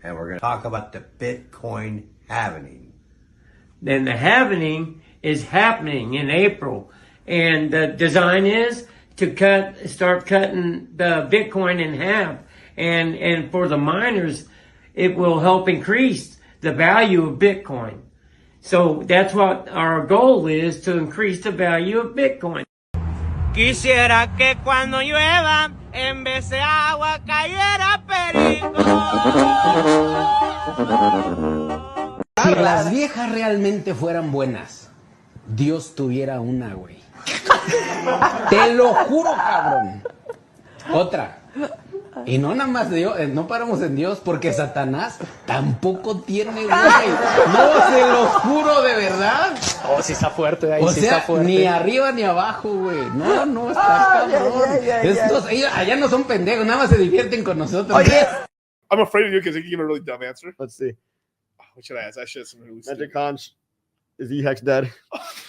and we're going to talk about the Bitcoin halving. Then the halving is happening in April, and the design is to start cutting the Bitcoin in half, and for the miners, it will help increase the value of Bitcoin. So that's what our goal is, to increase the value of Bitcoin. Quisiera que cuando llueva, en vez de agua cayera perico. Si las viejas realmente fueran buenas, Dios tuviera una, güey. Te lo juro, cabrón. Otra. Y no nada más Dios, no paramos en Dios, porque Satanás tampoco tiene, güey. No, se lo juro de verdad. Oh, sí está fuerte, ahí o sí sea, está fuerte. Ni arriba ni abajo, güey. No, está cabrón. Ellos allá no son pendejos, nada más se divierten con nosotros. Oye. I'm afraid of you because you give a really dumb answer. Let's see. What should I ask? I should have something really Magic Conch, is E-Hex dead?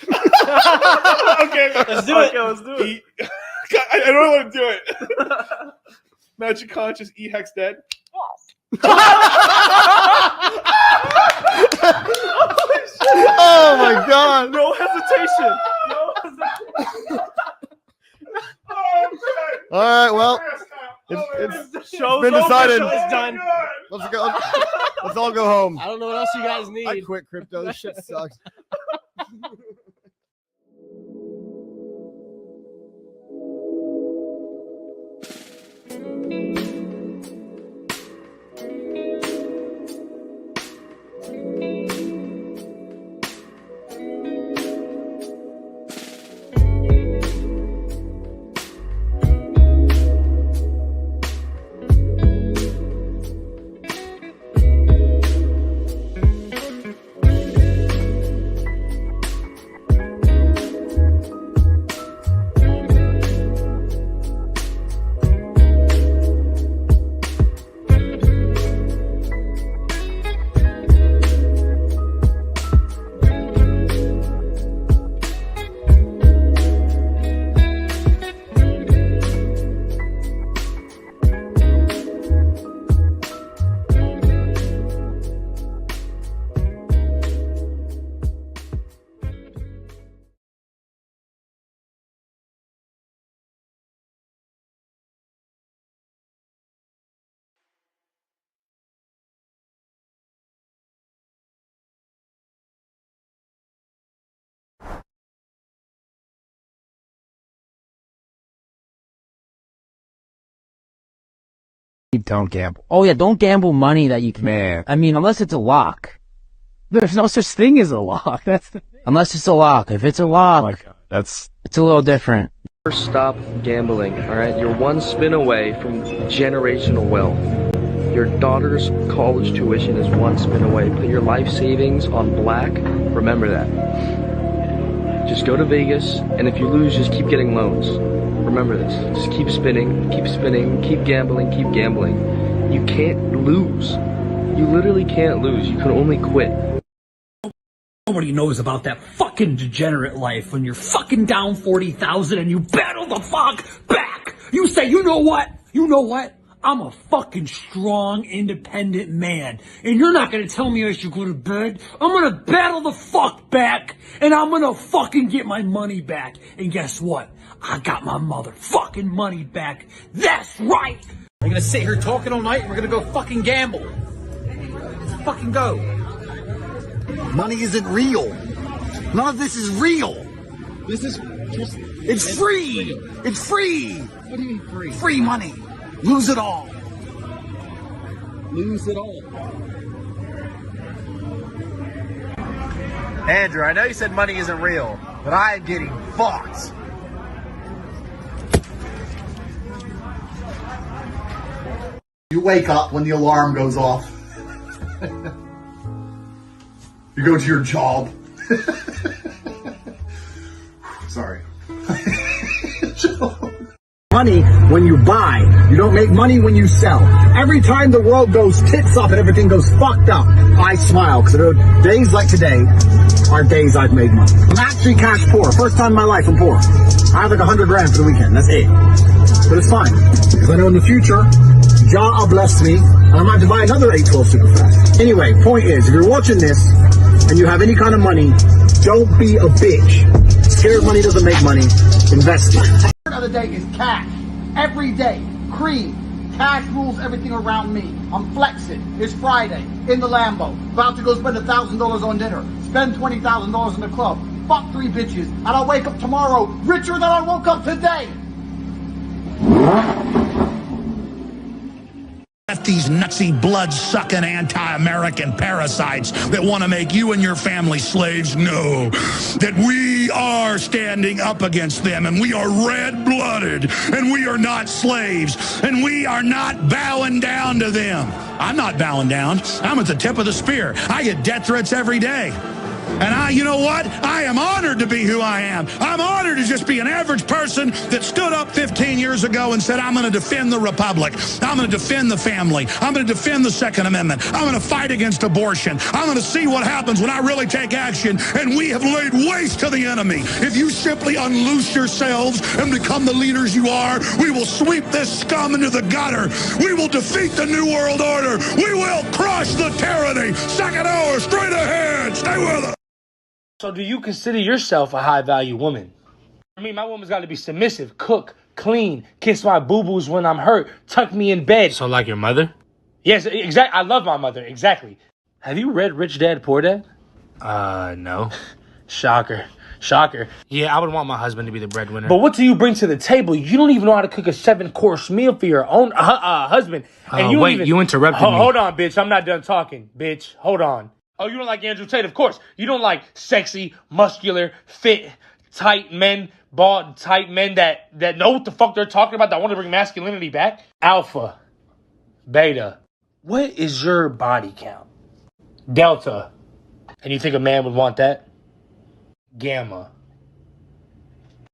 Okay, let's do it. Let's do it. I don't want to do it. Magic Conch, is E-Hex dead? Oh my god! No hesitation. No hesitation. All right, well, it's been decided. It's done. Let's go. Let's all go home. I don't know what else you guys need. I quit crypto. This shit sucks. Don't gamble. Oh yeah, don't gamble money that you can. Man. I mean, unless it's a lock. There's no such thing as a lock. That's the thing. Unless it's a lock. If it's a lock, oh my God, it's a little different. Stop gambling, alright? You're one spin away from generational wealth. Your daughter's college tuition is one spin away. Put your life savings on black. Remember that. Just go to Vegas, and if you lose, just keep getting loans. Remember this. Just keep spinning, keep gambling, keep gambling. You can't lose. You literally can't lose. You can only quit. Nobody knows about that fucking degenerate life when you're fucking down 40,000 and you battle the fuck back. You say, you know what? I'm a fucking strong, independent man. And you're not gonna tell me I should go to bed. I'm gonna battle the fuck back. And I'm gonna fucking get my money back. And guess what? I got my motherfucking money back. That's right. We're gonna sit here talking all night and we're gonna go fucking gamble. Let's fucking go. Money isn't real. None of this is real. This is just... It's free. It's free. What do you mean free? Free money. Lose it all. Lose it all. Andrew, I know you said money isn't real, but I am getting fucked. You wake up when the alarm goes off. You go to your job. Sorry. Money when you buy. You don't make money when you sell. Every time the world goes tits up and everything goes fucked up, I smile, because days like today are days I've made money. I'm actually cash poor. First time in my life I'm poor. I have like 100 grand for the weekend. That's it. But it's fine, because I know in the future, Jah blessed me, and I might buy another 812 super fast. Anyway, point is, if you're watching this and you have any kind of money, don't be a bitch. Scared money doesn't make money. Invest it. The word of the day is cash. Every day, cream. Cash rules everything around me. I'm flexing. It's Friday in the Lambo. About to go spend $1,000 on dinner. Spend $20,000 in the club. Fuck 3 bitches, and I'll wake up tomorrow richer than I woke up today. These nutsy, blood-sucking, anti-American parasites that want to make you and your family slaves know that we are standing up against them, and we are red-blooded, and we are not slaves, and we are not bowing down to them. I'm not bowing down. I'm at the tip of the spear. I get death threats every day. And you know what? I am honored to be who I am. I'm honored to just be an average person that stood up 15 years ago and said, I'm going to defend the Republic. I'm going to defend the family. I'm going to defend the Second Amendment. I'm going to fight against abortion. I'm going to see what happens when I really take action. And we have laid waste to the enemy. If you simply unloose yourselves and become the leaders you are, we will sweep this scum into the gutter. We will defeat the New World Order. We will crush the tyranny. Second hour, straight ahead. Stay with us. So do you consider yourself a high-value woman? I mean, my woman's got to be submissive, cook, clean, kiss my boo-boos when I'm hurt, tuck me in bed. So like your mother? Yes, exactly. I love my mother, exactly. Have you read Rich Dad, Poor Dad? No. Shocker. Yeah, I would want my husband to be the breadwinner. But what do you bring to the table? You don't even know how to cook a 7-course meal for your own husband. And you interrupted me. Hold on, bitch. I'm not done talking, bitch. Hold on. Oh, you don't like Andrew Tate? Of course. You don't like sexy, muscular, fit, tight men, bald, tight men that know what the fuck they're talking about, that want to bring masculinity back? Alpha. Beta. What is your body count? Delta. And you think a man would want that? Gamma.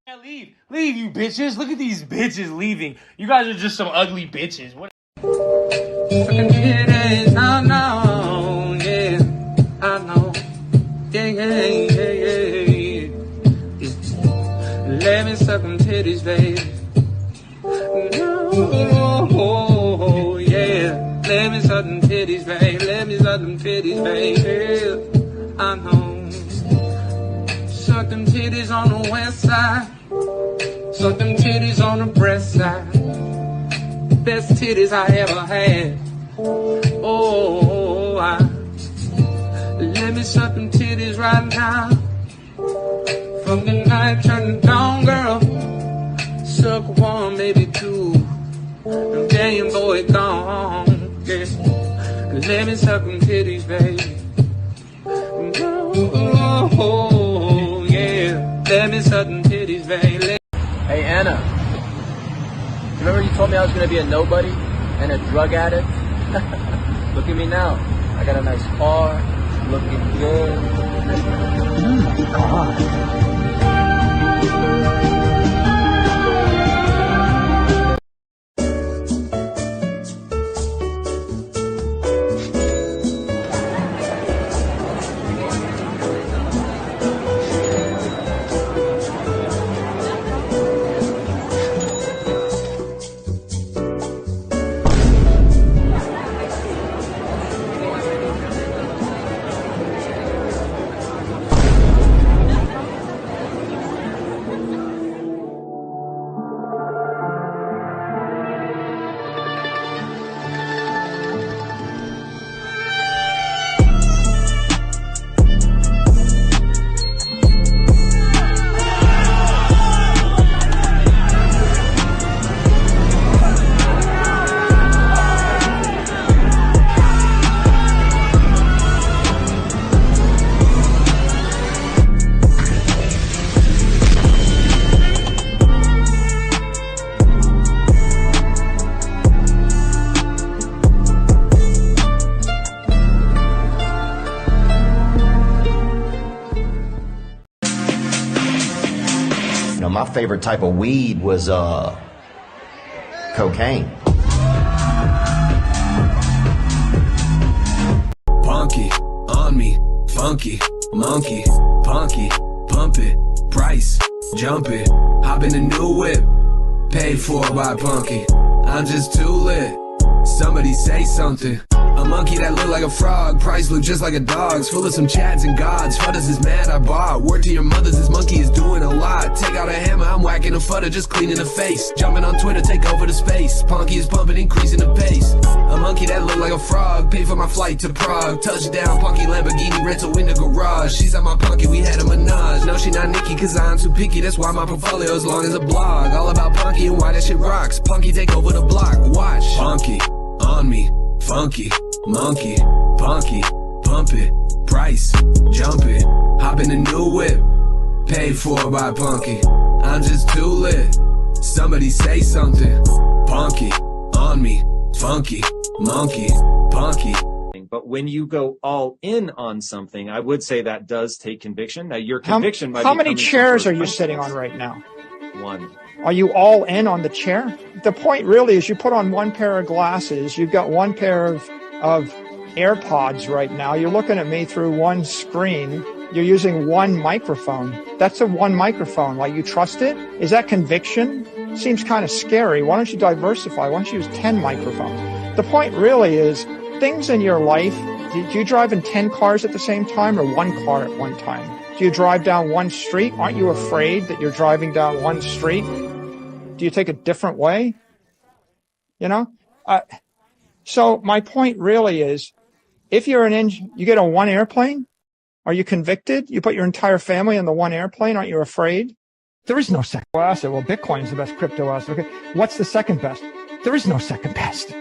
Yeah, leave, you bitches. Look at these bitches leaving. You guys are just some ugly bitches. What? I know, yeah. Let me suck them titties, baby. No, yeah. Let me suck them titties, baby. Let me suck them titties, baby. I know. Suck them titties on the west side. Suck them titties on the breast side. Best titties I ever had. Oh, let me suck them titties right now. From the night turning down, girl. Suck one, maybe two. And damn boy gone. Yeah. Let me suck them titties, baby. Oh, yeah. Let me suck them titties, baby. Hey, Anna. Remember you told me I was going to be a nobody and a drug addict? Look at me now. I got a nice car. Looking good. God. My favorite type of weed was cocaine. Punky, on me, funky, monkey, punky, pump it, price, jump it, hop in a new whip, paid for by Punky. I'm just too lit, Somebody say something. A monkey that look like a frog, price look just like a dog's. Full of some chads and gods, fudders is mad I bought. Word to your mothers, this monkey is doing a lot. Take out a hammer, I'm whacking a fudder, just cleaning the face. Jumping on Twitter, take over the space. Punky is pumping, increasing the pace. A monkey that look like a frog, pay for my flight to Prague. Touchdown, Punky Lamborghini rental in the garage. She's at my Punky, we had a menage. No, she not Nikki, cause I'm too picky. That's why my portfolio as long as a blog. All about Punky and why that shit rocks. Punky take over the block, watch. Punky, on me, funky, monkey, punky, pump it, price, jump it, hop in the new whip, paid for by Punky. I'm just too lit. Somebody say something. Punky, on me, funky, monkey, punky. But when you go all in on something, I would say that does take conviction. Now, your conviction might be How many coming from chairs are you first sitting on principles. right now? One. Are you all in on the chair? The point really is you put on one pair of glasses, you've got one pair of AirPods right now. You're looking at me through one screen. You're using one microphone. That's a one microphone. Like, you trust it? Is that conviction? Seems kind of scary. Why don't you diversify? Why don't you use 10 microphones? The point really is things in your life. Do you drive in 10 cars at the same time or one car at one time? Do you drive down one street? Aren't you afraid that you're driving down one street? Do you take a different way? You know? So my point really is, if you're you get on one airplane, are you convicted? You put your entire family on the one airplane, aren't you afraid? There is no second asset. Well, Bitcoin is the best crypto asset. Okay. What's the second best? There is no second best.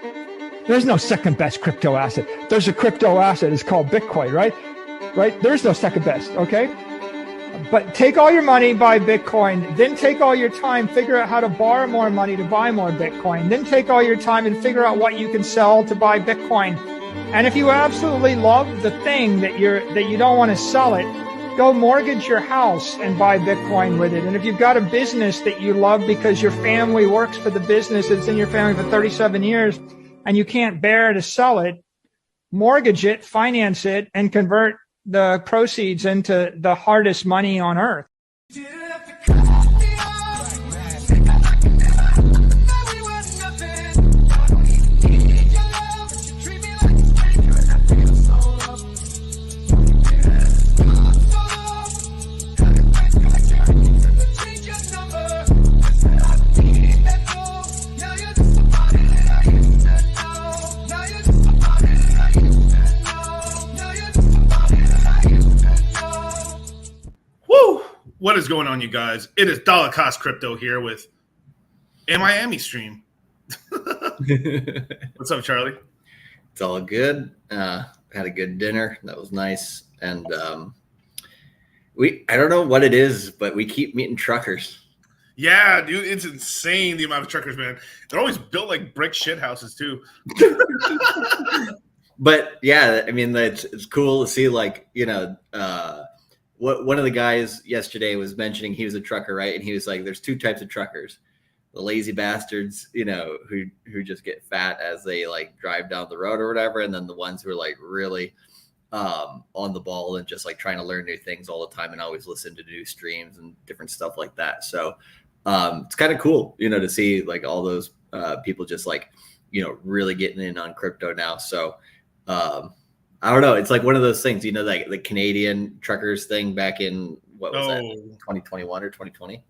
There's no second best crypto asset. There's a crypto asset. It's called Bitcoin, right? Right? There's no second best. Okay. But take all your money, buy Bitcoin, then take all your time, figure out how to borrow more money to buy more Bitcoin, then take all your time and figure out what you can sell to buy Bitcoin. And if you absolutely love the thing that you don't want to sell it, go mortgage your house and buy Bitcoin with it. And if you've got a business that you love because your family works for the business, it's in your family for 37 years, and you can't bear to sell it, mortgage it, finance it, and convert the proceeds into the hardest money on earth. Woo! What is going on, you guys? It is Dollar Cost Crypto here with a Miami stream. What's up, Charlie? It's all good. Had a good dinner. That was nice. And I don't know what it is, but we keep meeting truckers. Yeah, dude, it's insane the amount of truckers, man. They're always built like brick shit houses too. But yeah, I mean, it's cool to see, like, you know, what one of the guys yesterday was mentioning. He was a trucker, right? And he was like, there's two types of truckers: the lazy bastards, you know, who just get fat as they like drive down the road or whatever, and then the ones who are like really on the ball and just like trying to learn new things all the time and always listen to new streams and different stuff like that. So it's kind of cool, you know, to see like all those people just like, you know, really getting in on crypto now. So I don't know. It's like one of those things, you know, like the Canadian truckers thing back in, what was that, 2021 or 2020?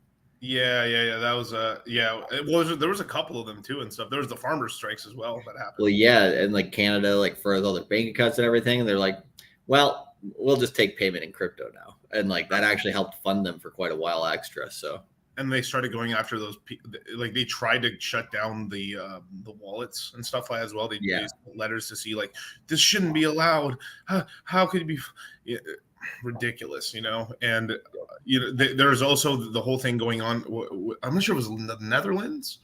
Yeah. That was there was a couple of them too and stuff. There was the farmers' strikes as well that happened. Well, yeah, and like Canada like froze all their bank accounts and everything, and they're like, well, we'll just take payment in crypto now, and like that actually helped fund them for quite a while extra. So. And they started going after those like they tried to shut down the wallets and stuff like as well. They used letters to see like this shouldn't be allowed. How could it be? Yeah, ridiculous, you know? And you know, there's also the whole thing going on. I'm not sure it was in the Netherlands.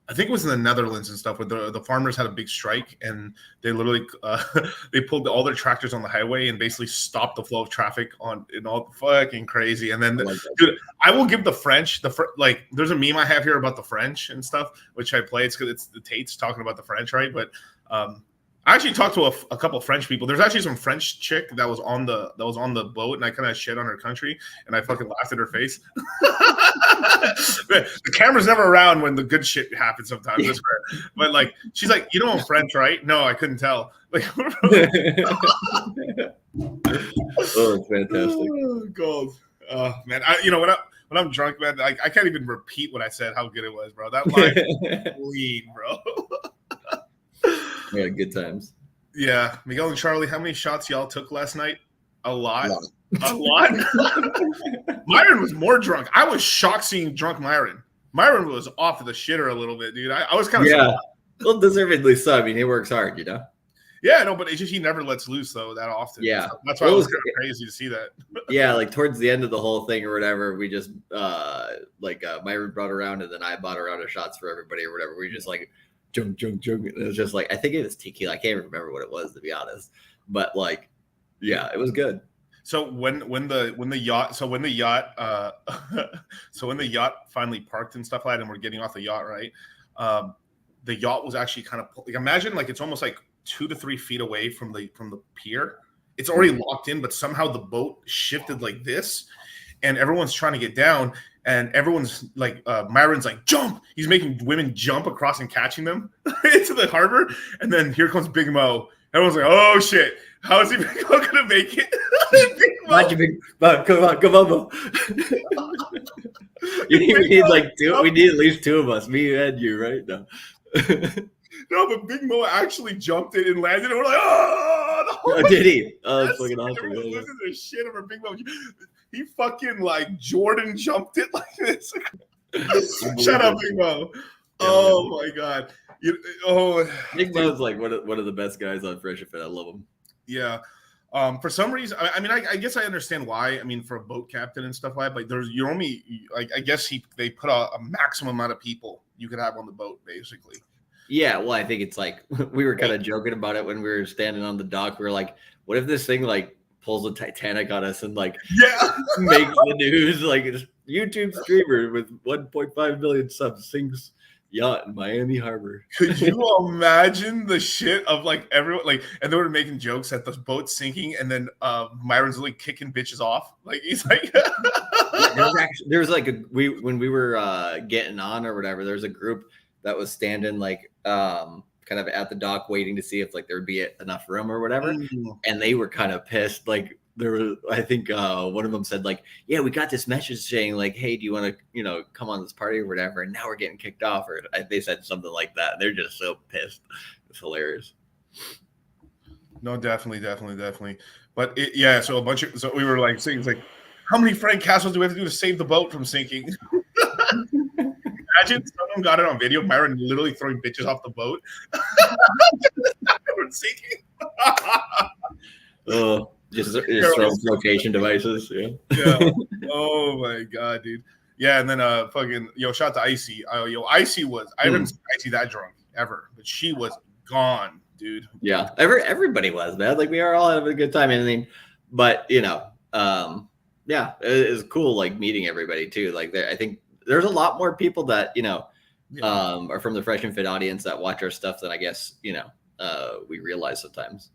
I think it was in the Netherlands and stuff, where the farmers had a big strike, and they literally they pulled all their tractors on the highway and basically stopped the flow of traffic and all fucking crazy. And then, dude, I will give the French like there's a meme I have here about the French and stuff, which I play. It's because it's the Tates talking about the French, right? But I actually talked to a couple French people. There's actually some French chick that was on the boat, and I kind of shit on her country, and I fucking laughed at her face. The camera's never around when the good shit happens sometimes. That's fair. But like, she's like, you know I'm French, right? No, I couldn't tell. Like, oh, it's fantastic. Oh, God. Man, when I'm drunk, man, I can't even repeat what I said. How good it was, bro. That line was clean, bro. Yeah, good times. Yeah, Miguel and Charlie, how many shots y'all took last night? A lot. A lot. Myron was more drunk. I was shocked seeing drunk Myron. Myron was off the shitter a little bit, dude. I was kind of surprised. Well, deservedly so. I mean, he works hard, you know. Yeah, no, but it's just he never lets loose though that often. Yeah, so that's why it was kind of crazy to see that. Yeah, like towards the end of the whole thing or whatever, we just Myron brought around, and then I bought a round of shots for everybody or whatever. We just like junk. It was just like, I think it was tequila. I can't remember what it was, to be honest. But like, yeah, it was good. So when the yacht finally parked and stuff like that, and we're getting off the yacht, right? The yacht was actually kind of like, imagine like it's almost like 2 to 3 feet away from the pier. It's already locked in, but somehow the boat shifted like this, and everyone's trying to get down, and everyone's like, Myron's like, jump! He's making women jump across and catching them into the harbor, and then here comes Big Mo. Everyone's like, oh shit, how is he gonna make it? Big Mo, come on, Mo. We need like two. We need at least 2 of us, me and you, right now. No, but Big Mo actually jumped it and landed, and we're like, oh! Oh, did he? Oh, that's fucking awesome. Everyone's losing their shit over Big Mo. He fucking like Jordan jumped it like this. Shut up, Big Mo. Oh my god. Big Mo's like one of the best guys on Fresh and Fit. I love him. Yeah. For some reason, I mean, I guess I understand why. I mean, for a boat captain and stuff like that, but you're only like, I guess they put a maximum amount of people you could have on the boat, basically. Yeah, well, I think it's like, we were kind of joking about it when we were standing on the dock. We were like, what if this thing like pulls a Titanic on us and like makes the news? Like, it's YouTube streamer with 1.5 million subs sinks yacht in Miami Harbor. Could you imagine the shit of like everyone, like, and they were making jokes at the boat sinking, and then Myron's like kicking bitches off, like he's like there was like when we were getting on or whatever, there was a group that was standing like kind of at the dock waiting to see if like there would be enough room or whatever, and they were kind of pissed. Like, there was, I think one of them said like, yeah, we got this message saying like, hey, do you want to come on this party or whatever, and now we're getting kicked off, or they said something like that. They're just so pissed. It's hilarious. No, definitely. But so we were like saying, like, how many Frank Castles do we have to do to save the boat from sinking? Imagine someone got it on video. Myron literally throwing bitches off the boat. We're sinking. Just throw flotation devices. Yeah. Oh my god, dude. Yeah, and then fucking shout out to Icy. Icy was, I haven't seen Icy that drunk ever, but she was gone, dude. Yeah, everybody was, man. Like, we are all having a good time and everything, but yeah, it was cool like meeting everybody too. Like, I think there's a lot more people that are from the Fresh and Fit audience that watch our stuff than I guess we realize sometimes.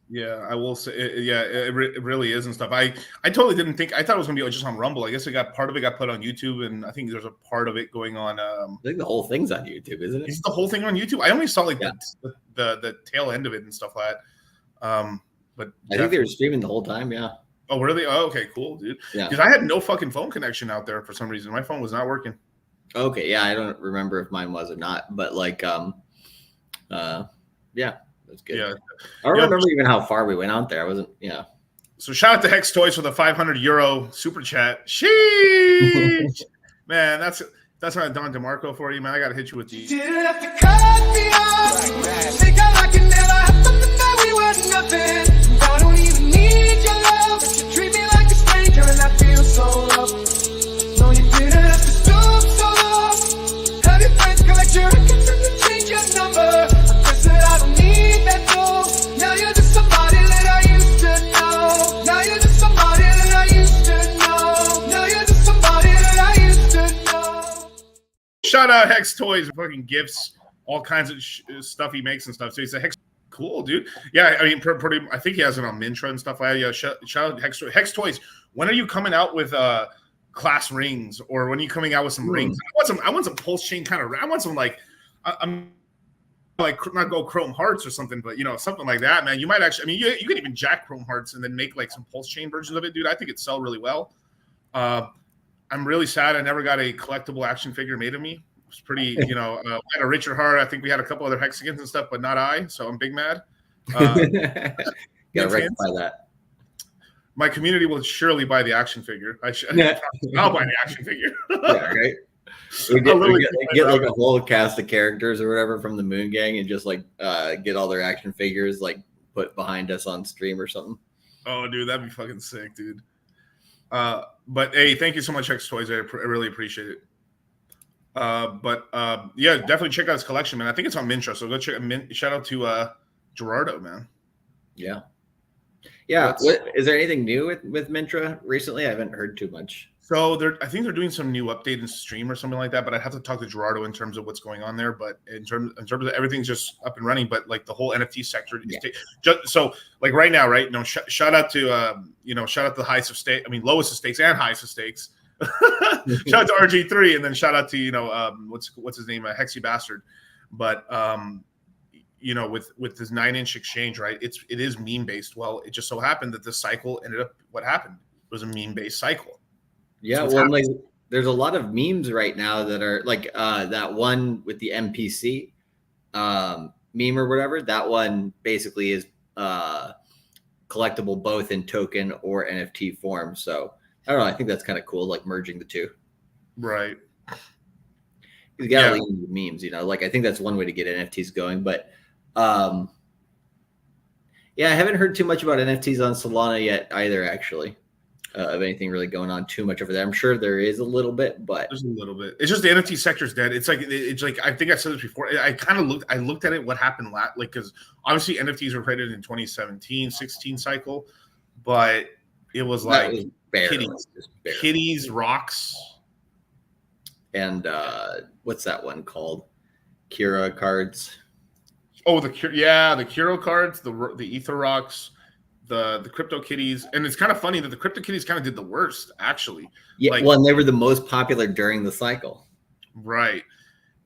Yeah, I will say, it really is and stuff. I totally didn't think, I thought it was gonna be just on Rumble. I guess part of it got put on YouTube, and I think there's a part of it going on. I think the whole thing's on YouTube, isn't it? Is the whole thing on YouTube? I only saw like the tail end of it and stuff like that. But I think they were streaming the whole time. Yeah. Oh, really? Oh, okay, cool, dude. Yeah. Because I had no fucking phone connection out there for some reason. My phone was not working. Okay, yeah, I don't remember if mine was or not, but like, yeah, that's good. Yeah, I don't remember even how far we went out there. I wasn't. Yeah. So shout out to Hex Toys for the 500 euro super chat. Sheesh, man, that's not Don DeMarco for you, man. I gotta hit you with these. Didn't have to cut me off. Think I could never have something that we were nothing. I don't even need your love. You treat me like a stranger, and I feel so loved. No, you didn't have to stoop so low. Have your friends collect your records and then change your number. I guess that I don't need that though. Now you're just somebody that I used to know. Now you're just somebody that I used to know. Now you're just somebody that I used to know. Shout out Hex Toys, fucking gifts, all kinds of stuff he makes and stuff. So he's a Hex Cool, dude. Yeah, I mean, pretty. I think he has it on Mintra and stuff like that. Yeah, shout out Hex Toys. When are you coming out with class rings, or when are you coming out with some rings? I want some pulse chain kind of. I want some like I'm like not go chrome hearts or something, but something like that, man. You might actually. I mean, you could even jack chrome hearts and then make like some pulse chain versions of it, dude. I think it'd sell really well. I'm really sad I never got a collectible action figure made of me. It's pretty, we had a Richard Hart. I think we had a couple other Hexagons and stuff, but not I. So I'm big mad. Gotta rectify that. My community will surely buy the action figure. I'll buy the action figure. Yeah, right. We get like a whole cast of characters or whatever from the Moon Gang and just like get all their action figures like put behind us on stream or something. Oh, dude, that'd be fucking sick, dude. But hey, thank you so much, X Toys. I really appreciate it. Yeah, definitely check out his collection, man. I think it's on Mintra, so go check. Shout out to Gerardo, man. Yeah. Is there anything new with Mintra recently? I haven't heard too much. So I think they're doing some new update in stream or something like that. But I'd have to talk to Gerardo in terms of what's going on there. But in terms of everything's just up and running. But like the whole NFT sector, so like right now, right? Shout out to shout out to the highest of stakes. I mean, lowest of stakes and highest of stakes. Shout out to RG3, and then shout out to what's his name, Hexy Bastard. But with this 9-inch exchange, right? It is meme based. Well, it just so happened that this cycle ended up. What happened? It was a meme based cycle. Yeah, so like there's a lot of memes right now that are like that one with the MPC meme or whatever. That one basically is collectible both in token or NFT form. So I don't know. I think that's kind of cool, like merging the two. Right. You gotta lean into memes, Like I think that's one way to get NFTs going. But I haven't heard too much about NFTs on Solana yet either, actually. Of anything really going on too much over there. I'm sure there is a little bit, but there's a little bit. It's just the NFT sector's dead. It's like I think I said this before. I kind of looked at it what happened because obviously NFTs were created in 2017-16 cycle, but it was like kitties, rocks, and what's that one called? Kira cards. Oh, the Kiro cards, the Ether rocks. The crypto kitties, and it's kind of funny that the crypto kitties kind of did the worst, actually. Yeah, and they were the most popular during the cycle, right?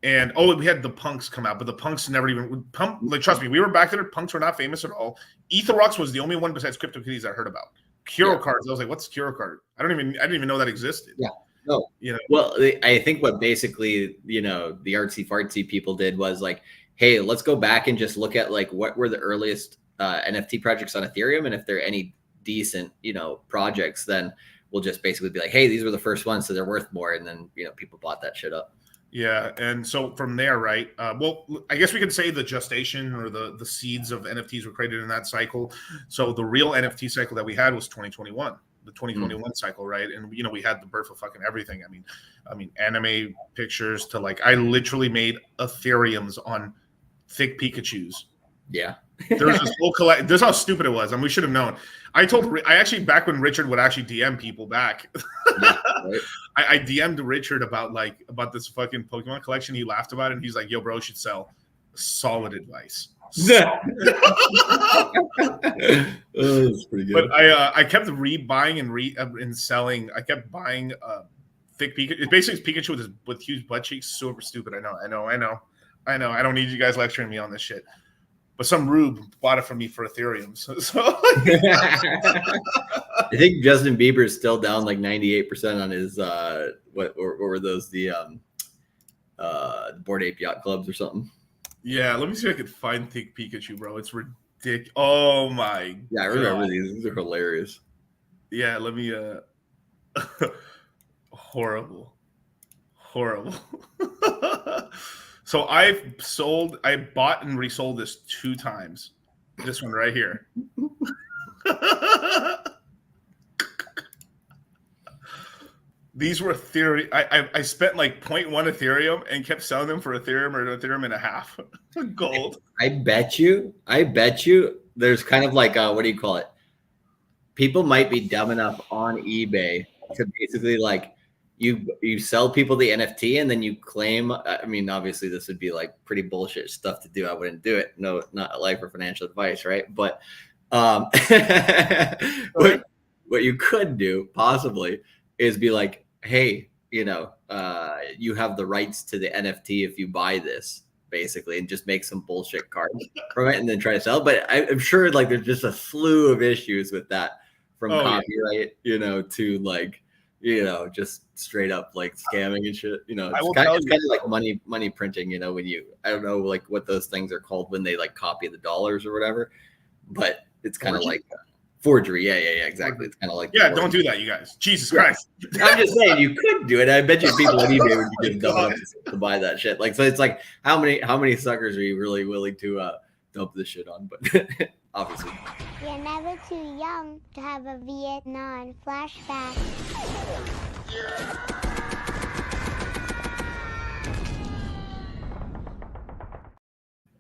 And we had the punks come out, but the punks never even trust me, we were back there. Punks were not famous at all. Ether rocks was the only one besides crypto kitties I heard about. Kiro cards, I was like, what's Kiro card? I didn't even know that existed. Yeah, no, Well, I think what basically the artsy fartsy people did was like, hey, let's go back and just look at like what were the earliest NFT projects on Ethereum, and if there are any decent, projects, then we'll just basically be like, hey, these were the first ones, so they're worth more, and then people bought that shit up. Yeah, and so from there, right? Well, I guess we could say the gestation or the seeds of NFTs were created in that cycle. So the real NFT cycle that we had was 2021, the 2021 cycle, right? And we had the birth of fucking everything. I mean, anime pictures to like, I literally made Ethereums on thick Pikachus. Yeah. There was this whole collect. This is how stupid it was. We should have known. I actually back when Richard would actually DM people back. Yeah, right. I DM'd Richard about this fucking Pokemon collection. He laughed about it, and he's like, "Yo, bro, should sell." Solid advice. That's pretty good. But I kept rebuying and selling. I kept buying thick Pikachu. It's basically Pikachu with huge butt cheeks. Super stupid. I know. I don't need you guys lecturing me on this shit. But some rube bought it from me for Ethereum. So I think Justin Bieber is still down like 98% on his what were those, the Bored Ape Yacht Clubs or something. Yeah, let me see if I can find Thick Pikachu, bro. It's ridiculous. Oh my god. Yeah, I remember these. These are hilarious. Yeah, let me horrible. So I bought and resold this 2 times. This one right here. These were Ethereum. I spent like 0.1 Ethereum and kept selling them for Ethereum or Ethereum and a half gold. I bet you there's kind of like what do you call it? People might be dumb enough on eBay to basically like you sell people the NFT and then you claim. I mean, obviously, this would be like pretty bullshit stuff to do. I wouldn't do it. No, not life or financial advice, right? But what you could do possibly is be like, hey, you know, you have the rights to the NFT if you buy this, basically, and just make some bullshit cards from it and then try to sell. But I'm sure like there's just a slew of issues with that, from copyright, you know, to like, you know, just straight up like scamming and shit. You know, it's kind of like money printing. You know, when I don't know like what those things are called when they like copy the dollars or whatever, but it's kind of like forgery. Yeah, exactly. It's kind of like don't do that, you guys. Jesus Christ. I'm just saying you could do it. I bet you people on eBay would be dumb enough to buy that shit. Like, so it's like how many suckers are you really willing to dump this shit on? But obviously, you're never too young to have a Vietnam flashback.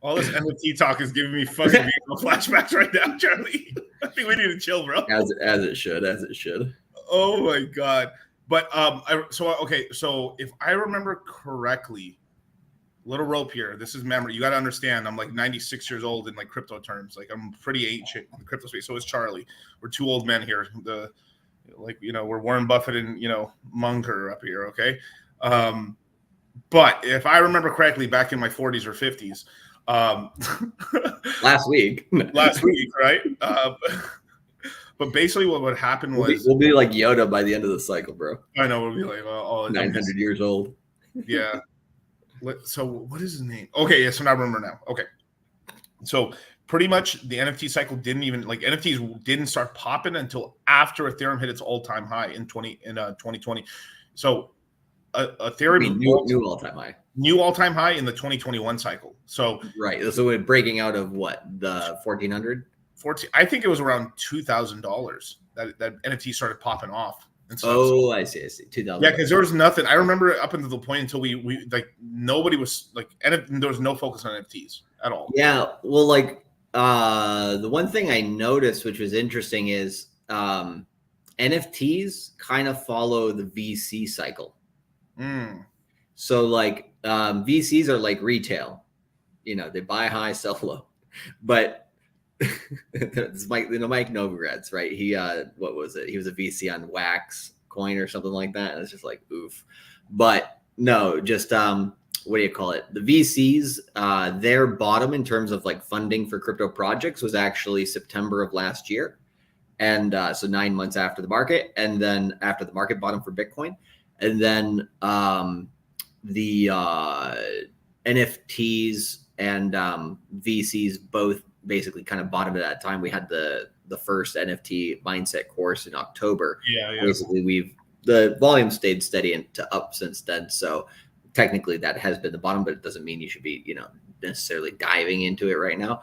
All this NFT talk is giving me fucking flashbacks right now, Charlie. I think we need to chill, bro. As it should. Oh my god! But so if I remember correctly, little rope here. This is memory. You got to understand. I'm like 96 years old in like crypto terms. Like I'm pretty ancient in the crypto space. So is Charlie. We're two old men here. We're Warren Buffett and Munger up here. Okay. But if I remember correctly, back in my 40s or 50s. Last week, right? But basically, what would happen was we'll be like Yoda by the end of the cycle, bro. I know we'll be like 900 years old. Yeah. So what is his name? Okay, yeah. So now I remember now. Okay. So pretty much the NFT cycle NFTs didn't start popping until after Ethereum hit its all-time high in 2020. So Ethereum new all-time high. New all-time high in the 2021 cycle. So right. So we're breaking out of what, the 1400? I think it was around $2,000 that NFT started popping off. And stuff. Oh, I see. 2000. Yeah, because there was nothing. I remember up until the point until we like nobody was like, and there was no focus on NFTs at all. Yeah. Well, like the one thing I noticed, which was interesting, is NFTs kind of follow the VC cycle. So like VCs are like retail, they buy high, sell low. But it's Mike Novogratz, right? He what was it? He was a VC on Wax Coin or something like that. And it's just like oof. But no, just what do you call it? The VCs, their bottom in terms of like funding for crypto projects was actually September of last year. And so 9 months after the market, and then after the market bottom for Bitcoin. And then the NFTs and VCs both basically kind of bottomed at that time. We had the first NFT mindset course in October. Yeah. Basically, the volume stayed steady and to up since then. So technically, that has been the bottom, but it doesn't mean you should be, necessarily diving into it right now,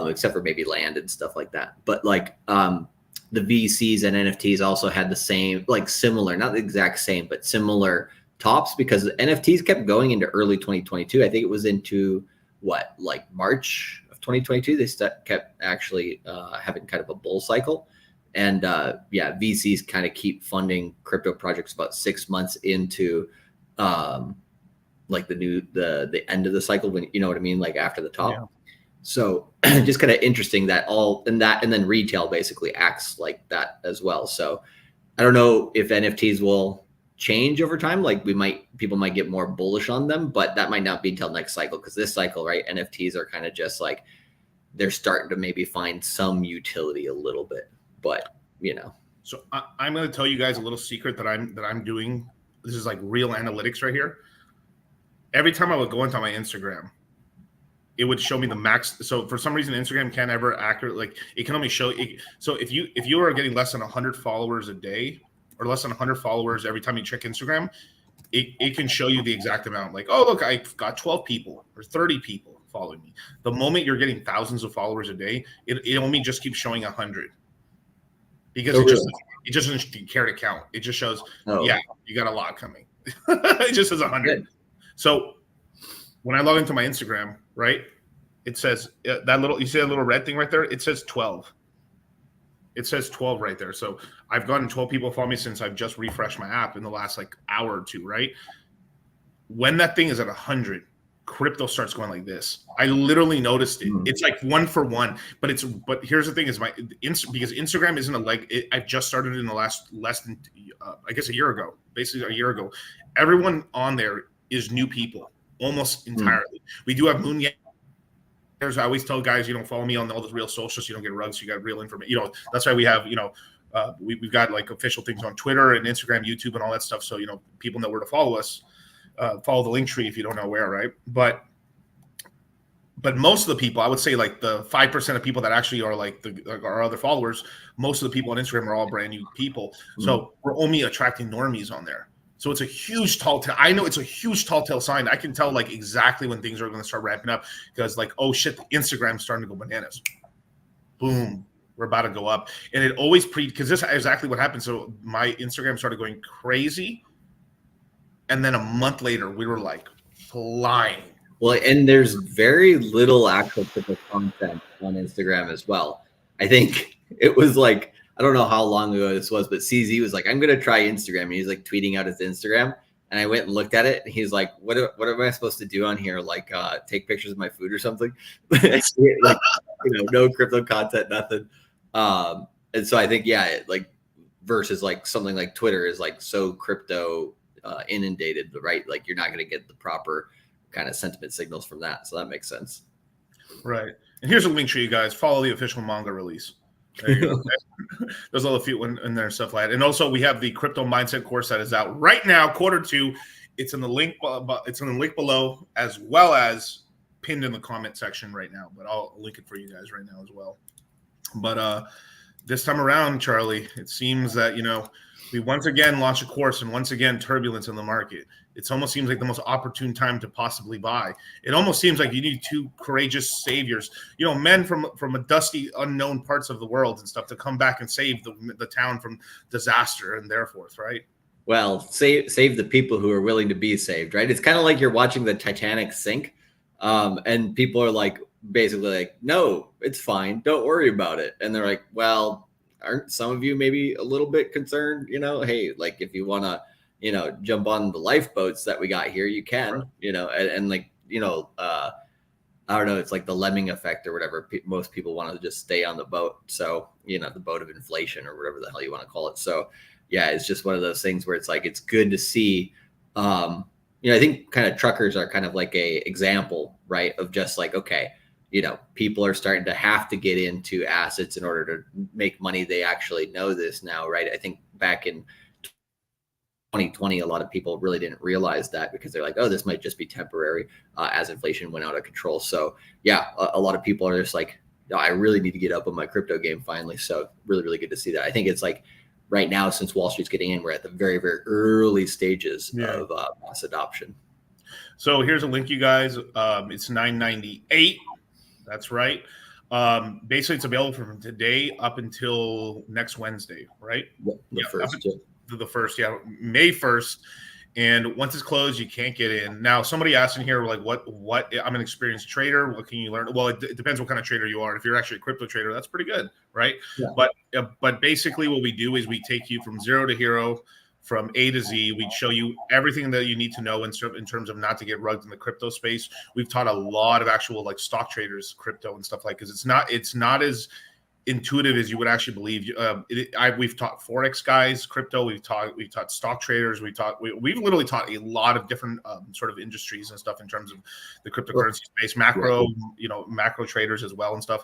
except for maybe land and stuff like that. But like the VCs and NFTs also had the same, like similar, not the exact same, but similar tops, because NFTs kept going into early 2022. I think it was into like March of 2022. They kept actually having kind of a bull cycle. And VCs kind of keep funding crypto projects about 6 months into like the end of the cycle, when you know what I mean, like after the top. Yeah. So just kind of interesting that and then retail basically acts like that as well. So I don't know if NFTs will change over time. Like people might get more bullish on them, but that might not be until next cycle, because this cycle, right, NFTs are kind of just like they're starting to maybe find some utility a little bit, but So I'm going to tell you guys a little secret that I'm doing. This is like real analytics right here. Every time I would go into my Instagram, it would show me the max. So for some reason, Instagram can't ever like it can only show it. So if you are getting less than 100 followers a day, or less than 100 followers every time you check Instagram, it can show you the exact amount. Like, oh, look, I've got 12 people or 30 people following me. The moment you're getting thousands of followers a day, it only just keeps showing 100. Because it just doesn't care to count. It just shows, yeah, you got a lot coming. It just says 100. Good. So when I log into my Instagram, right, it says you see that little red thing right there? It says 12. It says 12 right there. So I've gotten 12 people follow me since I've just refreshed my app in the last like hour or two, right? When that thing is at 100, crypto starts going like this. I literally noticed it. It's like 1 for 1, but here's the thing is because Instagram isn't I've just started in the less than I guess a year ago, basically a year ago. Everyone on there is new people almost entirely. We do have Moon. I always tell guys, follow me on all the real socials. You don't get rugs. You got real information. That's why we have, we've got like official things on Twitter and Instagram, YouTube, and all that stuff. So, people know where to follow us. Follow the link tree if you don't know where, right? But most of the people, I would say like the 5% of people that actually are like our other followers, most of the people on Instagram are all brand new people. So we're only attracting normies on there. So it's a huge tall tale. I know it's a huge tall tale sign. I can tell like exactly when things are going to start ramping up because like, oh shit, Instagram's starting to go bananas. Boom. We're about to go up. And it always because this is exactly what happened. So my Instagram started going crazy. And then a month later, we were like flying. Well, and there's very little actual crypto content on Instagram as well. I think it was like, I don't know how long ago this was, but CZ was like, I'm going to try Instagram. And he's like tweeting out his Instagram. And I went and looked at it. And he's like, what am I supposed to do on here? Like take pictures of my food or something? Like, no crypto content, nothing. And so I think, versus like something like Twitter is like so crypto inundated, right? Like you're not going to get the proper kind of sentiment signals from that. So that makes sense. Right. And here's a link for you guys. Follow the official manga release. There you go. There's all the few in there and stuff like that. And also we have the crypto mindset course that is out right now, Q2. It's in the link. It's in the link below, as well as pinned in the comment section right now. But I'll link it for you guys right now as well. But this time around, Charlie, it seems that we once again launched a course, and once again turbulence in the market. It almost seems like the most opportune time to possibly buy. It almost seems like you need two courageous saviors, men from a dusty, unknown parts of the world and stuff to come back and save the town from disaster and therefore, right? Well, save the people who are willing to be saved, right? It's kind of like you're watching the Titanic sink, and people are like, basically like, no, it's fine. Don't worry about it. And they're like, well, aren't some of you maybe a little bit concerned? Hey, like if you want to, jump on the lifeboats that we got here, you can, and like, I don't know, it's like the lemming effect or whatever. Most people want to just stay on the boat. So, the boat of inflation or whatever the hell you want to call it. So yeah, it's just one of those things where it's like, it's good to see, I think kind of truckers are kind of like a example, right? Of just like, okay, people are starting to have to get into assets in order to make money. They actually know this now, right? I think back in 2020, a lot of people really didn't realize that because they're like, oh, this might just be temporary as inflation went out of control. So yeah, a lot of people are just like, oh, I really need to get up on my crypto game finally. So really, really good to see that. I think it's like right now, since Wall Street's getting in, we're at the very, very early stages of mass adoption. So here's a link, you guys. It's $9.98. That's right. Basically, it's available from today up until next Wednesday, right? The first, the first, May 1st. And once it's closed, you can't get in. Now, somebody asked in here, like, what? I'm an experienced trader. What can you learn? Well, it depends what kind of trader you are. If you're actually a crypto trader, that's pretty good, right? Yeah. But basically, what we do is we take you from zero to hero, from A to Z. We show you everything that you need to know in terms of not to get rugged in the crypto space. We've taught a lot of actual like stock traders crypto and stuff like, because it's not as intuitive as you would actually believe. We've taught Forex guys crypto. We've taught stock traders. We've literally taught a lot of different sort of industries and stuff in terms of the cryptocurrency space, macro traders as well and stuff.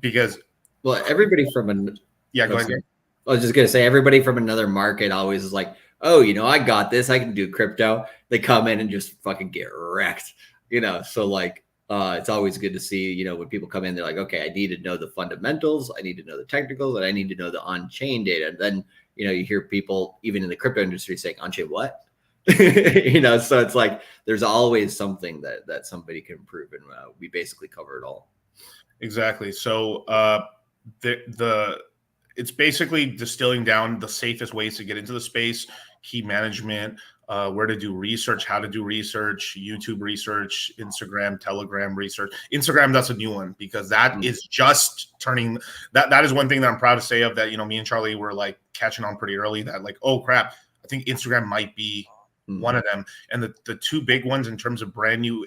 Because everybody from go ahead. I was just going to say, everybody from another market always is like, oh, I got this. I can do crypto. They come in and just fucking get wrecked, So like, it's always good to see, when people come in, they're like, okay, I need to know the fundamentals. I need to know the technicals, and I need to know the on-chain data. And then, you hear people even in the crypto industry saying, on-chain what? So it's like, there's always something that somebody can improve. And we basically cover it all. Exactly. So it's basically distilling down the safest ways to get into the space, key management, where to do research, how to do research, YouTube research, Instagram, Telegram research. Instagram, that's a new one because that is just turning. That is one thing that I'm proud to say of that. Me and Charlie were like catching on pretty early. That like, oh crap, I think Instagram might be one of them. And the two big ones in terms of brand new,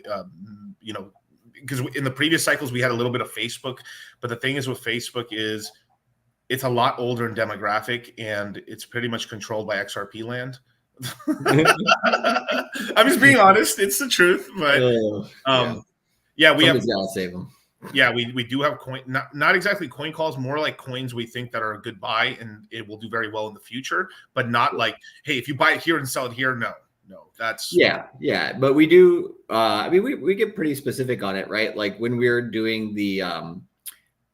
because in the previous cycles we had a little bit of Facebook, but the thing is with Facebook is it's a lot older in demographic and it's pretty much controlled by XRP land. I'm just being honest. It's the truth, but we have gotta save them. Yeah, we do have coin, not exactly coin calls, more like coins we think that are a good buy and it will do very well in the future, but not like, hey, if you buy it here and sell it here, no, that's but we do. We get pretty specific on it, right? Like when we're doing the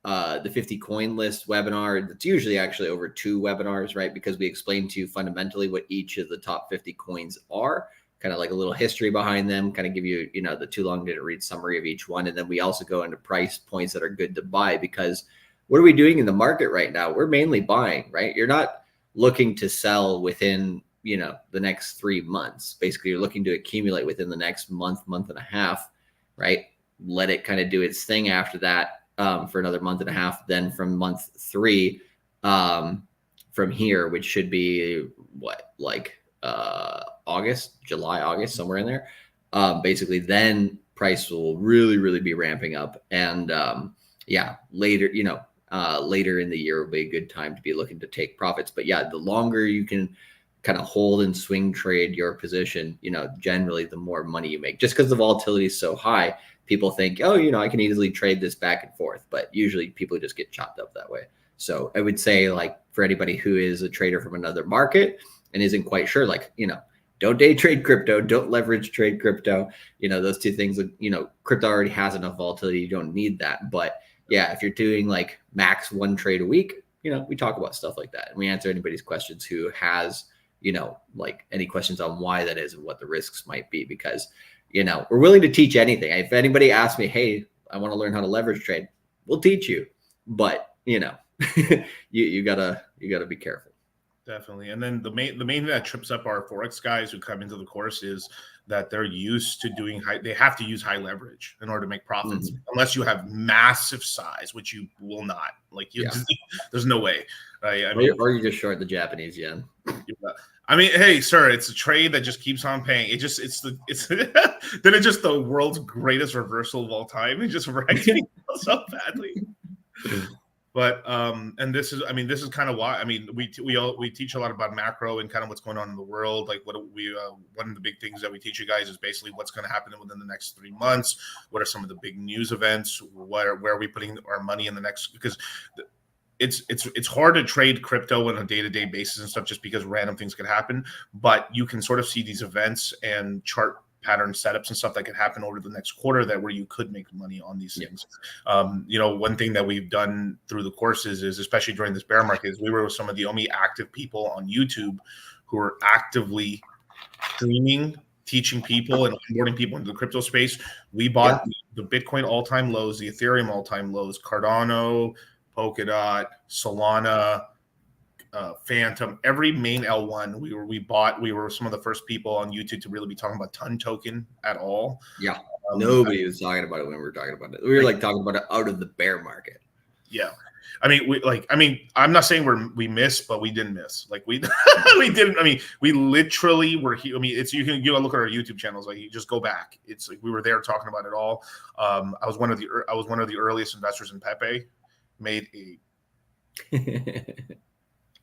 50 coin list webinar, it's usually actually over 2 webinars, right? Because we explain to you fundamentally what each of the top 50 coins are, kind of like a little history behind them, kind of give you, the too long to read summary of each one. And then we also go into price points that are good to buy, because what are we doing in the market right now? We're mainly buying, right? You're not looking to sell within, the next 3 months. Basically, you're looking to accumulate within the next month and a half, right? Let it kind of do its thing after that. For another month and a half, then from month 3 from here, which should be July, August, somewhere in there. Basically, then price will really be ramping up. And later, later in the year will be a good time to be looking to take profits. But the longer you can kind of hold and swing trade your position, generally the more money you make. Just because the volatility is so high, people think, oh, I can easily trade this back and forth, but usually people just get chopped up that way. So I would say, like, for anybody who is a trader from another market and isn't quite sure, like, don't day trade crypto, don't leverage trade crypto, those two things, crypto already has enough volatility. You don't need that. But if you're doing like max 1 trade a week, we talk about stuff like that. And we answer anybody's questions who has, like any questions on why that is and what the risks might be, because we're willing to teach anything. If anybody asks me, hey, I want to learn how to leverage trade, we'll teach you. But, you gotta be careful. Definitely. And then the main thing that trips up our Forex guys who come into the course is that they're used to doing they have to use high leverage in order to make profits, unless you have massive size, which you will not. Like, there's no way. Right? Or you just short the Japanese yen. I mean, hey, sir, it's a trade that just keeps on paying. Then it's just the world's greatest reversal of all time. It just wrecks people so badly. But and this is kind of why. I mean, we teach a lot about macro and kind of what's going on in the world. Like one of the big things that we teach you guys is basically what's going to happen within the next 3 months. What are some of the big news events? Where are we putting our money in the next? Because it's hard to trade crypto on a day-to-day basis and stuff just because random things could happen. But you can sort of see these events and chart pattern setups and stuff that could happen over the next quarter where you could make money on these things. One thing that we've done through the courses is, especially during this bear market, is we were with some of the only active people on YouTube who are actively streaming, teaching people and onboarding people into the crypto space. We bought the Bitcoin all-time lows, the Ethereum all-time lows, Cardano, Polkadot, Solana, Phantom, every main L1 we were some of the first people on YouTube to really be talking about ton token at all. Nobody was talking about it when we were talking about it. We were like talking about it out of the bear market. I'm not saying we missed, but we didn't miss. Like we didn't. I mean, we literally were here. I mean, you can look at our YouTube channels. Like, you just go back. It's like we were there talking about it all. I was one of the earliest investors in Pepe.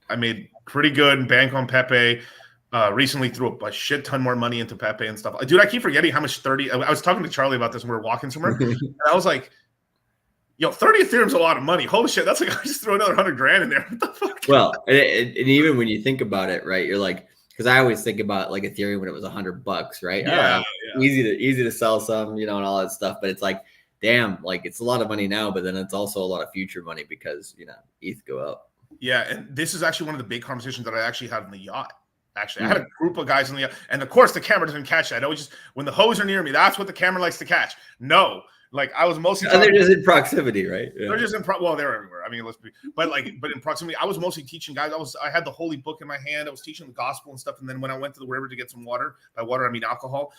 I made pretty good bank on Pepe. Recently threw a shit ton more money into Pepe and stuff. Dude, I keep forgetting how much 30. I was talking to Charlie about this when we were walking somewhere, and I was like, "Yo, 30 Ethereum's a lot of money. Holy shit, that's like I just threw another $100,000 in there." What the fuck? Well, and even when you think about it, right? You're like, because I always think about like Ethereum when it was $100, right? Yeah. Easy to sell some, and all that stuff. But it's like, damn, like it's a lot of money now, but then it's also a lot of future money because ETH go up. Yeah, and this is actually one of the big conversations that I actually had on the yacht. Actually, I had a group of guys on the yacht, and of course the camera doesn't catch that. I always just, when the hoes are near me, that's what the camera likes to catch. No, Like I was mostly they're just in proximity, right? Yeah. They're just in well, they're everywhere. I mean, but in proximity, I was mostly teaching guys. I had the holy book in my hand. I was teaching the gospel and stuff. And then when I went to the river to get some water, by water I mean alcohol.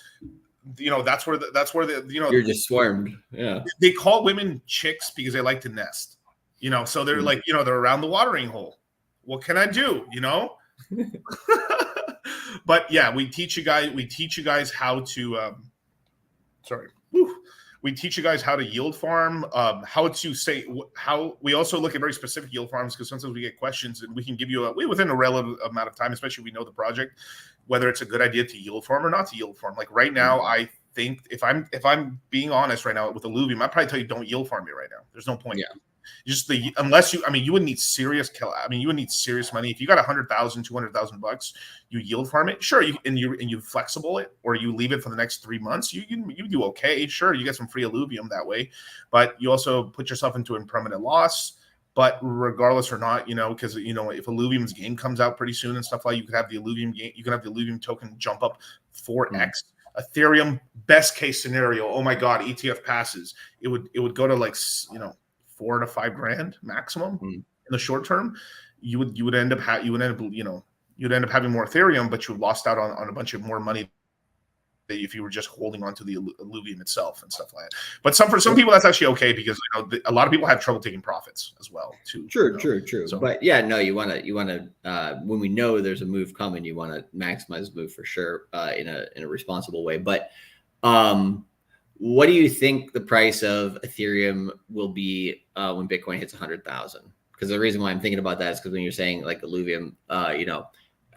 That's where you're just swarmed. Yeah, they call women chicks because they like to nest. So they're like they're around the watering hole. What can I do? But yeah, we teach you guys how to. We teach you guys how to yield farm, how we also look at very specific yield farms because sometimes we get questions and we can give you within a relative amount of time, especially if we know the project, whether it's a good idea to yield farm or not to yield farm. Like right now, I think if I'm being honest right now with alluvium, I'd probably tell you don't yield farm it right now. There's no point. Yeah. Just unless you would need serious money. If you got $100,000, $200,000, you yield farm it. Sure. You flexible it or you leave it for the next 3 months. You do okay. Sure. You get some free alluvium that way, but you also put yourself into impermanent loss. But regardless or not, because if alluvium's game comes out pretty soon and stuff like, you could have the alluvium game, you can have the alluvium token jump up 4x. Ethereum, best case scenario. Oh my God, ETF passes. It would go to like $4,000 to $5,000 maximum in the short term. You would end up having more Ethereum, but you lost out on a bunch of more money if you were just holding on to the alluvium itself and stuff like that. But for some people that's actually okay because a lot of people have trouble taking profits as well too. True. So, but yeah, no, you want to when we know there's a move coming, you want to maximize the move for sure in a responsible way. But what do you think the price of Ethereum will be when Bitcoin hits 100,000? Because the reason why I'm thinking about that is because when you're saying like alluvium, I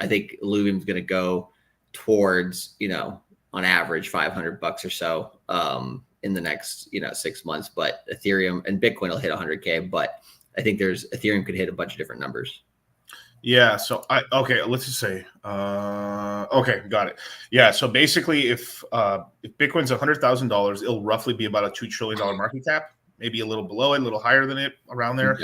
think alluvium is going to go towards, on average $500 or so in the next, 6 months. But Ethereum and Bitcoin will hit 100K. But I think Ethereum could hit a bunch of different numbers. Yeah. So let's just say, okay, got it. Yeah. So basically if Bitcoin's $100,000, it'll roughly be about a $2 trillion market cap, maybe a little below it, a little higher than it around there,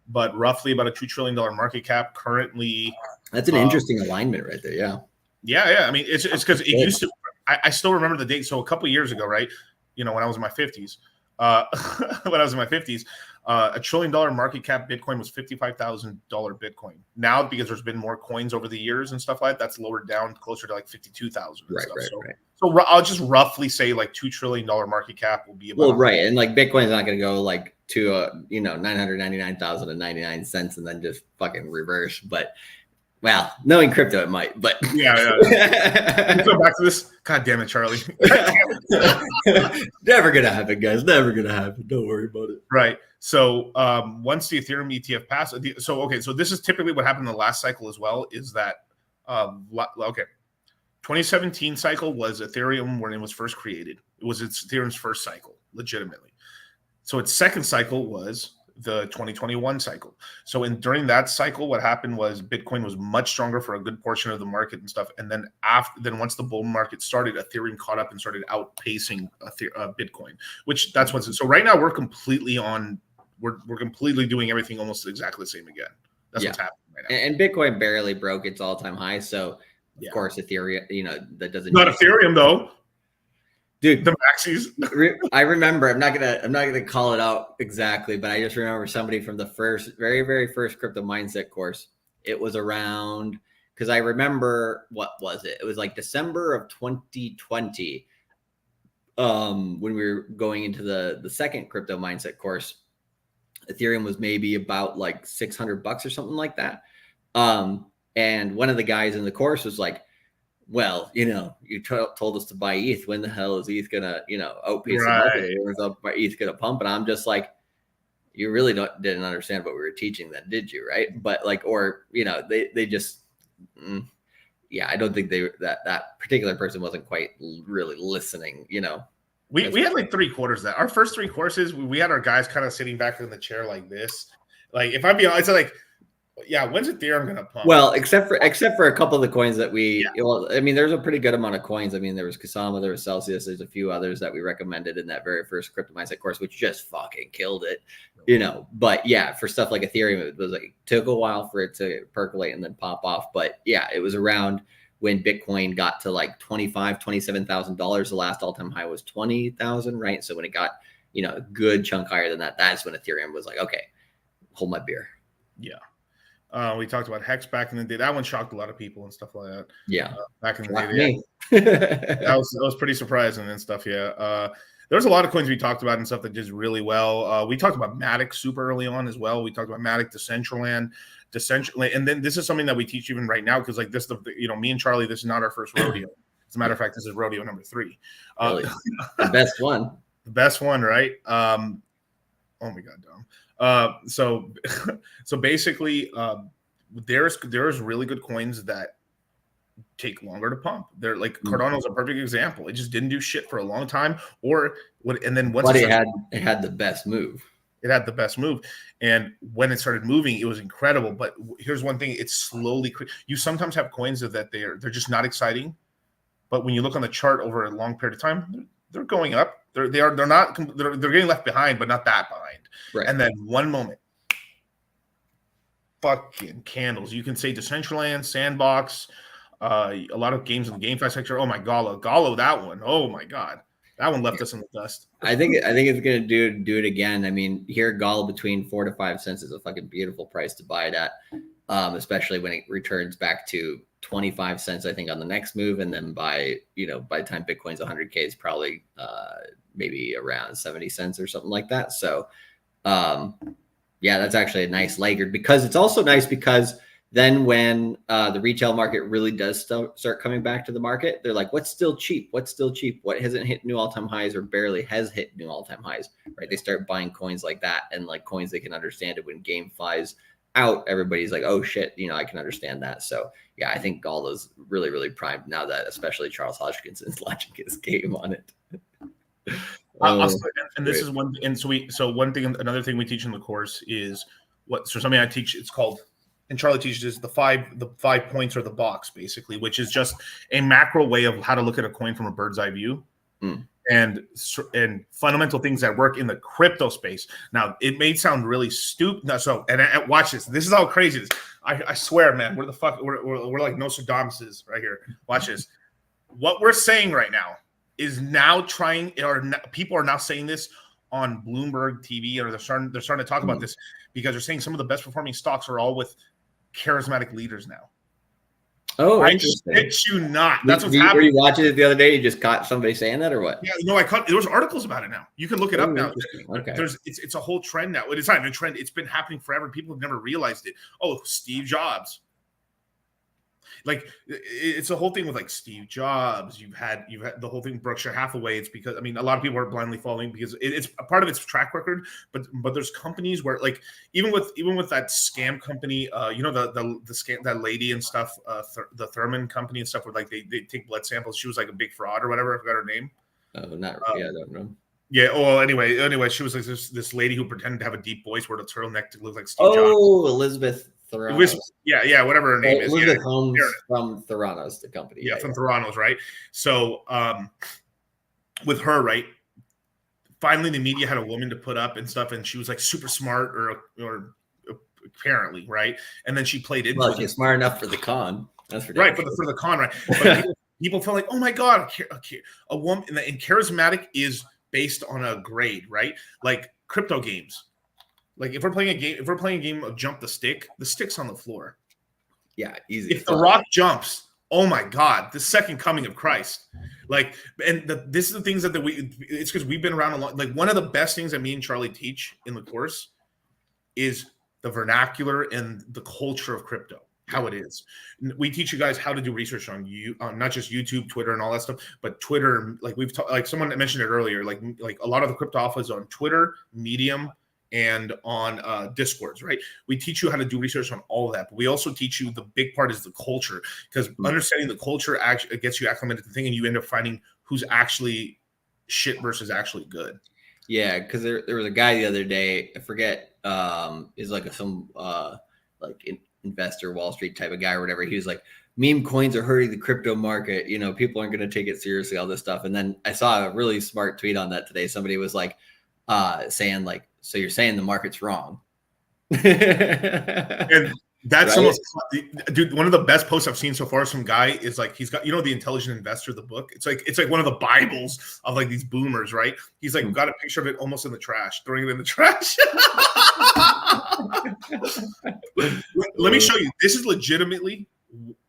but roughly about a $2 trillion market cap currently. That's an interesting alignment right there. Yeah. Yeah. I mean, it's because it used to, I still remember the date. So a couple of years ago, right. When I was in my 50s, a $1 trillion market cap Bitcoin was $55,000 Bitcoin. Now, because there's been more coins over the years and stuff like that, that's lowered down closer to like 52,000. Right. So I'll just roughly say like $2 trillion market cap will be about. Well, right. And like Bitcoin's not going to go like to, 999,099 cents and then just fucking reverse. But well, knowing crypto, it might, but yeah. Let's go back to this. God damn it, Charlie. Never gonna happen, guys. Never gonna happen. Don't worry about it. Right. So once the Ethereum ETF passes, so this is typically what happened in the last cycle as well. Is that 2017 cycle was Ethereum when it was first created. It was Ethereum's first cycle, legitimately. So its second cycle was the 2021 cycle. So during that cycle, what happened was Bitcoin was much stronger for a good portion of the market and stuff. And then once the bull market started, Ethereum caught up and started outpacing Bitcoin, which that's what's. So right now we're completely doing everything almost exactly the same again. That's what's happening right now. And Bitcoin barely broke its all-time high. So of course Ethereum, that doesn't. Not Ethereum though. Dude, the maxis. I remember. I'm not gonna call it out exactly, but I just remember somebody from the very, very first crypto mindset course. It was around because I remember what was it? It was like December of 2020, when we were going into the second crypto mindset course. Ethereum was maybe about like $600 or something like that. And one of the guys in the course was like, well, you told us to buy ETH. When the hell is ETH gonna, outpace the market? When's ETH gonna pump? And I'm just like, you really didn't understand what we were teaching then, did you? Right? But like, or they just, I don't think that particular person wasn't quite really listening. We had like 3 quarters of that. Our first 3 courses, we had our guys kind of sitting back in the chair like this. Like if I'm being honest, it's like. Yeah, when's Ethereum gonna pump? Well, except for a couple of the coins that there's a pretty good amount of coins. I mean, there was Kasama, there was Celsius, there's a few others that we recommended in that very first crypto mindset course, which just fucking killed it, But yeah, for stuff like Ethereum, it was like took a while for it to percolate and then pop off. But yeah, it was around when Bitcoin got to like $27,000. The last all-time high was 20,000, right? So when it got you know, a good chunk higher than that, that's when Ethereum was like, okay, hold my beer. Yeah. We talked about Hex back in the day. That one shocked a lot of people and stuff like that. Yeah. Back in the Shocked day. me. That was pretty surprising and stuff. Yeah. There's a lot of coins we talked about and stuff that did really well. We talked about Matic super early on as well. We talked about Matic, Decentraland, and then this is something that we teach even right now because like this, you know, me and Charlie, this is not our first rodeo. As a matter of fact, this is rodeo number 3. Really? The best one. The best one, right? Oh my God, Dom. So basically, there's really good coins that take longer to pump. They're like Cardano's a perfect example. It just didn't do shit for a long time, and then once it had the best move. It had the best move, and when it started moving, it was incredible. But here's one thing: it's slowly. You sometimes have coins that they're just not exciting, but when you look on the chart over a long period of time, they're going up. They're getting left behind, but not that behind. Right. And then one moment, fucking candles. You can say Decentraland, Sandbox, a lot of games in the GameFi sector. Oh my Galo, that one. Oh my God, that one left us in the dust. I think it's gonna do it again. I mean, here Galo between 4 to 5 cents is a fucking beautiful price to buy it at, especially when it returns back to 25 cents. I think on the next move, and then by the time Bitcoin's 100K, is probably maybe around 70 cents or something like that. So, yeah, that's actually a nice laggard because it's also nice because then when the retail market really does start coming back to the market, they're like, what's still cheap? What's still cheap? What hasn't hit new all-time highs or barely has hit new all-time highs, right? They start buying coins like that and like coins they can understand it when game flies out. Everybody's like, oh shit, I can understand that. So yeah, I think Galo's really, really primed now that especially Charles Hodgkinson's launching his game on it. And this is one, and another thing we teach in the course is something I teach. It's called, and Charlie teaches, the five points or the box, basically, which is just a macro way of how to look at a coin from a bird's eye view, and fundamental things that work in the crypto space. Now, it may sound really stupid. No, watch this. This is how crazy it is. I swear, man, we're like Nostradamus right here. Watch this. What we're saying right now is now people are now saying this on Bloomberg TV, or they're starting to talk about this because they're saying some of the best performing stocks are all with charismatic leaders now. Oh, I shit you not. That's what's happening. Were you watching it the other day? You just caught somebody saying that, or what? Yeah, I caught. There was articles about it now. You can look it up now. Okay. It's a whole trend now. It's not even a trend. It's been happening forever. People have never realized it. Oh, Steve Jobs. Like, it's a whole thing with like Steve Jobs. You've had the whole thing Berkshire Hathaway. It's because a lot of people are blindly following because it's a part of its track record. But there's companies where like even with that scam company, the scam, that lady and stuff, the Thurman company and stuff, where like they take blood samples. She was like a big fraud or whatever. I forgot her name. Oh, I don't know. Yeah. Well, anyway, she was like this lady who pretended to have a deep voice, where the turtleneck looked like Steve Jobs. Oh, Elizabeth Theranos. Yeah, whatever her name is. Elizabeth Holmes from Theranos, the company. Yeah, from Theranos, right? So, with her, right? Finally, the media had a woman to put up and stuff, and she was like super smart, or apparently, right? And then she played into. Well, she's smart enough for the con. That's for right, for the con, right? But people feel like, oh my god, a woman, and charismatic is based on a grade, right? Like crypto games. Like if we're playing a game of jump the stick's on the floor. Yeah, easy. If the rock jumps, oh my God, the second coming of Christ. Like, and this is the things that it's because we've been around a lot. Like one of the best things that me and Charlie teach in the course is the vernacular and the culture of crypto, how it is. We teach you guys how to do research on not just YouTube, Twitter, and all that stuff, but Twitter. Like like someone mentioned it earlier. Like a lot of the crypto alpha is on Twitter, Medium, and on Discords, right? We teach you how to do research on all of that. But we also teach you the big part is the culture, because understanding the culture actually gets you acclimated to the thing, and you end up finding who's actually shit versus actually good. Yeah, because there was a guy the other day, I forget, is like some investor, Wall Street type of guy or whatever. He was like, meme coins are hurting the crypto market. People aren't going to take it seriously, all this stuff. And then I saw a really smart tweet on that today. Somebody was like saying like, so you're saying the market's wrong. and That's right? the most, dude. One of the best posts I've seen so far. Some guy is like, he's got, the Intelligent Investor, the book. It's like one of the Bibles of like these boomers, right? He's like got a picture of it almost in the trash, throwing it in the trash. Let me show you. This is legitimately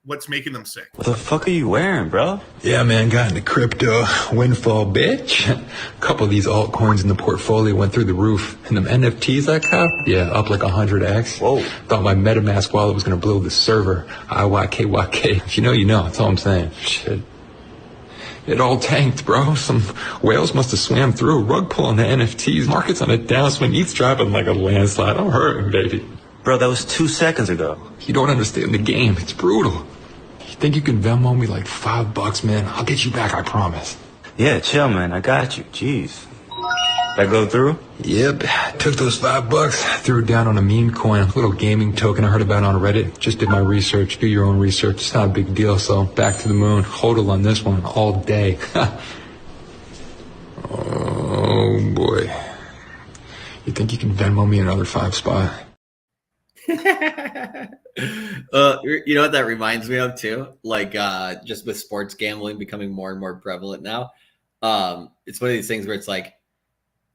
what's making them sick. What the fuck are you wearing, bro? Yeah, man, got into crypto windfall, bitch. A couple of these altcoins in the portfolio went through the roof. And them NFTs I copped, yeah, up like 100x. Whoa. Thought my MetaMask wallet was gonna blow the server. IYKYK. If you know, you know. That's all I'm saying. Shit. It all tanked, bro. Some whales must have swam through. Rug pull on the NFTs. Market's on a downswing. ETH's dropping like a landslide. I'm hurting, baby. Bro, that was 2 seconds ago. You don't understand the game. It's brutal. You think you can Venmo me like $5, man? I'll get you back, I promise. Yeah, chill, man. I got you. Jeez. That go through? Yep. Took those $5, threw it down on a meme coin, a little gaming token I heard about on Reddit. Just did my research. Do your own research. It's not a big deal, so back to the moon. Hodl on this one all day. Oh, boy. You think you can Venmo me another 5 spot? You know what that reminds me of too? Like just with sports gambling becoming more and more prevalent now. It's one of these things where it's like,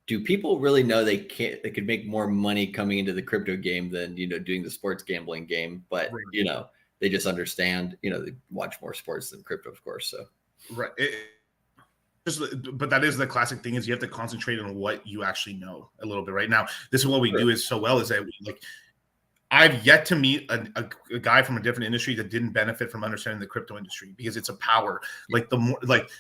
do people really know they could make more money coming into the crypto game than, doing the sports gambling game? But, they just understand, they watch more sports than crypto, of course. So, right. But that is the classic thing, is you have to concentrate on what you actually know a little bit right now. This is what we do is so well, is that I've yet to meet a guy from a different industry that didn't benefit from understanding the crypto industry, because it's a power. Like the more, like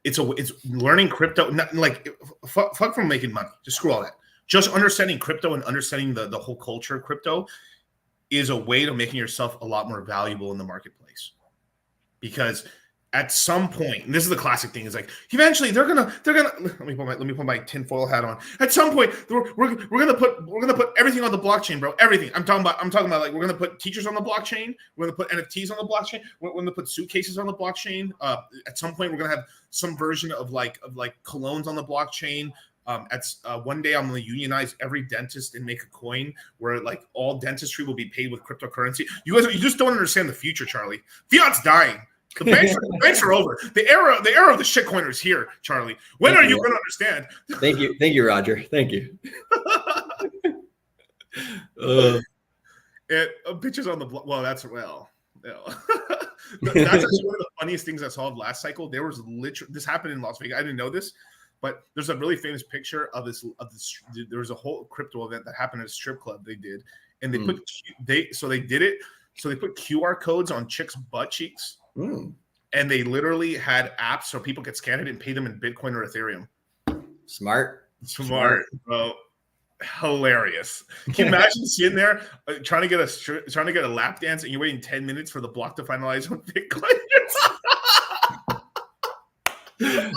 it's learning crypto. Not, like fuck from making money. Just screw all that. Just understanding crypto and understanding the whole culture of crypto is a way to making yourself a lot more valuable in the marketplace. Because at some point, and this is the classic thing, is like eventually they're gonna let me put my tinfoil hat on. At some point, we're gonna put everything on the blockchain, bro. Everything. I'm talking about like we're gonna put teachers on the blockchain. We're gonna put NFTs on the blockchain. We're gonna put suitcases on the blockchain. At some point, we're gonna have some version of like colognes on the blockchain. One day I'm gonna unionize every dentist and make a coin where like all dentistry will be paid with cryptocurrency. You just don't understand the future, Charlie. Fiat's dying. The banks are over. The era of the shitcoiner is here, Charlie. When are you going to understand? Thank you, Roger. Thank you. Bitches on the block. Well, that's That's actually one of the funniest things I saw of last cycle. There was literally, this happened in Las Vegas. I didn't know this, but there's a really famous picture of this. There was a whole crypto event that happened at a strip club. They did, and they put So they put QR codes on chicks' butt cheeks. And they literally had apps so people could scan it and pay them in Bitcoin or Ethereum. Smart, bro. Hilarious. Can you imagine sitting there trying to get a lap dance and you're waiting 10 minutes for the block to finalize on Bitcoin? That's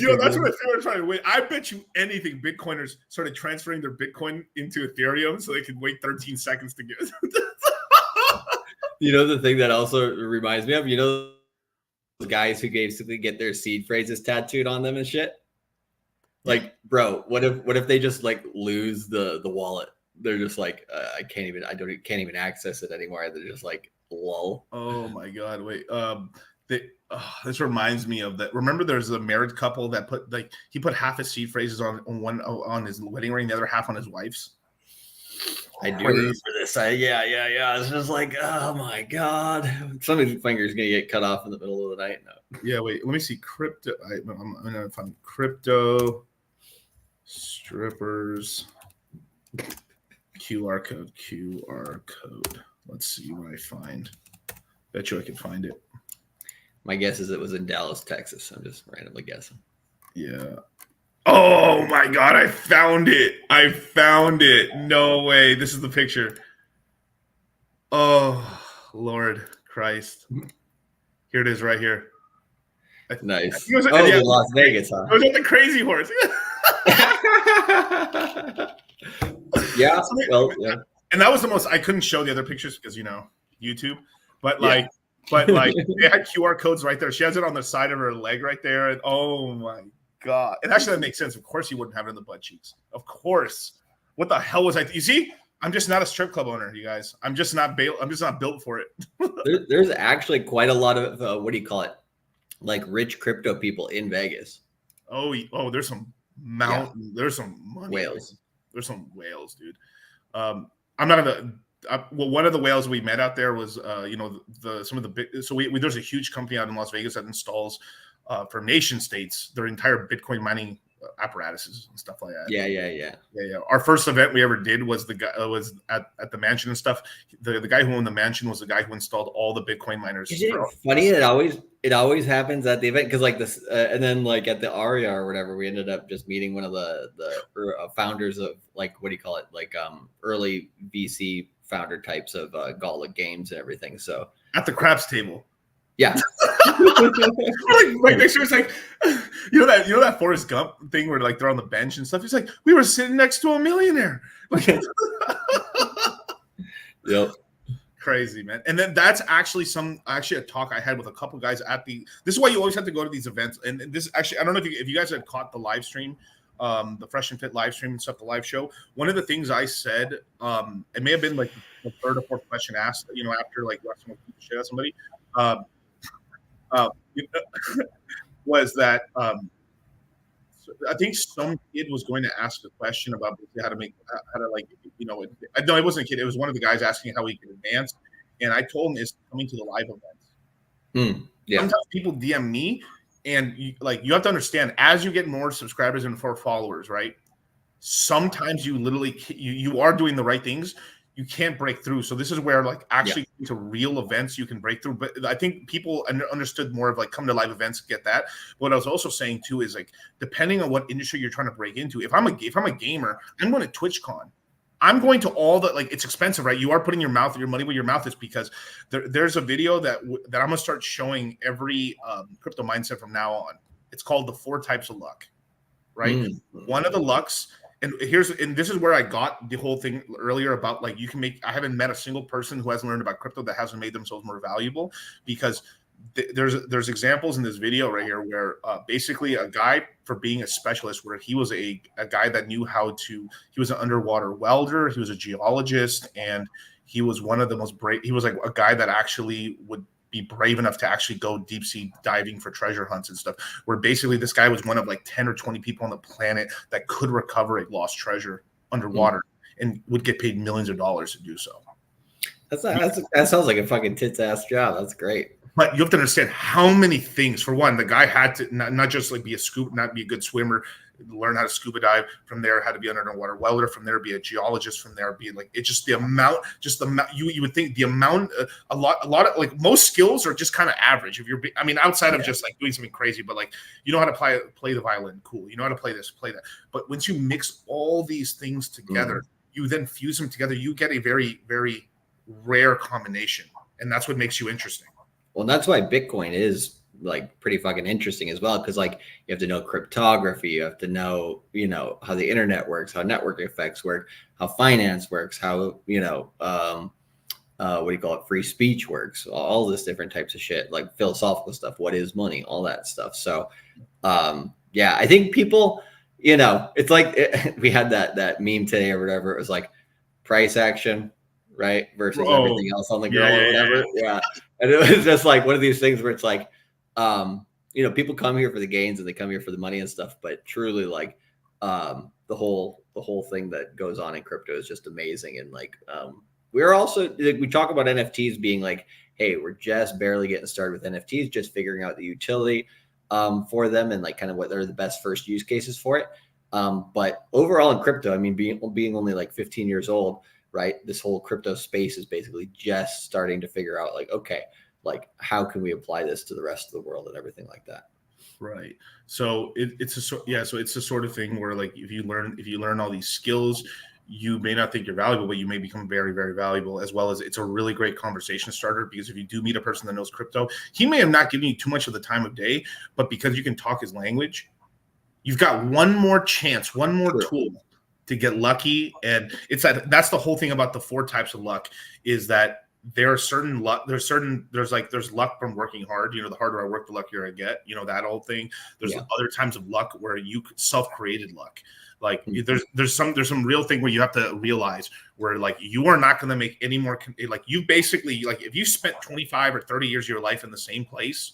what I was trying to wait. I bet you anything Bitcoiners started transferring their Bitcoin into Ethereum so they could wait 13 seconds to get it. The thing that also reminds me of, those guys who basically get their seed phrases tattooed on them and shit. Like, bro, what if they just like lose the wallet? They're just like, I can't even access it anymore. They're just like, lol. Oh my god, wait. This reminds me of that. Remember, there's a married couple that he put half his seed phrases on his wedding ring, the other half on his wife's. I do remember this. Yeah. It's just like, oh my god, somebody's finger's gonna get cut off in the middle of the night. No. Yeah, wait. Let me see crypto. I'm gonna find crypto strippers QR code. Let's see what I find. Bet you I can find it. My guess is it was in Dallas, Texas. I'm just randomly guessing. Yeah. Oh my god, I found it. No way. This is the picture. Oh, Lord Christ. Here it is right here. Nice. Las Vegas, huh? It was at the Crazy Horse. Yeah. Well, yeah. And that was the most, I couldn't show the other pictures because, YouTube. But they had QR codes right there. She has it on the side of her leg right there. And oh my God. And actually, that makes sense. Of course, you wouldn't have it in the butt cheeks. Of course. What the hell was I? You see? I'm just not a strip club owner, you guys. I'm just not built for it. There's actually quite a lot of what do you call it? Like rich crypto people in Vegas. Oh, there's some there's some money whales. There's some whales, dude. I'm not well, one of the whales we met out there was some of the big. So there's a huge company out in Las Vegas that installs for nation states their entire Bitcoin mining apparatuses and stuff like that. Yeah. Our first event we ever did was the guy was at the mansion and stuff. The guy who owned the mansion was the guy who installed all the Bitcoin miners. Isn't it funny? It always happens at the event because like this, and then like at the Aria or whatever, we ended up just meeting one of the founders of like what do you call it? Like early VC founder types of Gala games and everything. So at the craps table. Yeah. like next year it's like you know that Forrest Gump thing where like they're on the bench and stuff. He's like, we were sitting next to a millionaire. Like, yep. Crazy, man. And then that's actually a talk I had with a couple guys at this is why you always have to go to these events. And this actually, I don't know if you guys had caught the live stream, the Fresh and Fit live stream and stuff, the live show. One of the things I said, it may have been like the third or fourth question asked, after like someone shit at somebody. Was that I think some kid was going to ask a question about how to no, it wasn't a kid. It was one of the guys asking how he could advance. And I told him it's coming to the live events. Sometimes people DM me and you have to understand as you get more subscribers and more followers, right? Sometimes you literally, you are doing the right things. You can't break through. So this is where actually to real events you can break through. But I think people understood more of like come to live events, get that. What I was also saying too is like depending on what industry you're trying to break into. If I'm a gamer, I'm going to TwitchCon. I'm going to all the it's expensive, right? You are putting your money where your mouth is because there's a video that I'm going to start showing every crypto mindset from now on. It's called the 4 types of luck, right? One of the lucks. And this is where I got the whole thing earlier about like I haven't met a single person who hasn't learned about crypto that hasn't made themselves more valuable because there's examples in this video right here where basically a guy for being a specialist where he was a guy that knew he was an underwater welder, he was a geologist, and he was one of the most brave. He was like a guy that actually would be brave enough to actually go deep sea diving for treasure hunts and stuff, where basically this guy was one of like 10 or 20 people on the planet that could recover a lost treasure underwater and would get paid millions of dollars to do so. That sounds like a fucking tits ass job. That's great. But you have to understand how many things. For one, the guy had to not just like not be a good swimmer, learn how to scuba dive. From there, had to be an underwater welder. From there, be a geologist. From there, be like it's just the amount. You would think the amount. A lot of like most skills are just kind of average. If you're, outside of just like doing something crazy, but like you know how to play the violin, cool. You know how to play this, play that. But once you mix all these things together, you then fuse them together. You get a very, very rare combination, and that's what makes you interesting. Well, that's why Bitcoin is like pretty fucking interesting as well. Cause like you have to know cryptography, you have to know, how the internet works, how network effects work, how finance works, how, what do you call it? Free speech works, all this different types of shit, like philosophical stuff. What is money? All that stuff. So, I think people, it's like we had that meme today or whatever. It was like price action, right? Versus everything else on the girl or whatever. Yeah. And it was just like one of these things where it's like, people come here for the gains and they come here for the money and stuff, but truly like the whole thing that goes on in crypto is just amazing. And like we're also we talk about NFTs being like, hey, we're just barely getting started with NFTs, just figuring out the utility for them and like kind of what are the best first use cases for it. But overall in crypto, being only like 15 years old, right? This whole crypto space is basically just starting to figure out like, okay, like how can we apply this to the rest of the world and everything like that. Right. So it's the sort of thing where like if you learn all these skills, you may not think you're valuable, but you may become very, very valuable, as well as it's a really great conversation starter because if you do meet a person that knows crypto, he may have not given you too much of the time of day, but because you can talk his language, you've got one more chance, one more tool to get lucky. And that's the whole thing about the 4 types of luck is that there are certain luck. There's luck from working hard. The harder I work, the luckier I get. That old thing. There's other times of luck where you self-created luck. Like there's some real thing where you have to realize where like you are not going to make any more like you basically like if you spent 25 or 30 years of your life in the same place,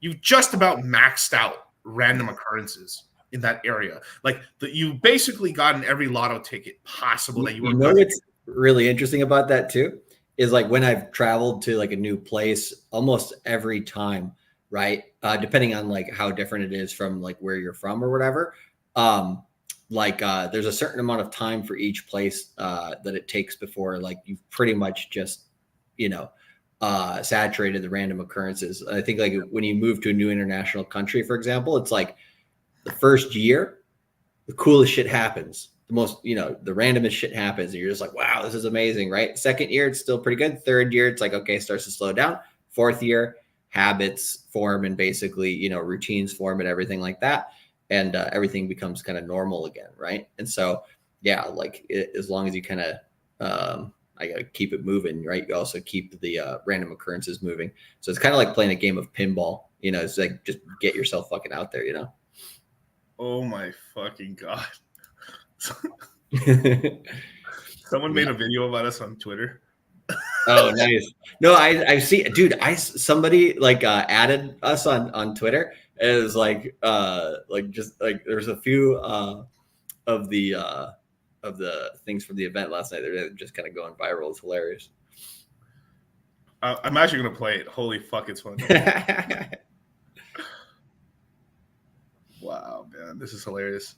you've just about maxed out random occurrences in that area. Like you basically gotten every lotto ticket possible that you were. You know what's really interesting about that too is like when I've traveled to like a new place, almost every time, right? Depending on like how different it is from like where you're from or whatever. There's a certain amount of time for each place that it takes before like you've pretty much just, saturated the random occurrences. I think like when you move to a new international country, for example, it's like the first year, the coolest shit happens. The most, the randomest shit happens. And you're just like, wow, this is amazing, right? Second year, it's still pretty good. Third year, it's like, okay, it starts to slow down. Fourth year, habits form and basically, routines form and everything like that. And everything becomes kind of normal again, right? And so, yeah, like as long as you kind of, I got to keep it moving, right? You also keep the random occurrences moving. So it's kind of like playing a game of pinball, it's like just get yourself fucking out there, Oh my fucking God. Someone made a video about us on Twitter. Oh, nice. No, I see, dude. Somebody like added us on Twitter. It was like just like there's a few of the things from the event last night. They're just kind of going viral. It's hilarious. I'm actually gonna play it. Holy fuck, it's fun. Wow, man, this is hilarious.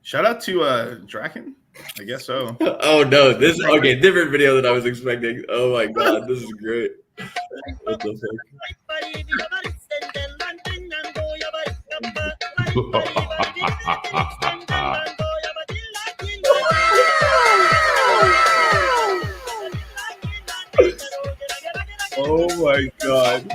Shout out to Draken. I guess so. Oh no, this okay, different video than I was expecting. Oh my God, this is great. What the Oh my God.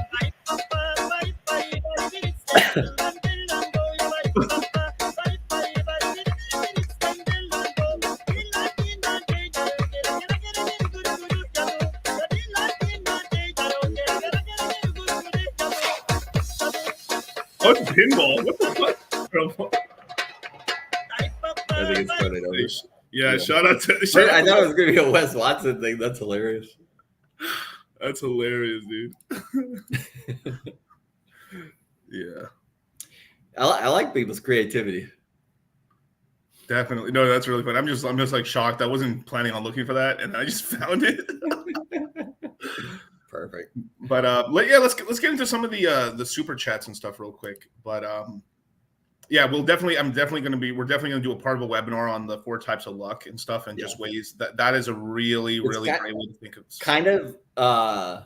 What's pinball? What the fuck? I think it's totally over. Yeah, shout out to. I thought it was gonna be a Wes Watson thing. That's hilarious. That's hilarious, dude. Yeah, I like people's creativity. Definitely, no, that's really fun. I'm just like shocked. I wasn't planning on looking for that, and I just found it. Perfect. But let's get into some of the super chats and stuff real quick. But yeah, we're definitely gonna do a part of a webinar on the 4 types of luck and stuff, and just ways that is a really great way to think of it. Kind of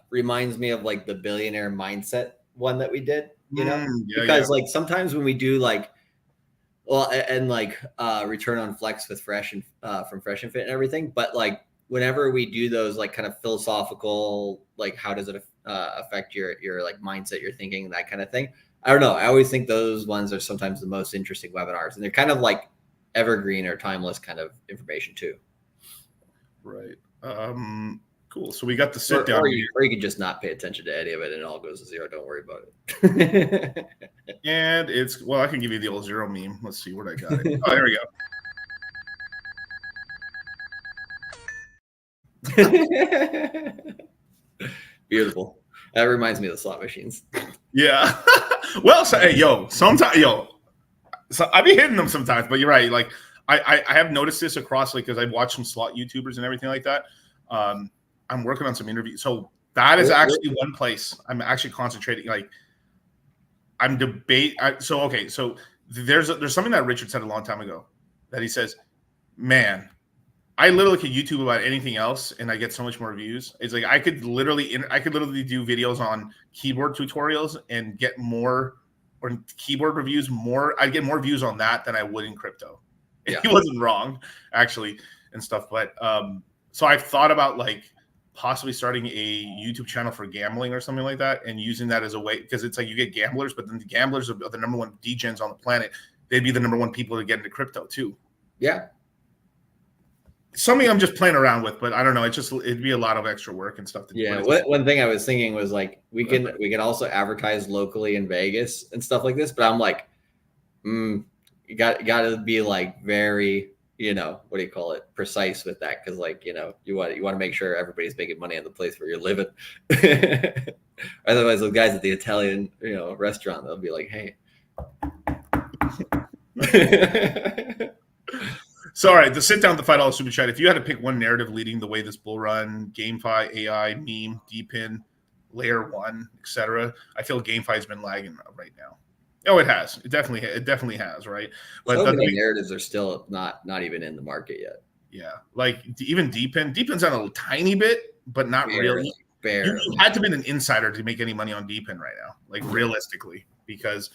reminds me of like the billionaire mindset one that we did, because like sometimes when we do like, well, and like return on flex with Fresh and from Fresh and Fit and everything, but like whenever we do those like kind of philosophical, like how does it affect your like mindset, your thinking, that kind of thing. I don't know. I always think those ones are sometimes the most interesting webinars, and they're kind of like evergreen or timeless kind of information too. Right. Cool. So we got to sit down. Or you can just not pay attention to any of it and it all goes to zero. Don't worry about it. And I can give you the old zero meme. Let's see what I got. Oh, there we go. Beautiful. That reminds me of the slot machines. Yeah. Well, so, hey, sometimes, so I be hitting them sometimes, but you're right. Like I have noticed this across, like, because I've watched some slot YouTubers and everything like that. I'm working on some interviews. So that is actually one place I'm actually concentrating. Like I'm So there's something that Richard said a long time ago that he says, man, I literally could YouTube about anything else and I get so much more views. It's like I could literally do videos on keyboard tutorials and get more, or keyboard reviews more. I'd get more views on that than I would in crypto. Yeah. He wasn't wrong, actually, and stuff. But so I've thought about like possibly starting a YouTube channel for gambling or something like that, and using that as a way, because it's like you get gamblers, but then the gamblers are the number one degens on the planet. They'd be the number one people to get into crypto too. Yeah. Something I'm just playing around with, but I don't know. It'd be a lot of extra work and stuff to do. Yeah. One thing I was thinking was like we can also advertise locally in Vegas and stuff like this, but I'm like, you got to be like very, what do you call it, precise with that, because like you want to make sure everybody's making money on the place where you're living. Otherwise, those guys at the Italian restaurant, they'll be like, hey. So, all right, to sit down with the $5 super chat, if you had to pick one narrative leading the way this bull run, GameFi, AI, meme, DPIN, layer one, etc., I feel GameFi has been lagging right now. Oh, it has. It definitely has, right? But so many narratives are still not even in the market yet. Yeah, like even DPIN's on a tiny bit, but not really. Barely. You had to be an insider to make any money on DPIN right now, like realistically, because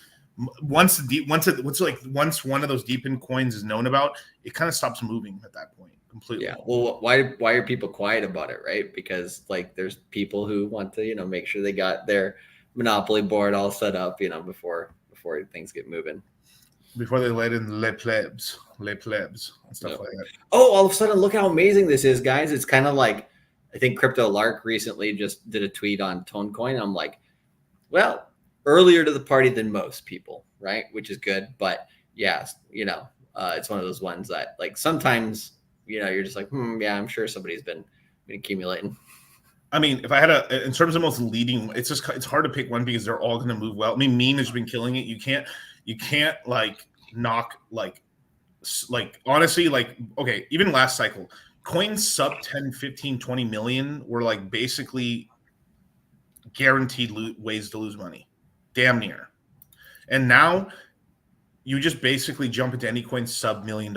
once one of those DPIN coins is known about, it kind of stops moving at that point completely. Yeah. Well, why are people quiet about it, right? Because like there's people who want to make sure they got their monopoly board all set up, before things get moving. Before they let in les plebs and stuff like that. Oh, all of a sudden, look how amazing this is, guys. It's kind of like, I think Crypto Lark recently just did a tweet on Tonecoin. I'm like, well, earlier to the party than most people, right? Which is good. But yeah, it's one of those ones that like sometimes, you're just like, yeah, I'm sure somebody's been accumulating. I mean, if I had in terms of most leading, it's hard to pick one because they're all going to move well. I mean, meme has been killing it. You can't like knock like honestly, like, okay, even last cycle, coins sub 10, 15, 20 million were like basically guaranteed ways to lose money. Damn near. And now you just basically jump into any coin sub $1 million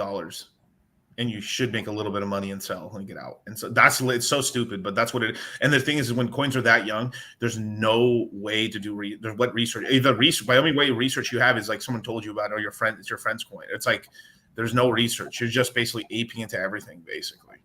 and you should make a little bit of money and sell and get out. And so it's so stupid, but that's what it is. And the thing is when coins are that young, there's no way to do research. By any way research you have is like someone told you about it, or it's your friend's coin. It's like there's no research. You're just basically aping into everything, basically.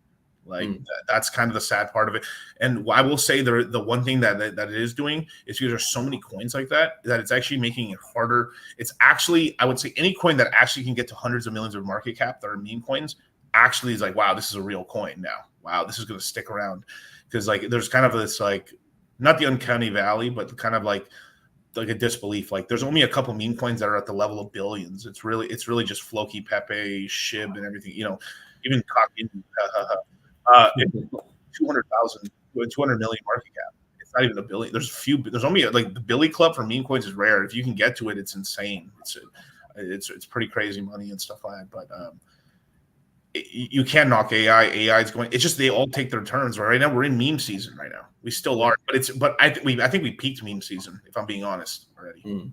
Like that's kind of the sad part of it. And I will say the one thing that it is doing is because there's so many coins like that it's actually making it harder. It's actually, I would say, any coin that actually can get to hundreds of millions of market cap that are meme coins actually is like, wow, this is a real coin now. Wow, this is going to stick around. Because like there's kind of this like, not the uncanny valley, but kind of like a disbelief. Like there's only a couple meme coins that are at the level of billions. It's really just Floki, Pepe, Shib, and everything. Even Cocky, 200,000, 200 million market cap. It's not even a billion. There's only like the Billy Club for meme coins is rare. If you can get to it, it's insane. It's pretty crazy money and stuff like that. But you can't knock AI. AI is going. It's just they all take their turns. Right now, we're in meme season right now. We still are, but I think we peaked meme season. If I'm being honest already.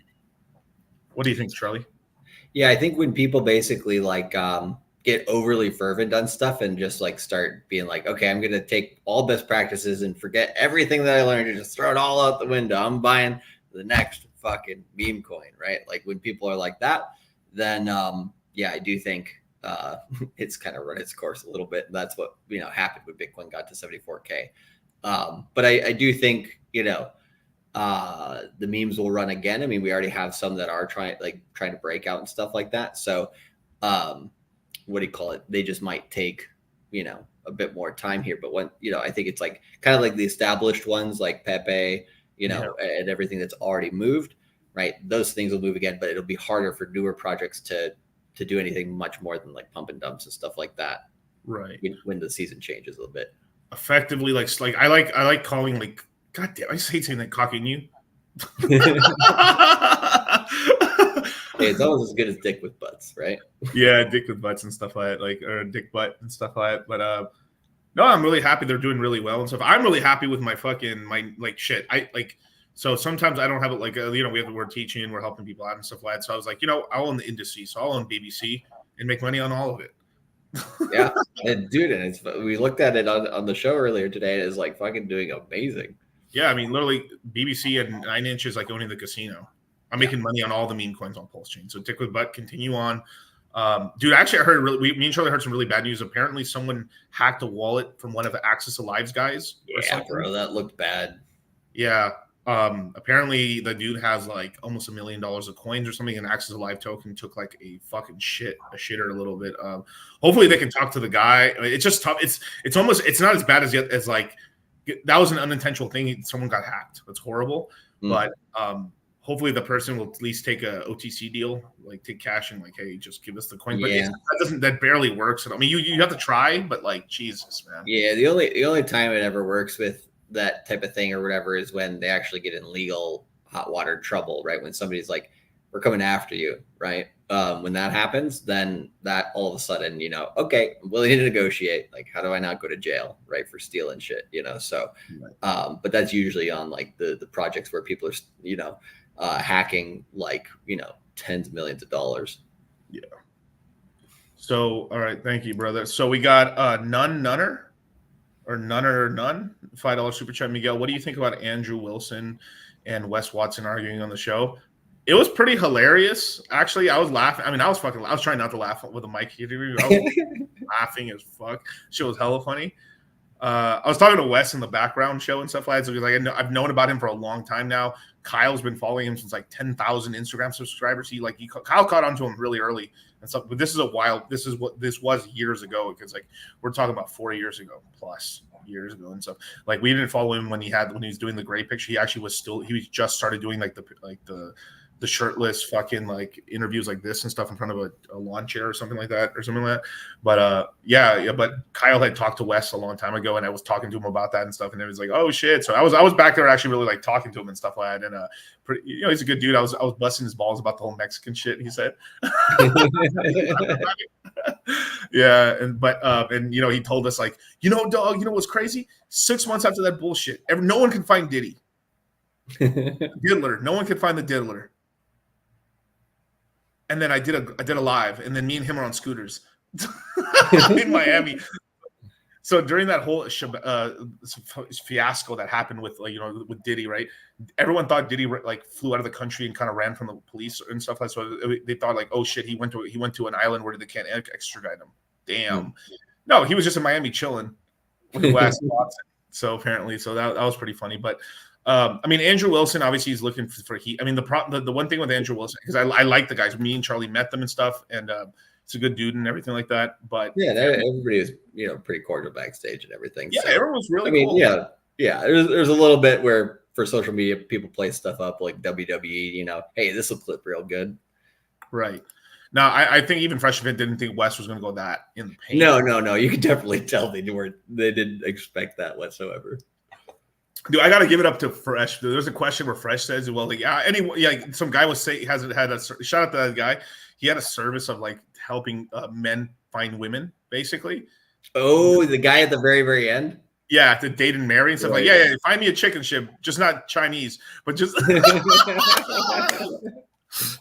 What do you think, Charlie? Yeah, I think when people basically like get overly fervent on stuff and just like start being like, okay, I'm gonna take all best practices and forget everything that I learned and just throw it all out the window. I'm buying the next fucking meme coin, right? Like when people are like that, then yeah, I do think it's kind of run its course a little bit. And that's what happened when Bitcoin got to 74K. But I do think the memes will run again. I mean, we already have some that are trying to break out and stuff like that. So what do you call it? They just might take a bit more time here. But when I think it's like kind of like the established ones like Pepe, and everything that's already moved, right? Those things will move again, but it'll be harder for newer projects to do anything much more than like pump and dumps and stuff like that. Right. When the season changes a little bit. Effectively, like I like calling like, God damn, I just hate saying that, cocking you. Hey, it's almost as good as dick with butts, right? Yeah, dick with butts and stuff like that, or dick butt and stuff like that. But no, I'm really happy they're doing really well and stuff. I'm really happy with my shit. So sometimes I don't have it we have the word teaching and we're helping people out and stuff like that. So I was like, I'll own the indices, so I'll own BBC and make money on all of it. Yeah, and dude, we looked at it on the show earlier today. And it's like fucking doing amazing. Yeah, I mean, literally BBC and 9 inches like owning the casino. I'm making money on all the meme coins on Pulse Chain. So dick with butt, continue on. Dude, actually, I heard me and Charlie heard some really bad news. Apparently, someone hacked a wallet from one of the Access Alive's guys. Yeah, bro, that looked bad. Yeah. Apparently, the dude has like almost $1 million of coins or something, and Access Alive token took like a fucking shitter a little bit. Hopefully, they can talk to the guy. I mean, it's just tough. It's not as bad as like that was an unintentional thing. Someone got hacked. That's horrible. But hopefully the person will at least take a OTC deal, like take cash and like, hey, just give us the coin. But Yeah. that barely works. I mean, you have to try, but like, Jesus, man. Yeah, the only time it ever works with that type of thing or whatever is when they actually get in legal hot water trouble, right? When somebody's like, we're coming after you, right? When that happens, then that all of a sudden, okay, I'm willing to negotiate. Like, how do I not go to jail, right, for stealing shit, So, but that's usually on like the projects where people are, hacking like, tens of millions of dollars. Yeah. So, all right, thank you, brother. So we got Nunner $5 super chat. Miguel, what do you think about Andrew Wilson and Wes Watson arguing on the show? It was pretty hilarious. Actually, I was laughing. I mean, I was trying not to laugh with a mic here. I was laughing as fuck. Shit was hella funny. I was talking to Wes in the background show and stuff like that. So like, I've known about him for a long time now. Kyle's been following him since like 10,000 Instagram subscribers. Kyle caught on to him really early and stuff. But this was years ago, because like we're talking about 4 years ago plus years ago and stuff. Like we didn't follow him when he was doing the gray picture. He actually was just started doing like the shirtless fucking like interviews like this and stuff in front of a lawn chair or something like that. But but Kyle had talked to Wes a long time ago, and I was talking to him about that and stuff, and it was like, oh shit. So I was back there actually really like talking to him and stuff like that. And he's a good dude. I was busting his balls about the whole Mexican shit he said. Yeah, and he told us like, dog, what's crazy? 6 months after that bullshit, no one can find Diddy. Diddler. No one could find the diddler. And then I did a live, and then me and him are on scooters in Miami. So during that whole fiasco that happened with with Diddy, right? Everyone thought Diddy like flew out of the country and kind of ran from the police and stuff like that. So they thought like, oh shit, he went to an island where they can't extradite him. Damn. No, he was just in Miami chilling with Wes Watson. So apparently, that was pretty funny. But I mean, Andrew Wilson obviously is looking for heat. I mean, the one thing with Andrew Wilson, because I like the guys. Me and Charlie met them and stuff, and it's a good dude and everything like that. But yeah, everybody is pretty cordial backstage and everything. Yeah, so, everyone was really. Cool. Yeah. There's a little bit where for social media people play stuff up like WWE. Hey, this will clip real good. Right. Now, I think even Fresh Fit didn't think Wes was going to go that in the paint. No. You can definitely tell they didn't expect that whatsoever. Dude, I got to give it up to Fresh. There's a question where Fresh says, well, like, some guy was saying, hasn't had a shout out to that guy. He had a service of like helping men find women, basically. Oh, the guy at the very, very end? Yeah, to date and marry and stuff like, find me a chicken ship, just not Chinese, but just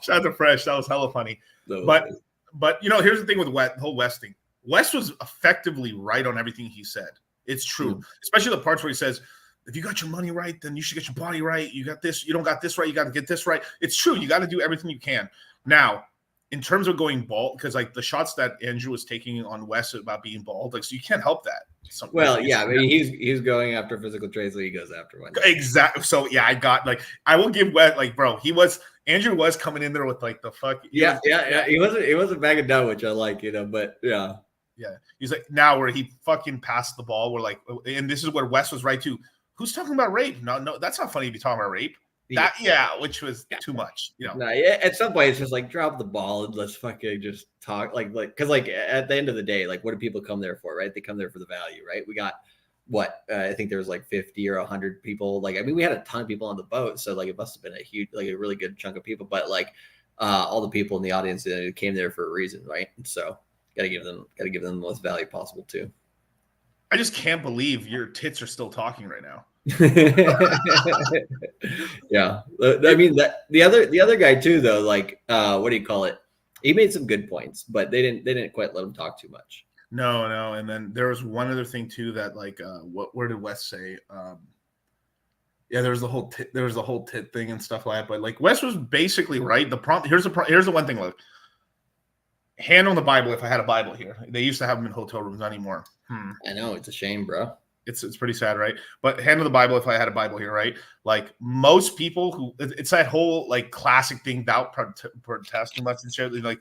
shout out to Fresh. That was hella funny. No. But here's the thing with the whole Wes thing. Wes was effectively right on everything he said. It's true, especially the parts where he says, if you got your money right, then you should get your body right. You got this, you don't got this right, you got to get this right. It's true. You got to do everything you can. Now, in terms of going bald, because like the shots that Andrew was taking on Wes about being bald, like, so you can't help that. I mean, he's going after physical traits, so he goes after one. Exactly. So yeah, I will give Wes, like, bro, Andrew was coming in there with like the fuck. Yeah. He wasn't backing down, which I like, but yeah. Yeah. He's like, now where he fucking passed the ball, we're like, and this is where Wes was right too. Who's talking about rape? No, that's not funny to be talking about rape. Which was too much. No, at some point it's just like drop the ball and let's fucking just talk. Like because like at the end of the day, like what do people come there for, right? They come there for the value, right? We got I think there was like 50 or 100 people. Like I mean, we had a ton of people on the boat, so like it must have been a huge, like a really good chunk of people. But like all the people in the audience came there for a reason, right? So gotta give them the most value possible too. I just can't believe your tits are still talking right now. Yeah, I mean that the other guy too, though. Like, what do you call it? He made some good points, but they didn't quite let him talk too much. No, and then there was one other thing too that like, where did Wes say? Yeah, there was the whole tit thing and stuff like that. But like Wes was basically right. Here's the one thing. Look, hand on the Bible. If I had a Bible here, they used to have them in hotel rooms, not anymore. I know, it's a shame, bro. It's pretty sad, right? But hand on the Bible, if I had a Bible here, right? Like most people it's that whole like classic thing, doubt, protest, and much and shit. Like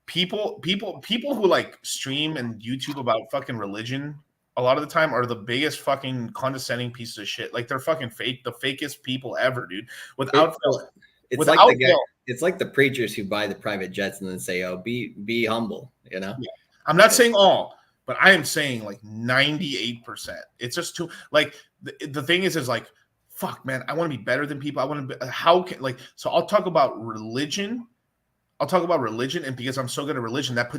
people who like stream and YouTube about fucking religion a lot of the time are the biggest fucking condescending pieces of shit. Like they're fucking fake, the fakest people ever, dude. It's like the guy. It's like the preachers who buy the private jets and then say, "Oh, be humble," you know. Yeah. I'm not saying all, but I am saying like 98%. It's just too like the thing is like, fuck, man, I want to be better than people. I want to be how can like so I'll talk about religion. And because I'm so good at religion, that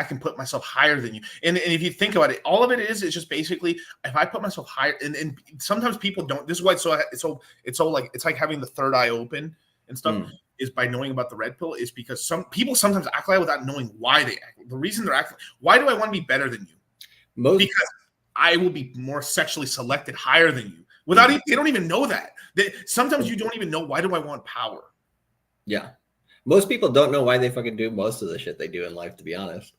can put myself higher than you. And if you think about it, all of it is just basically if I put myself higher, and sometimes people don't. This is why it's so like it's like having the third eye open and stuff. Is by knowing about the red pill is because some people sometimes act like without knowing why they act. The reason they're acting. Why do I want to be better than you? Because I will be more sexually selected higher than you. Without they don't even know that. Sometimes you don't even know why do I want power. Yeah. Most people don't know why they fucking do most of the shit they do in life, to be honest.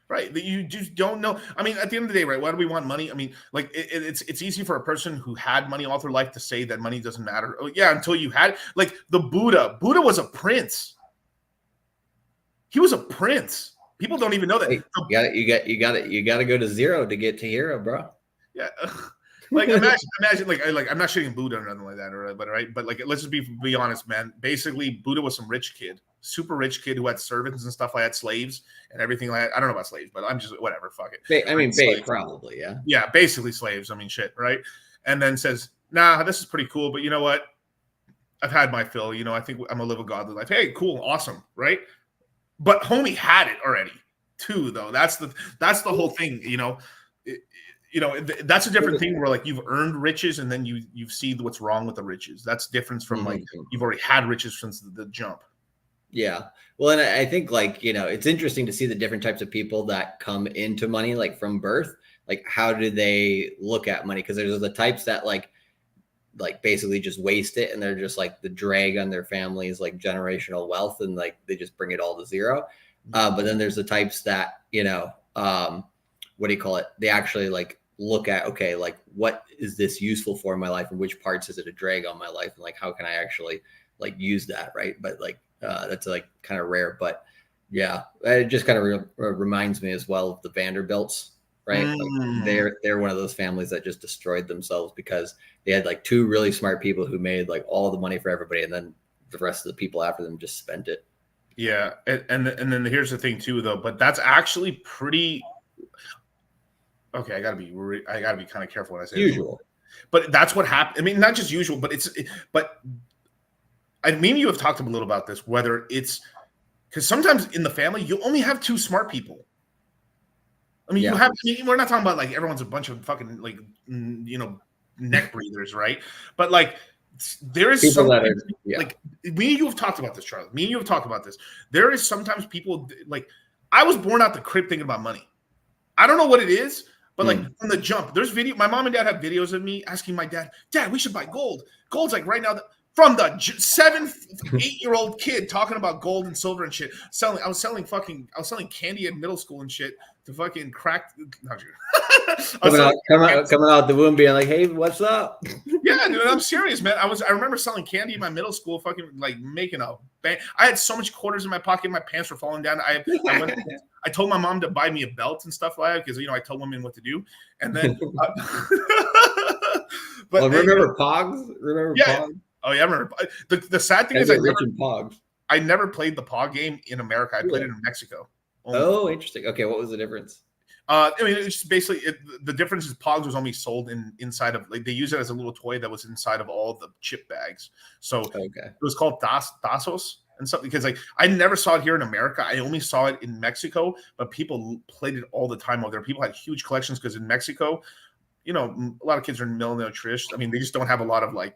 Right. You just don't know. I mean, at the end of the day, right? Why do we want money? I mean, like it's easy for a person who had money all their life to say that money doesn't matter. Oh, yeah, until you had like the Buddha. Buddha was a prince. He was a prince. People don't even know that. You got to go to zero to get to hero, bro. Yeah. Like imagine like I'm not shitting Buddha or nothing like that, but like let's just be honest, man. Basically, Buddha was some rich kid, super rich kid who had servants and stuff. I had slaves and everything like that. I don't know about slaves, but I'm just whatever. Fuck it. I mean, probably, yeah. Yeah, basically slaves. I mean, shit, right? And then says, "Nah, this is pretty cool, but you know what? I've had my fill. You know, I think I'm gonna live a godly life. Hey, cool, awesome, right? But homie had it already, too. Though that's the whole thing. That's a different thing where like you've earned riches and then you see what's wrong with the riches. That's different from like you've already had riches since the jump. Yeah. Well, and I think like, it's interesting to see the different types of people that come into money, like from birth, like how do they look at money? Because there's the types that like basically just waste it and they're just like the drag on their families, like generational wealth, and like they just bring it all to zero. But then there's the types that, what do you call it? They actually like look at, okay, like what is this useful for in my life and which parts is it a drag on my life? And like, how can I actually like use that? Right. But like, that's like kind of rare, but yeah, it just kind of reminds me as well of the Vanderbilts, right? Like they're one of those families that just destroyed themselves because they had like two really smart people who made like all the money for everybody. And then the rest of the people after them just spent it. Yeah. And then here's the thing too, though, but that's actually pretty, okay, I gotta be kind of careful when I say usual, but that's what happened. I mean, not just usual, but I mean, you have talked a little about this, whether it's because sometimes in the family you only have two smart people. I mean, we're not talking about like everyone's a bunch of fucking like neck breathers, right? But like there is people like me and you have talked about this, Charlie. Me and you have talked about this. There is sometimes people like I was born out the crib thinking about money. I don't know what it is. But like from the jump, there's my mom and dad have videos of me asking my dad, we should buy gold. Gold's like right now from the 8-year-old kid talking about gold and silver and shit. I was selling candy in middle school and shit to fucking crack. Coming out the womb being like, hey, what's up? Yeah, dude, I'm serious, man. I remember selling candy in my middle school, fucking like making a bang. I had so much quarters in my pocket, my pants were falling down. I told my mom to buy me a belt and stuff like that because I tell women what to do. And then, but remember Pogs? Remember Pogs? Oh yeah, I remember. The sad thing is, I never played the Pog game in America. I played it in Mexico. Oh, interesting. Okay, what was the difference? I mean, it's just basically the difference is Pogs was only sold inside of like they use it as a little toy that was inside of all the chip bags. So it was called Dasos and something because like I never saw it here in America. I only saw it in Mexico, but people played it all the time over there. People had huge collections because in Mexico, a lot of kids are malnourished. I mean, they just don't have a lot of like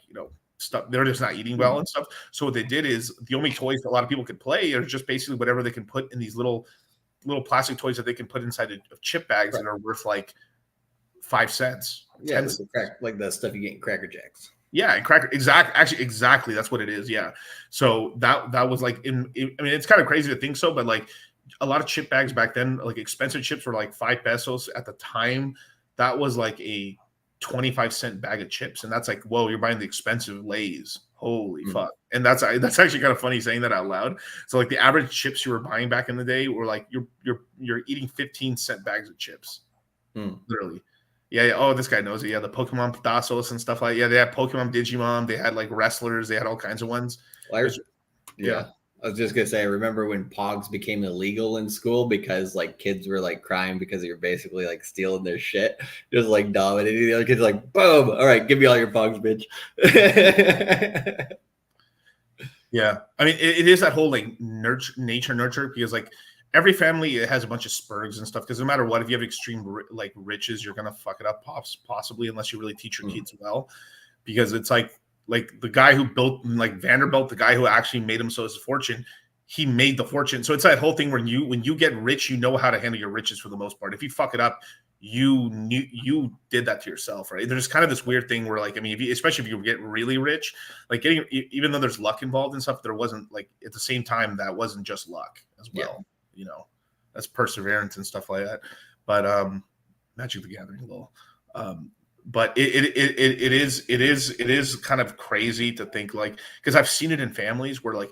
stuff. They're just not eating well and stuff. So what they did is the only toys that a lot of people could play are just basically whatever they can put in these little plastic toys that they can put inside of chip bags that are worth like 5 cents. Yeah, like the stuff you get in Cracker Jacks. Yeah, and exactly that's what it is. Yeah, so that was like I mean, it's kind of crazy to think so, but like a lot of chip bags back then, like expensive chips were like 5 pesos at the time. That was like a 25-cent bag of chips, and that's like, whoa, you're buying the expensive Lay's. Holy fuck. And that's actually kind of funny saying that out loud. So like the average chips you were buying back in the day were like you're eating 15-cent bags of chips. Literally. Yeah. Oh, this guy knows it. Yeah, the Pokemon Dasos and stuff like that. Yeah, they had Pokemon Digimon, they had like wrestlers, they had all kinds of ones. Well, Yeah. I was just gonna say, I remember when Pogs became illegal in school because like kids were like crying because you're basically like stealing their shit, just like dominating the other kids. Like, boom! All right, give me all your Pogs, bitch. Yeah, I mean, it is that whole like nature nurture, because like every family has a bunch of spurgs and stuff. Because no matter what, if you have extreme like riches, you're gonna fuck it up possibly, unless you really teach your kids well. Because it's like the guy who built like Vanderbilt, the guy who actually made himself his fortune, he made the fortune. So it's that whole thing when you get rich, you know how to handle your riches for the most part. If you fuck it up, you did that to yourself, right? There's kind of this weird thing where, like, I mean, especially if you get really rich, like getting, even though there's luck involved and stuff, there wasn't, like, at the same time, that wasn't just luck as well. You know, that's perseverance and stuff like that. But Magic the Gathering, a little. But it is kind of crazy to think, like, because I've seen it in families where, like,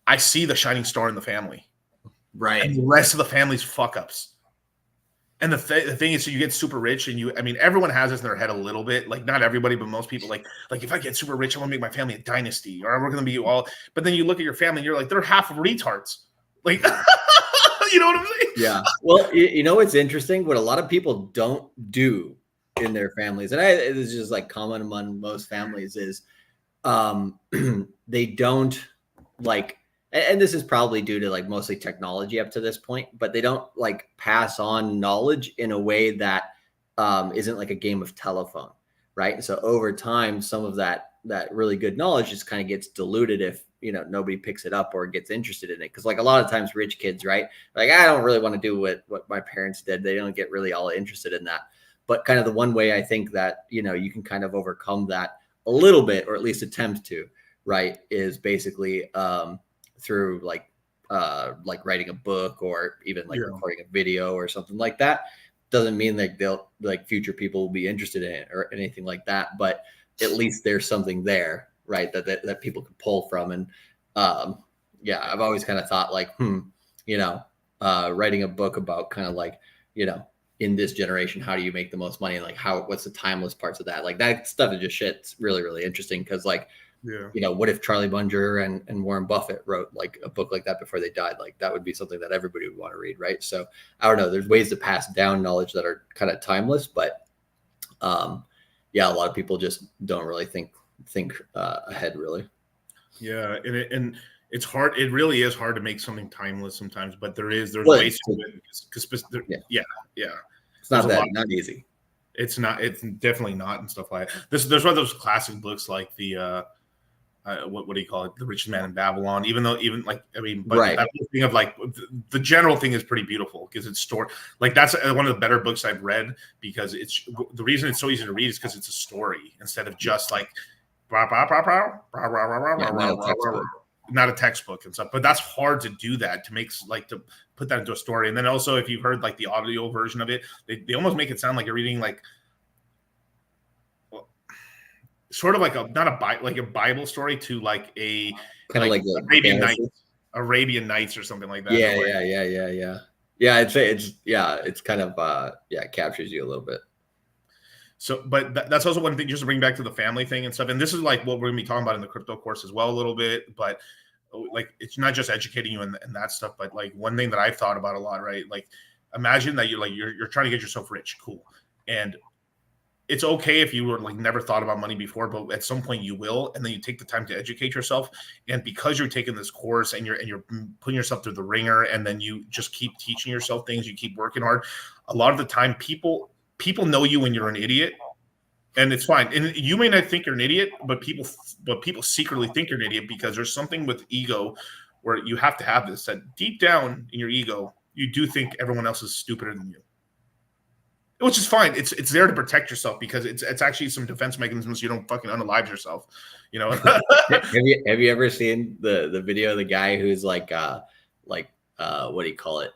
I see the shining star in the family, right, and the rest of the family's fuck ups. And the thing is, so you get super rich, and I mean, everyone has this in their head a little bit, like not everybody, but most people, like if I get super rich, I want to make my family a dynasty, or we're going to be all. But then you look at your family, and you're like, they're half retards, like, you know what I'm saying? Yeah. Well, you know what's interesting? What a lot of people don't do in their families, and it is just like common among most families, is they don't like. And this is probably due to like mostly technology up to this point, but they don't like pass on knowledge in a way that isn't like a game of telephone, right? And so over time, some of that really good knowledge just kind of gets diluted if, you know, nobody picks it up or gets interested in it. Because like a lot of times rich kids, right? Like, I don't really want to do what my parents did. They don't get really all interested in that. But kind of the one way I think that, you know, you can kind of overcome that a little bit, or at least attempt to, right, is basically through like writing a book, or even like recording a video or something like that. Doesn't mean that they'll, like, future people will be interested in it or anything like that, but at least there's something there, right, that people can pull from. And I've always kind of thought, like, you know, writing a book about kind of like, you know, in this generation, how do you make the most money, and like what's the timeless parts of that, like that stuff is just shit. It's really, really interesting, because like, you know, what if Charlie Munger and Warren Buffett wrote like a book like that before they died? Like, that would be something that everybody would want to read, right? So I don't know. There's ways to pass down knowledge that are kind of timeless, but a lot of people just don't really think ahead, really. Yeah, and it's hard. It really is hard to make something timeless sometimes, but there's ways to do it. Because it's not not easy. It's not. It's definitely not, and stuff like that. There's one of those classic books like the. What do you call it? The Richest Man in Babylon. Even that whole thing of like the general thing is pretty beautiful, because it's stored. Like, that's one of the better books I've read, because it's the reason it's so easy to read is because it's a story instead of just like not a textbook and stuff. But that's hard to do that, to make to put that into a story. And then also, if you've heard like the audio version of it, they almost make it sound like you're reading like. Sort of like a Bible story to like a kind of like Arabian Nights or something like that. Yeah. It's kind of it captures you a little bit. So, but that's also one thing, just to bring back to the family thing and stuff. And this is like what we're gonna be talking about in the crypto course as well a little bit. But like, it's not just educating you in that stuff, but like one thing that I've thought about a lot, right? Like, imagine that you're trying to get yourself rich, cool, and it's okay if you were like never thought about money before, but at some point you will, and then you take the time to educate yourself. And because you're taking this course and you're putting yourself through the ringer, and then you just keep teaching yourself things, you keep working hard. A lot of the time, people know you when you're an idiot, and it's fine. And you may not think you're an idiot, but people secretly think you're an idiot, because there's something with ego where you have to have this, that deep down in your ego, you do think everyone else is stupider than you. Which is fine. It's there to protect yourself, because it's actually some defense mechanisms. You don't fucking unalive yourself, you know. Have you ever seen the video of the guy who's like what do you call it?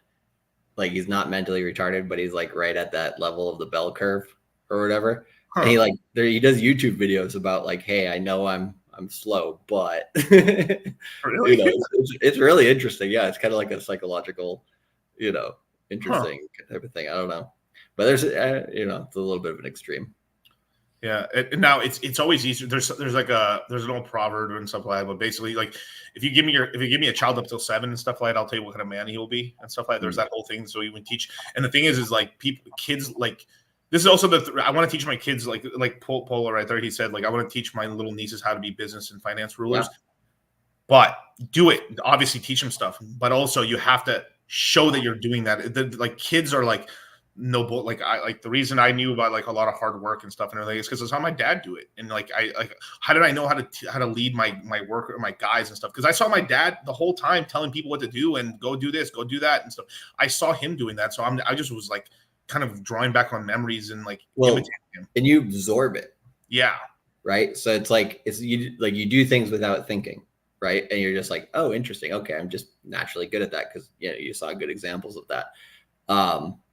Like, he's not mentally retarded, but he's like right at that level of the bell curve or whatever. And he does YouTube videos about like, hey, I know I'm slow, but really? You know, it's really interesting. Yeah, it's kind of like a psychological, you know, interesting type of thing. I don't know. But there's, it's a little bit of an extreme. Yeah, now it's always easier. There's an old proverb and stuff like that, but basically, like if you give me a child up till 7 and stuff like that, I'll tell you what kind of man he will be and stuff like that. There's that whole thing. So you would teach, and the thing is like kids like this is also I want to teach my kids like Polo right there. He said like I want to teach my little nieces how to be business and finance rulers, but do it. Obviously, teach them stuff, but also you have to show that you're doing that. Like kids are like. No, but like the reason I knew about like a lot of hard work and stuff and everything is because I saw my dad do it, and like how did I know how to lead my work or my guys and stuff? Because I saw my dad the whole time telling people what to do and go do this, go do that and stuff. I saw him doing that, so I just was like kind of drawing back on memories and like imitating him. And you absorb it, yeah, right. So it's like you do things without thinking, right? And you're just like, oh, interesting. Okay, I'm just naturally good at that because you saw good examples of that.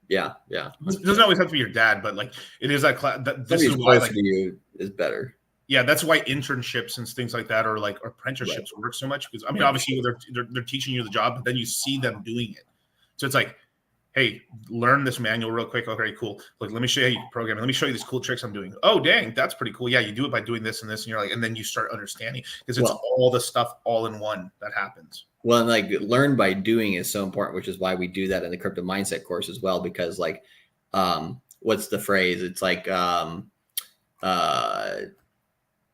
Yeah. It doesn't always have to be your dad, but like it is that this is why like you is better. Yeah, that's why internships and things like that or apprenticeships work so much because I mean obviously they're teaching you the job, but then you see them doing it. So it's like, hey, learn this manual real quick. Okay, cool. Like let me show you how you can program it. Let me show you these cool tricks I'm doing. Oh, dang, that's pretty cool. Yeah, you do it by doing this and this, and you're like, and then you start understanding because it's all the stuff all in one that happens. Well, and like learn by doing is so important, which is why we do that in the crypto mindset course as well. Because like, what's the phrase? It's like,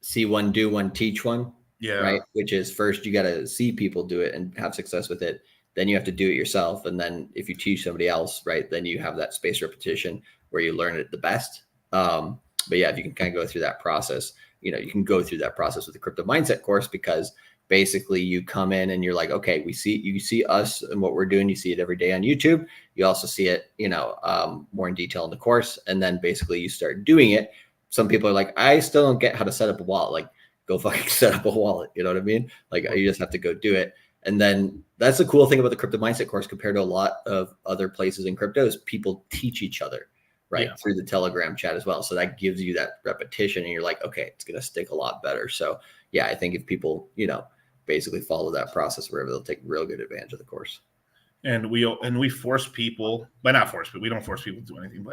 see one, do one, teach one. Yeah. Right. Which is first you got to see people do it and have success with it. Then you have to do it yourself. And then if you teach somebody else, right, then you have that spaced repetition where you learn it the best. But yeah, if you can kind of go through that process, you can go through that process with the crypto mindset course because basically you come in and you're like, okay, you see us and what we're doing. You see it every day on YouTube. You also see it, more in detail in the course. And then basically you start doing it. Some people are like, I still don't get how to set up a wallet. Like go fucking set up a wallet. You know what I mean? Like you just have to go do it. And then that's the cool thing about the crypto mindset course compared to a lot of other places in crypto is people teach each other, right? Through the Telegram chat as well. So that gives you that repetition and you're like, okay, it's going to stick a lot better. So yeah, I think if people, basically follow that process wherever they'll take real good advantage of the course. And we force people, but not force people. We don't force people to do anything,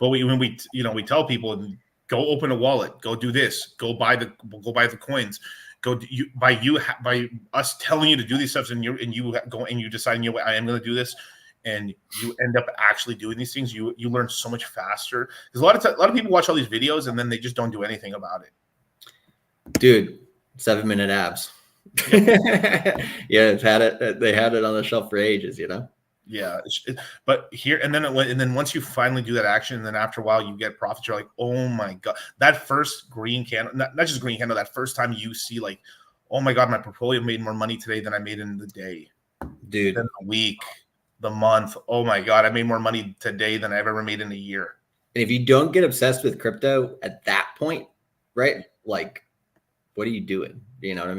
but we tell people go open a wallet, go do this, go buy the coins, by us telling you to do these steps and you go and you decide, I am going to do this. And you end up actually doing these things. You learn so much faster because a lot of people watch all these videos and then they just don't do anything about it. Dude, 7-minute abs. Yeah, they had it on the shelf for ages, Yeah, but here and then once you finally do that action, and then after a while you get profits, you're like, oh my god, that first green candle, not just green candle, that first time you see like, oh my god, my portfolio made more money today than I made in the day, dude, then the week, the month. Oh my god, I made more money today than I've ever made in a year. And if you don't get obsessed with crypto at that point, right, like, what are you doing? You know what I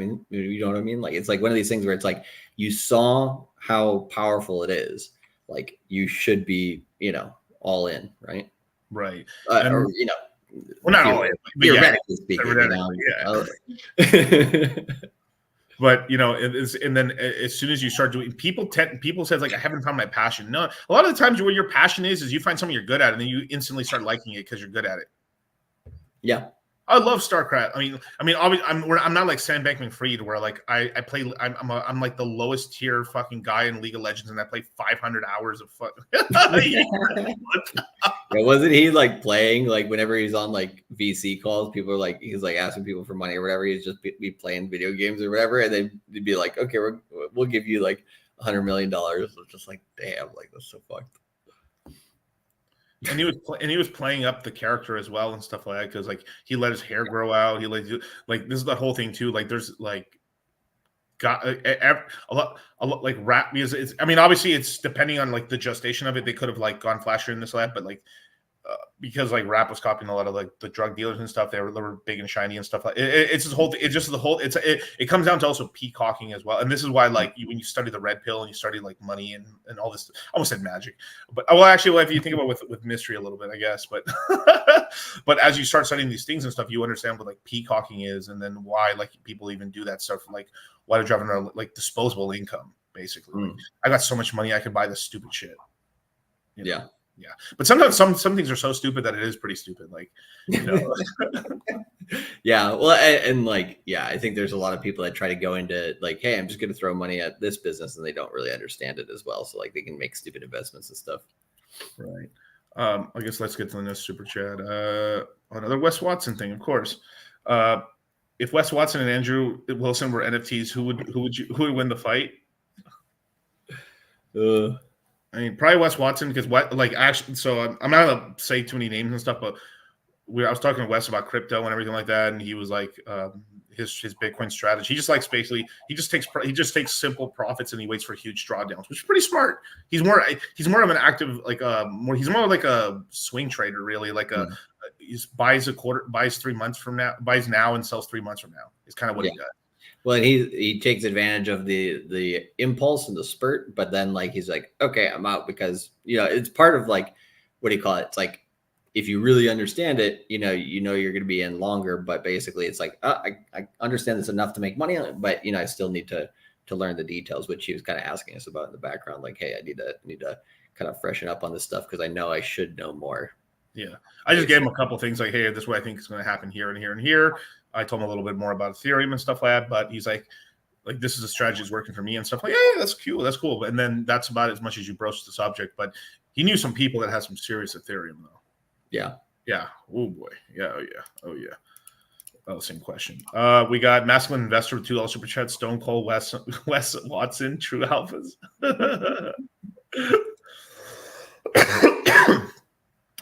mean? Like, it's like one of these things where it's like, you saw how powerful it is. Like you should be, all in, right? Right. Or, well, not all in, theoretically speaking. But and then as soon as you start doing, people says like, I haven't found my passion. No, a lot of the times where your passion is you find something you're good at, and then you instantly start liking it because you're good at it. Yeah. I love StarCraft. I mean, obviously, I'm not like Sam Bankman-Fried where like I play. I'm like the lowest tier fucking guy in League of Legends, and I play 500 hours of fuck. Yeah, wasn't he like playing like whenever he's on like VC calls? People are like, he's like asking people for money or whatever. He's just be playing video games or whatever, and they'd be like, okay, we'll give you like $100 million. It's just like, damn, like that's so fucked. And he was playing up the character as well and stuff like that because like he let his hair grow out. He like this is the whole thing too. Like there's like got a lot like rap music. It's, I mean, obviously it's depending on like the gestation of it. They could have like gone flashier in this lab, but like because like rap was copying a lot of like the drug dealers and stuff. They were big and shiny and stuff like it's this whole. It's just the whole. It comes down to also peacocking as well. And this is why like when you study the red pill and you study like money and all this. I almost said magic, but actually, if you think about with mystery a little bit, I guess. But but as you start studying these things and stuff, you understand what like peacocking is, and then why like people even do that stuff. Like why they're driving around like disposable income, basically. Like, I got so much money, I could buy this stupid shit. Yeah. Yeah, but sometimes some things are so stupid that it is pretty stupid. Like, you know. Yeah, well, and like, yeah, I think there's a lot of people that try to go into like, hey, I'm just going to throw money at this business, and they don't really understand it as well. So like, they can make stupid investments and stuff. Right. I guess let's get to the next super chat. Another Wes Watson thing, of course. If Wes Watson and Andrew Wilson were NFTs, who would win the fight? I mean, probably Wes Watson because what like actually. So I'm not gonna say too many names and stuff, but I was talking to Wes about crypto and everything like that, and he was like, his Bitcoin strategy. He just likes basically he just takes simple profits and he waits for huge drawdowns, which is pretty smart. He's more of an active he's more like a swing trader, really. Like he buys 3 months from now, buys now and sells 3 months from now. Is kind of what he does. Well, he takes advantage of the impulse and the spurt, but then like he's like, okay, I'm out because it's part of like, what do you call it? It's like, if you really understand it, you're going to be in longer, but basically it's like, I understand this enough to make money on it, but I still need to learn the details, which he was kind of asking us about in the background. Like, hey, I need to kind of freshen up on this stuff because I know I should know more. Yeah. I just gave him a couple things like, hey, this is what I think is going to happen here and here and here. I told him a little bit more about Ethereum and stuff like that, but he's like this is a strategy that's working for me and stuff like, yeah, that's cool. That's cool. And then that's about as much as you broach the subject, but he knew some people that had some serious Ethereum though. Yeah. Yeah. Oh boy. Yeah. Oh yeah. Oh yeah. Oh, same question. We got Masculine Investor with $2 super chat. Stone Cold Wes Watson, True Alphas.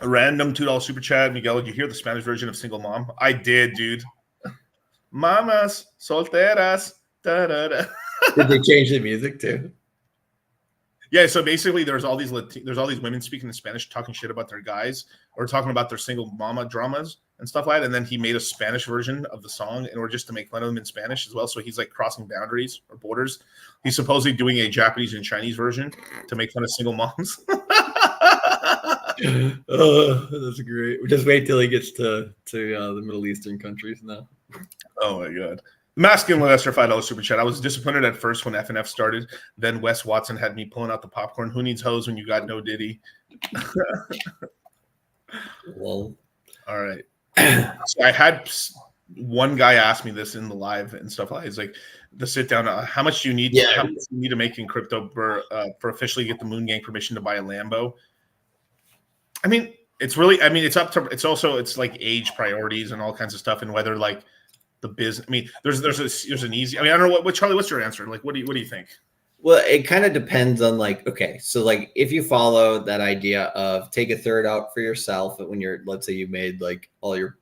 A random $2 super chat. Miguel, did you hear the Spanish version of Single Mom? I did, dude. Mamas solteras. Da, da, da. Did they change the music too? Yeah, so basically there's all these women speaking in Spanish talking shit about their guys or talking about their single mama dramas and stuff like that. And then he made a Spanish version of the song in order just to make fun of them in Spanish as well. So he's like crossing boundaries or borders. He's supposedly doing a Japanese and Chinese version to make fun of single moms. Oh, that's great. Just wait till he gets to the Middle Eastern countries now. Oh my god. Masculine Lester $5 super chat. I was disappointed at first when FNF started. Then Wes Watson had me pulling out the popcorn. Who needs hose when you got no Diddy? Well, all right. So I had one guy ask me this in the live and stuff like that. He's like, the sit down. How much do you need? How much do you need to make in crypto for officially get the Moon Gang permission to buy a Lambo? I mean, it's really. I mean, it's up to. It's like age priorities and all kinds of stuff, and whether like the business. I mean, there's an easy. I mean, I don't know what Charlie. What's your answer? Like, what do you think? Well, it kind of depends on like, okay, so like if you follow that idea of take a third out for yourself when you're, let's say you made like all your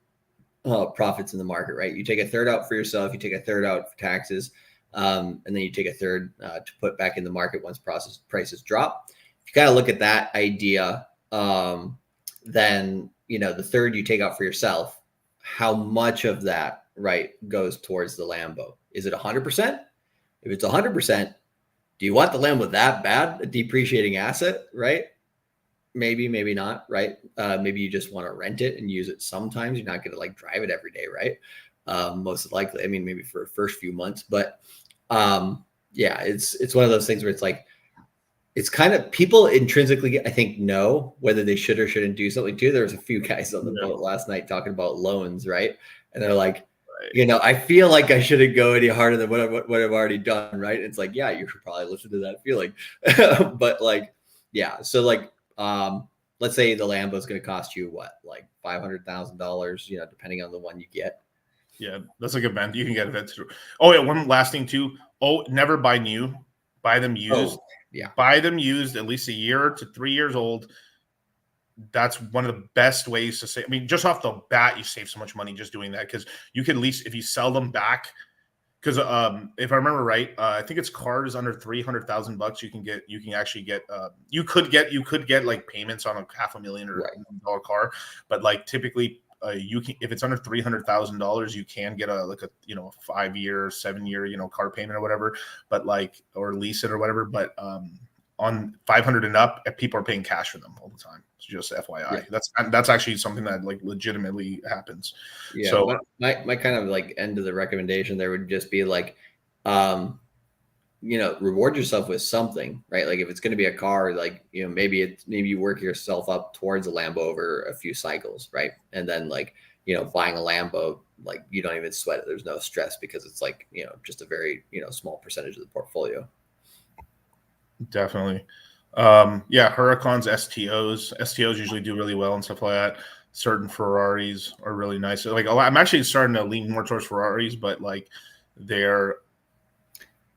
profits in the market, right? You take a third out for yourself, you take a third out for taxes, and then you take a third to put back in the market once prices drop. If you kind of look at that idea, then, the third you take out for yourself, how much of that, right, goes towards the Lambo? Is it 100%? If it's 100%, do you want the Lambo that bad, a depreciating asset, right? Maybe, maybe not, right? Maybe you just want to rent it and use it sometimes. You're not going to like drive it every day, right? Most likely, I mean, maybe for the first few months, but yeah, it's one of those things where it's like, it's kind of people intrinsically, I think, know whether they should or shouldn't do something too. There was a few guys on the boat last night talking about loans, right? And they're like, I feel like I shouldn't go any harder than what I've already done, right? It's like, yeah, you should probably listen to that feeling. But like, yeah. So like, let's say the Lambo is going to cost you what, like $500,000, depending on the one you get. Yeah, that's a good man. You can get it too. Oh yeah, one last thing too. Oh, never buy new, buy them used. Oh, yeah, buy them used at least a year to 3 years old. That's one of the best ways to save. I mean, just off the bat, you save so much money just doing that because you can at least if you sell them back. Because if I remember right, I think it's cars under $300,000. You can actually get. You could get like payments on a $500,000 or $1 car, but like typically. You can if it's under $300,000, you can get a 5-year, 7-year car payment or whatever, but like or lease it or whatever. But on 500 and up, people are paying cash for them all the time. So just FYI, that's actually something that like legitimately happens. Yeah. So my kind of like end of the recommendation there would just be like, reward yourself with something, right? Like if it's going to be a car, like, maybe you work yourself up towards a Lambo over a few cycles, right? And then like, buying a Lambo, like you don't even sweat it. There's no stress because it's like, just a very, small percentage of the portfolio. Definitely. Huracans, STOs usually do really well and stuff like that. Certain Ferraris are really nice. Like I'm actually starting to lean more towards Ferraris, but like they're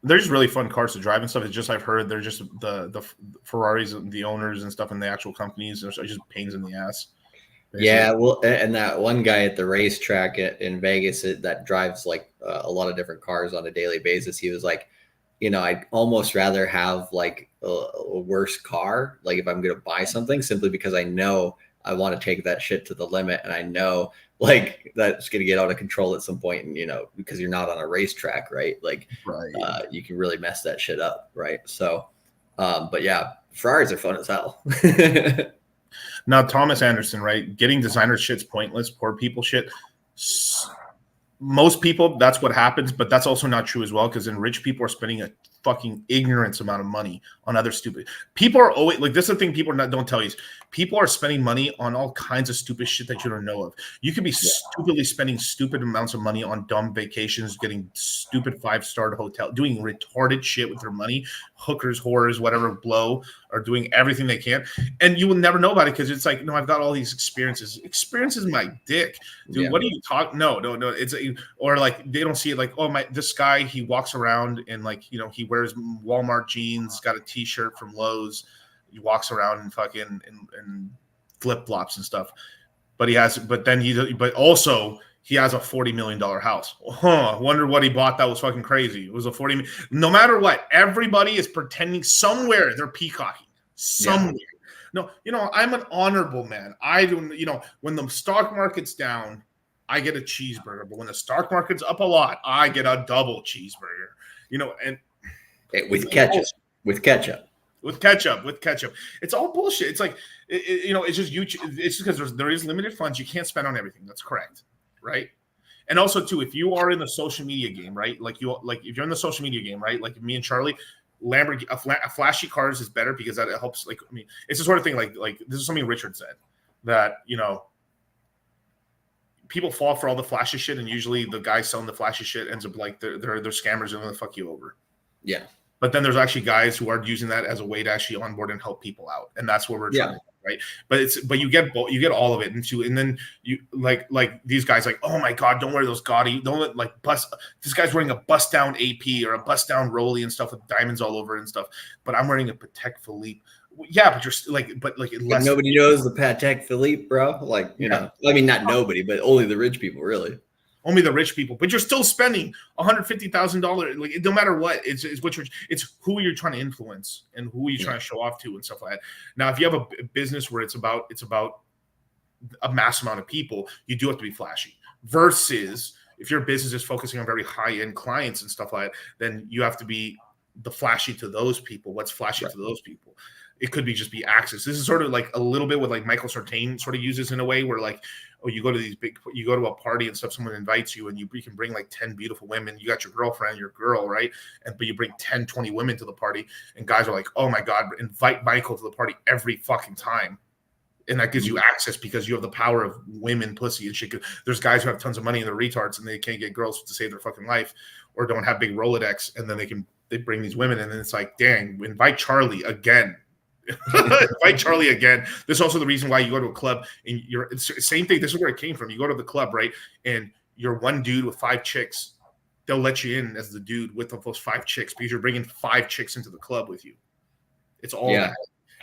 just really fun cars to drive and stuff. It's just, I've heard they're just the Ferraris, the owners and stuff, and the actual companies are just pains in the ass. Basically. Yeah, well, and that one guy at the racetrack in Vegas that drives like a lot of different cars on a daily basis, he was like, I'd almost rather have like a worse car, like if I'm going to buy something, simply because I know I want to take that shit to the limit, and I know like that's going to get out of control at some point, and because you're not on a racetrack, right? Like, you can really mess that shit up, right? So, but yeah, Ferraris are fun as hell. Now, Thomas Anderson, right? Getting designer shit's pointless. Poor people shit. Most people, that's what happens, but that's also not true as well, because then rich people are spending a fucking ignorance amount of money on other stupid people. Are always like, this is the thing people don't tell you, is people are spending money on all kinds of stupid shit that you don't know of. You could be stupidly spending stupid amounts of money on dumb vacations, getting stupid 5-star hotel, doing retarded shit with their money. Hookers, whores, whatever, blow, are doing everything they can, and you will never know about it because it's like, no, I've got all these experiences. Experiences, my dick, dude. What are you talking? No. It's or like they don't see it like, oh my, this guy, he walks around and like, he wears Walmart jeans, got a T-shirt from Lowe's. He walks around and fucking and flip flops and stuff. But he has a $40 million house. Wonder what he bought that was fucking crazy. It was a 40. No matter what, everybody is pretending somewhere they're peacocking somewhere. No, I'm an honorable man. I don't, when the stock market's down, I get a cheeseburger. But when the stock market's up a lot, I get a double cheeseburger. And with ketchup. With ketchup. It's all bullshit. It's like, it's just you. It's just because there is limited funds. You can't spend on everything. That's correct. Right. And also too, if you are in the social media game, right? If you're in the social media game, right? Like me and Charlie, Lamborghini, a flashy cars is better because that helps. Like, I mean, it's the sort of thing like this is something Richard said, that, people fall for all the flashy shit, and usually the guy selling the flashy shit ends up like they're scammers and they'll fuck you over. Yeah. But then there's actually guys who are using that as a way to actually onboard and help people out, and that's what we're trying to do, right? But you get all of it, and then you like these guys like, oh my god, don't wear those gaudy, don't like bust. This guy's wearing a bust down AP or a bust down Rolly and stuff with diamonds all over it and stuff, but I'm wearing a Patek Philippe. Yeah, but you're like less. Nobody knows the Patek Philippe, bro. Like, I mean, not nobody, but only the rich people, really. Only the rich people, but you're still spending $150,000. Like, no matter what, it's who you're trying to influence and who you're trying to show off to and stuff like that. Now, if you have a business where it's about a mass amount of people, you do have to be flashy. Versus if your business is focusing on very high end clients and stuff like that, then you have to be the flashy to those people. What's flashy to those people? It could just be access. This is sort of like a little bit what like Michael Sartain sort of uses in a way where like, oh, you go to a party and stuff, someone invites you and you can bring like 10 beautiful women. You got your girlfriend, your girl, right? But you bring 10, 20 women to the party, and guys are like, oh my God, invite Michael to the party every fucking time. And that gives you access because you have the power of women, pussy, and shit. There's guys who have tons of money and they're retards and they can't get girls to save their fucking life, or don't have big Rolodex, and then they bring these women, and then it's like, dang, invite Charlie again. Invite Charlie again. This is also the reason why you go to a club and it's the same thing. This is where it came from. You go to the club, right? And you're one dude with 5 chicks. They'll let you in as the dude with those 5 chicks because you're bringing 5 chicks into the club with you. It's all that.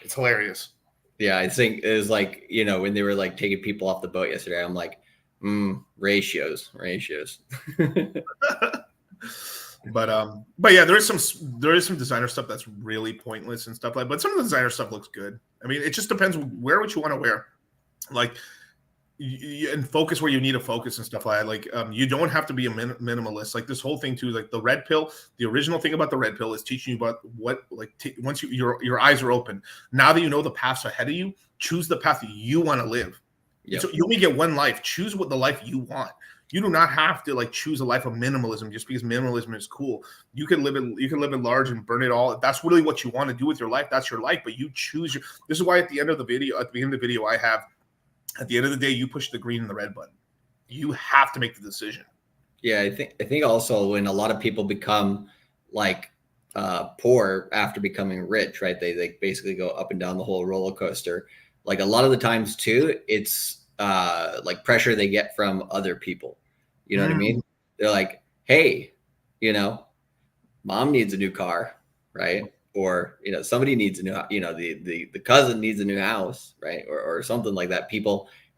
It's hilarious. Yeah, I think it was like, when they were like taking people off the boat yesterday, I'm like, ratios. But yeah, there is some designer stuff that's really pointless and stuff like. But some of the designer stuff looks good. I mean, it just depends what you want to wear, like, and focus where you need to focus and stuff like that. Like, you don't have to be a minimalist. Like this whole thing too, like the red pill. The original thing about the red pill is teaching you about what, like, once your eyes are open. Now that you know the paths ahead of you, choose the path that you want to live. Yep. So you only get one life. Choose what the life you want. You do not have to like choose a life of minimalism just because minimalism is cool. You can live it large and burn it all. If that's really what you want to do with your life, that's your life. But you choose your. This is why at the beginning of the video, I have at the end of the day, you push the green and the red button. You have to make the decision. Yeah, I think also when a lot of people become like poor after becoming rich, right? They basically go up and down the whole roller coaster. Like a lot of the times too, it's like pressure they get from other people. You know what I mean? They're like, hey, you know, mom needs a new car, right? Or, you know, somebody needs a new, you know, the cousin needs a new house, right? Or something like that.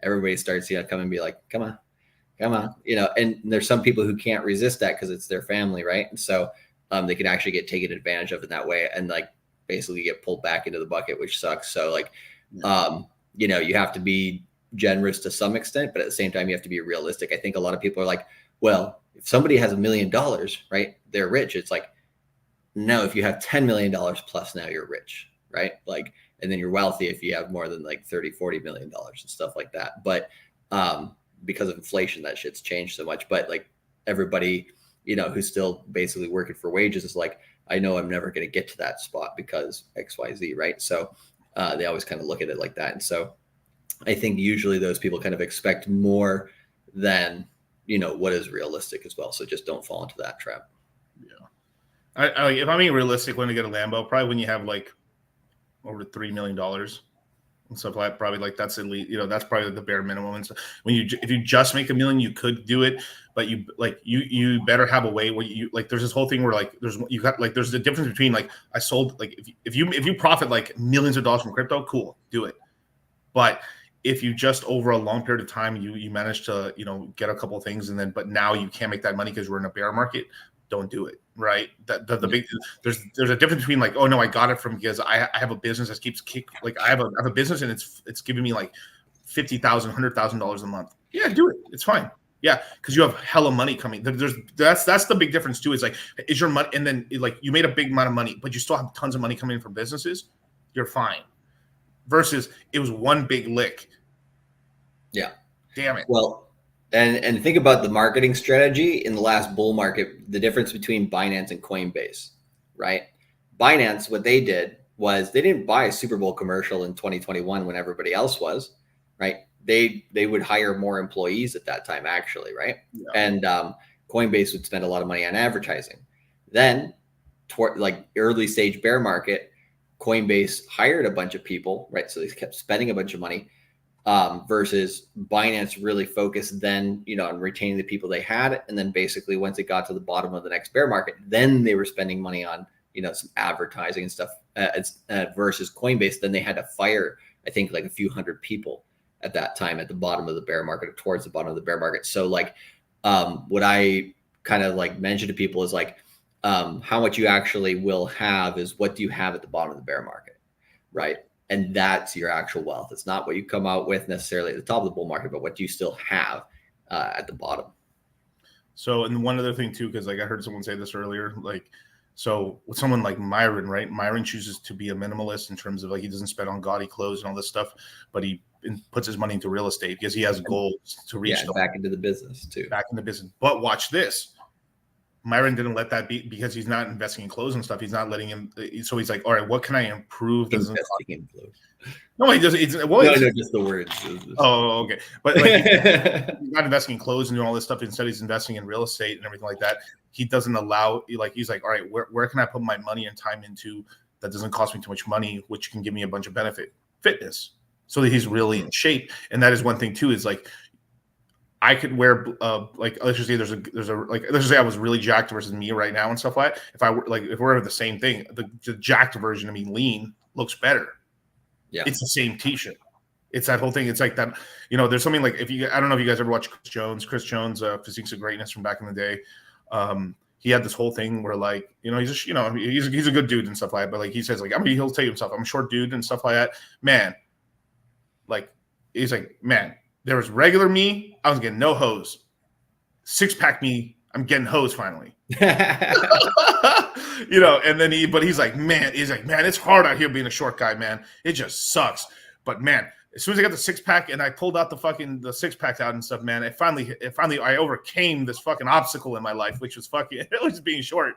Everybody starts, you know, come and be like, come on, you know, and there's some people who can't resist that because it's their family, right? And so they can actually get taken advantage of in that way and like basically get pulled back into the bucket, which sucks. So like, you know, you have to be generous to some extent, but at the same time, you have to be realistic. I think a lot of people are like, well, if somebody has $1 million, right, they're rich. It's like, no, if you have $10 million plus, now you're rich, right? Like, and then you're wealthy if you have more than like 30, $40 million and stuff like that. But because of inflation, that shit's changed so much. But like everybody, you know, who's still basically working for wages is like, I know I'm never going to get to that spot because X, Y, Z, right? So they always kind of look at it like that. And so I think usually those people kind of expect more than, you know, what is realistic as well. So just don't fall into that trap. Yeah. I if I'm being realistic when you get a Lambo, probably when you have like over $3 million and stuff like that, probably like that's elite, you know, that's probably the bare minimum. And so if you just make $1 million, you could do it, but you better have a way where you like, there's this whole thing where like, there's the difference between like, I sold, like if you profit like millions of dollars from crypto, cool, do it. But if you just over a long period of time, you manage to, you know, get a couple of things and then, but now you can't make that money because we're in a bear market, don't do it. Right. The big, there's a difference between like, oh no, I got it from because I have a business that keeps like I have a business and it's giving me like $50,000, $100,000 a month. Yeah, do it. It's fine. Yeah, because you have hella money coming. That's the big difference too. Is like, is your money, and then like you made a big amount of money, but you still have tons of money coming in from businesses. You're fine. Versus it was one big lick. Yeah. Damn it. Well, and think about the marketing strategy in the last bull market, the difference between Binance and Coinbase, right? Binance, what they did was they didn't buy a Super Bowl commercial in 2021 when everybody else was, right? They would hire more employees at that time, actually, right? Yeah. And Coinbase would spend a lot of money on advertising. Then, toward like early stage bear market, Coinbase hired a bunch of people, right? So they kept spending a bunch of money. Versus Binance really focused then, you know, on retaining the people they had. And then basically once it got to the bottom of the next bear market, then they were spending money on, you know, some advertising and stuff versus Coinbase. Then they had to fire, I think like a few hundred people at that time at the bottom of the bear market or towards the bottom of the bear market. So like what I kind of like mention to people is like how much you actually will have is what do you have at the bottom of the bear market, right? And that's your actual wealth. It's not what you come out with necessarily at the top of the bull market, but what do you still have at the bottom. So, and one other thing too, because like I heard someone say this earlier, like, so with someone like Myron, right? Myron chooses to be a minimalist in terms of like he doesn't spend on gaudy clothes and all this stuff, but he puts his money into real estate because he has goals to reach back into the business too. Back into business. But watch this. Myron didn't let that be because he's not investing in clothes and stuff. He's not letting him. So he's like, all right, what can I improve? Investing in clothes. No, he doesn't. No, just the words. Oh, okay. But like, he's not investing in clothes and doing all this stuff. Instead, he's investing in real estate and everything like that. He doesn't allow, like, he's like, all right, where can I put my money and time into that doesn't cost me too much money, which can give me a bunch of benefit? Fitness. So that he's really in shape. And that is one thing too, is like, I could wear like let's just say there's a like let's just say I was really jacked versus me right now and stuff like that. If I were like if we're the same thing, the jacked version of me lean looks better. Yeah, it's the same t-shirt. It's that whole thing. It's like that, you know, there's something like I don't know if you guys ever watched Chris Jones, Physiques of Greatness from back in the day. He had this whole thing where like, you know, he's just, you know, he's a good dude and stuff like that. But like he says like, I mean, he'll tell you himself, I'm a short dude and stuff like that. Man, like he's like, man, there was regular me, I was getting no hose. 6-pack me, I'm getting hose finally. You know, and then he's like, man, it's hard out here being a short guy, man. It just sucks. But man, as soon as I got the 6-pack and I pulled out the 6-pack out and stuff, man, it finally I overcame this fucking obstacle in my life, which was it was being short.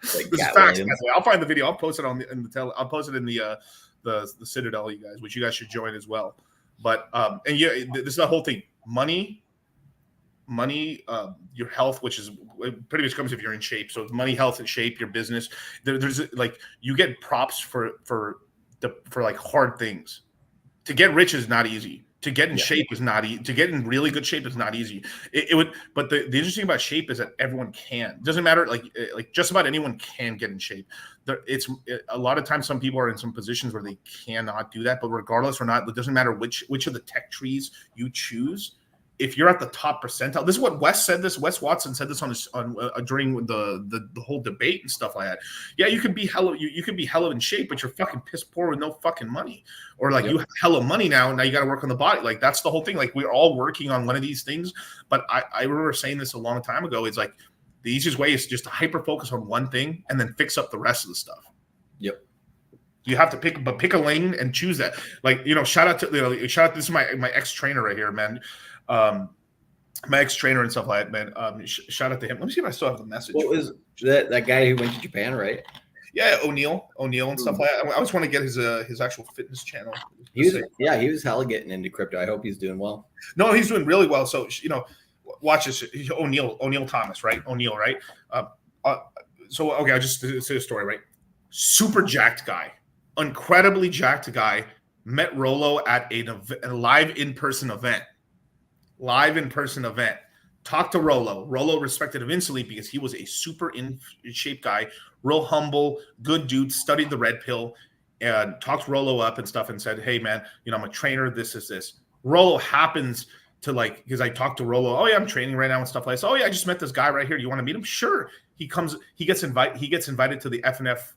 This is facts. I'll find the video. I'll post it I'll post it in the Citadel, you guys, which you guys should join as well. But and yeah, this is the whole thing. Money, your health, which is pretty much comes if you're in shape. So money, health, and shape, your business. There's like you get props for like hard things. To get rich is not easy. To get in shape is not easy. To get in really good shape is not easy. But the interesting about shape is that everyone can. It doesn't matter. Like just about anyone can get in shape. A lot of times some people are in some positions where they cannot do that. But regardless or not, it doesn't matter which of the tech trees you choose. If you're at the top percentile, this is what Wes Watson said this during the whole debate and stuff like that. Yeah, you can be hella in shape, but you're fucking piss poor with no fucking money, or like you have hella money now you got to work on the body. Like that's the whole thing. Like we're all working on one of these things. But I remember saying this a long time ago. It's like the easiest way is just to hyper focus on one thing and then fix up the rest of the stuff. Yep. You have to pick a lane and choose that. Like shout out. This is my ex trainer right here, man. My ex-trainer and stuff like that, man. Shout out to him. Let me see if I still have the message. What was that guy who went to Japan, right? Yeah, O'Neill and stuff like that. I just want to get his actual fitness channel. He was hella getting into crypto. I hope he's doing well. No, he's doing really well. So watch this. O'Neill Thomas, right? O'Neill, right? So okay, I'll just say the story, right? Super jacked guy, incredibly jacked guy. Met Rollo at a live in-person event. Talked to Rollo respected him instantly because he was a super in shape guy, real humble, good dude, studied the red pill, and talked Rollo up and stuff and said, hey man, I'm a trainer, this is this. Rollo happens to because I talked to Rollo, oh yeah, I'm training right now and stuff like that. Oh yeah, I just met this guy right here. Do you want to meet him? Sure. He gets invited to the FNF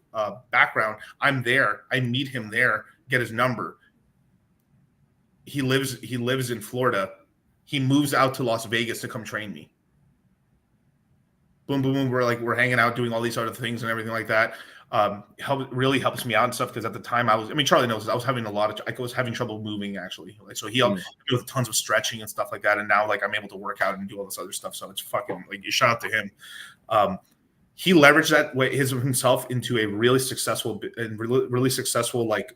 background. I'm there. I meet him there, get his number. He lives in Florida. He moves out to Las Vegas to come train me. Boom, boom, boom. We're hanging out, doing all these other things and everything like that. Really helps me out and stuff because at the time Charlie knows I was having trouble moving actually. So he helped me with tons of stretching and stuff like that. And now I'm able to work out and do all this other stuff. So it's fucking shout out to him. He leveraged that way himself into a really successful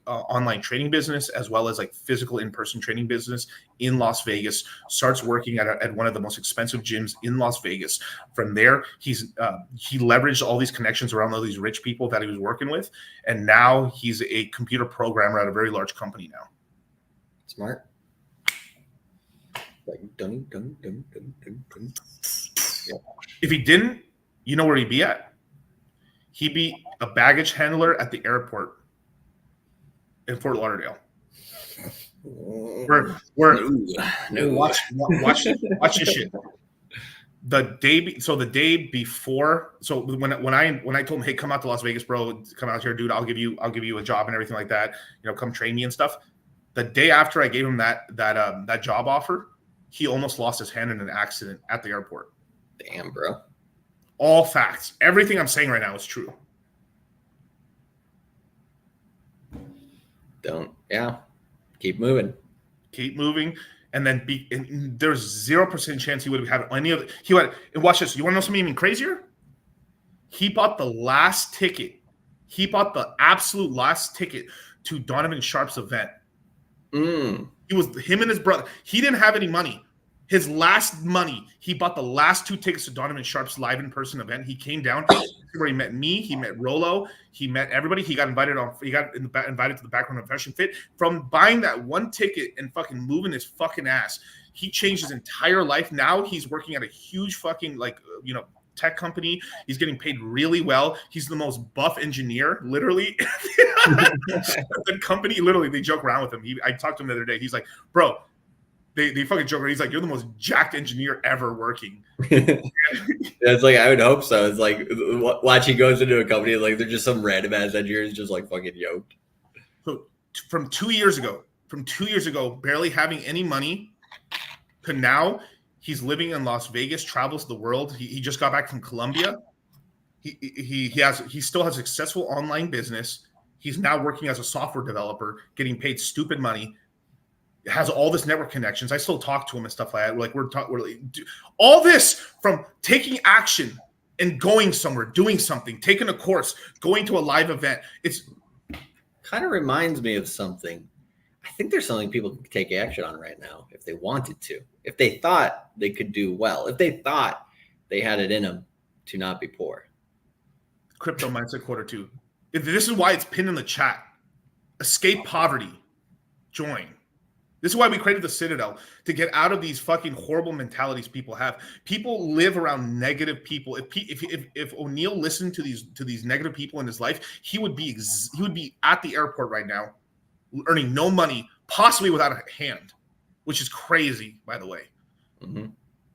online training business, as well as physical in-person training business in Las Vegas. Starts working at one of the most expensive gyms in Las Vegas. From there, he leveraged all these connections around all these rich people that he was working with, and now he's a computer programmer at a very large company now. Smart. If he didn't, you know where he'd be at? He'd be a baggage handler at the airport in Fort Lauderdale. Watch this shit. The day before, so when I told him, hey, come out to Las Vegas, bro, come out here, dude, I'll give you a job and everything like that, come train me and stuff. The day after I gave him that job offer, he almost lost his hand in an accident at the airport. Damn, bro. All facts. Everything I'm saying right now is true. Keep moving. And then there's 0% chance he would have had any of it. And watch this. You want to know something even crazier? He bought the last ticket. He bought the absolute last ticket to Donovan Sharp's event. It was him and his brother. He didn't have any money. His last money, he bought the last 2 tickets to Donovan Sharp's live in-person event. He came down where he met me, he met Rollo, he met everybody. He got invited to the background of Fashion Fit. From buying that 1 ticket and fucking moving his fucking ass, he changed his entire life. Now he's working at a huge fucking tech company. He's getting paid really well. He's the most buff engineer, literally. The company, literally, they joke around with him. I talked to him the other day. He's like, bro, They fucking joke around. He's like, you're the most jacked engineer ever working. It's I would hope so. It's watch he goes into a company they're just some random ass engineers just fucking yoked. So from 2 years ago, barely having any money to now he's living in Las Vegas, travels the world. He just got back from Colombia. He still has a successful online business. He's now working as a software developer, getting paid stupid money. has all this network connections. I still talk to him and stuff like that. Like we're like, all this from taking action and going somewhere, doing something, taking a course, going to a live event. It's kind of reminds me of something. I think there's something people could take action on right now if they wanted to, if they thought they could do well, if they thought they had it in them to not be poor. Crypto Mindset Quarter 2. This is why it's pinned in the chat. Escape poverty. Join. This is why we created the Citadel, to get out of these fucking horrible mentalities people have. People live around negative people. If O'Neill listened to these negative people in his life, he would be at the airport right now, earning no money, possibly without a hand, which is crazy, by the way. Mm-hmm.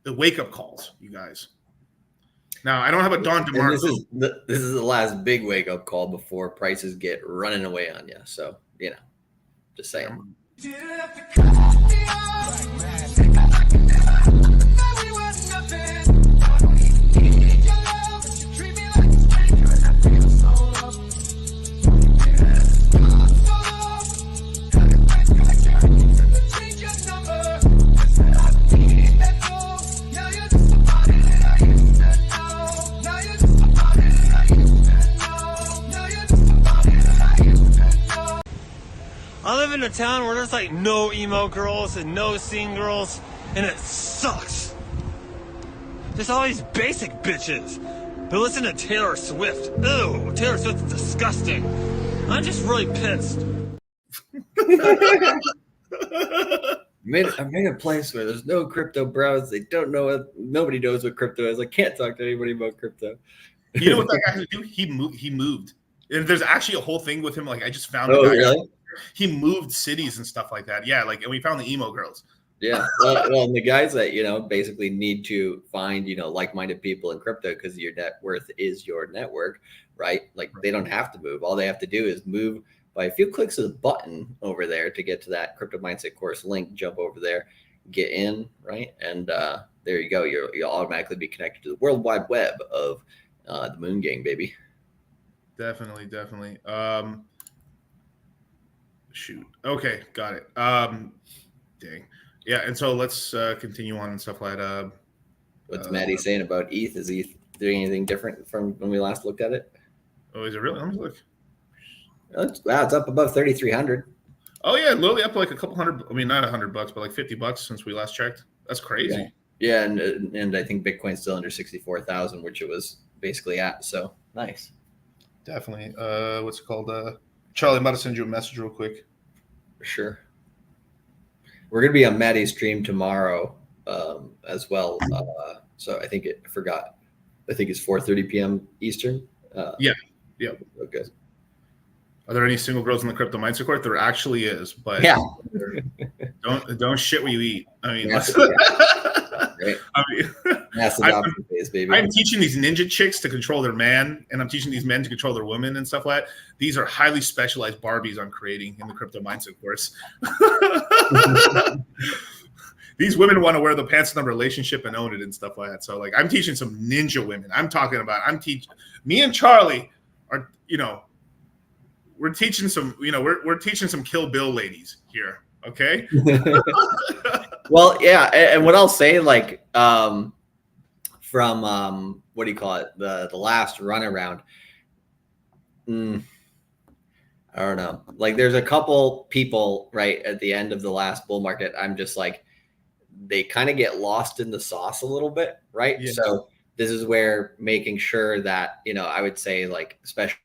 The wake up calls, you guys. Now I don't have a Don DeMarco. This is the last big wake up call before prices get running away on you. So just saying. I live in a town where there's like no emo girls and no scene girls, and it sucks. There's all these basic bitches who listen to Taylor Swift. Ew, Taylor Swift's disgusting. I'm just really pissed. I made a place where there's no crypto bros. They don't know it. Nobody knows what crypto is. I can't talk to anybody about crypto. You know what that guy had to do? He moved. And there's actually a whole thing with him. Like I just found. Oh, really? He moved cities and stuff like that. Yeah, like and we found the emo girls. Yeah, well, and the guys that basically need to find like-minded people in crypto because your net worth is your network, right? Like they don't have to move. All they have to do is move by a few clicks of the button over there to get to that Crypto Mindset course link. Jump over there, get in, right, and there you go. You'll automatically be connected to the World Wide Web of the Moon Gang, baby. Definitely. Shoot. Okay, got it. Dang. Yeah, and so let's continue on and stuff like that. What's Maddie saying about ETH? Is ETH doing anything different from when we last looked at it? Oh, is it really? Let me look. Wow, it's up above 3,300. Oh yeah, literally up like a couple hundred. I mean, not $100, but like $50 since we last checked. That's crazy. Yeah, and I think Bitcoin's still under 64,000, which it was basically at. So nice. Definitely. What's it called? Charlie, I'm about to send you a message real quick. For sure. We're gonna be on Maddie's stream tomorrow as well. So I think I forgot. I think it's 4:30 p.m. Eastern. Yeah. Okay. Are there any single girls in the Crypto Mindset Court? There actually is, but don't shit what you eat. I mean, I'm teaching these ninja chicks to control their man, and I'm teaching these men to control their women and stuff like that. These are highly specialized Barbies I'm creating in the Crypto Mindset course. These women want to wear the pants in the relationship and own it and stuff like that. So like I'm teaching some ninja women. Me and Charlie are, we're teaching some, we're teaching some Kill Bill ladies here. Okay. Well, yeah. And what I'll say, like, from, what do you call it? The last run around. I don't know. Like there's a couple people right at the end of the last bull market. I'm just like, they kind of get lost in the sauce a little bit. Right. Yeah. So this is where making sure that, I would say like, especially,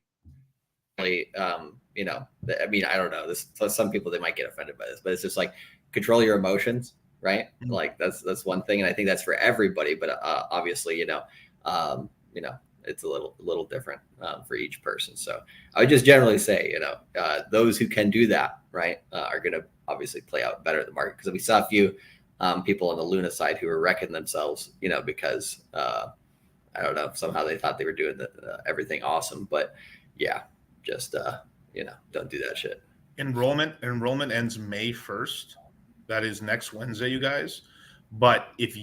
I mean, I don't know this. So some people, they might get offended by this, but it's just like control your emotions. Right. Mm-hmm. Like that's one thing. And I think that's for everybody, but obviously, it's a little different for each person. So I would just generally say, those who can do that, right, are going to obviously play out better at the market. Because we saw a few people on the Luna side who were wrecking themselves, because I don't know, somehow they thought they were doing everything awesome. But yeah, just, don't do that shit. Enrollment ends May 1st. That is next Wednesday, you guys. But if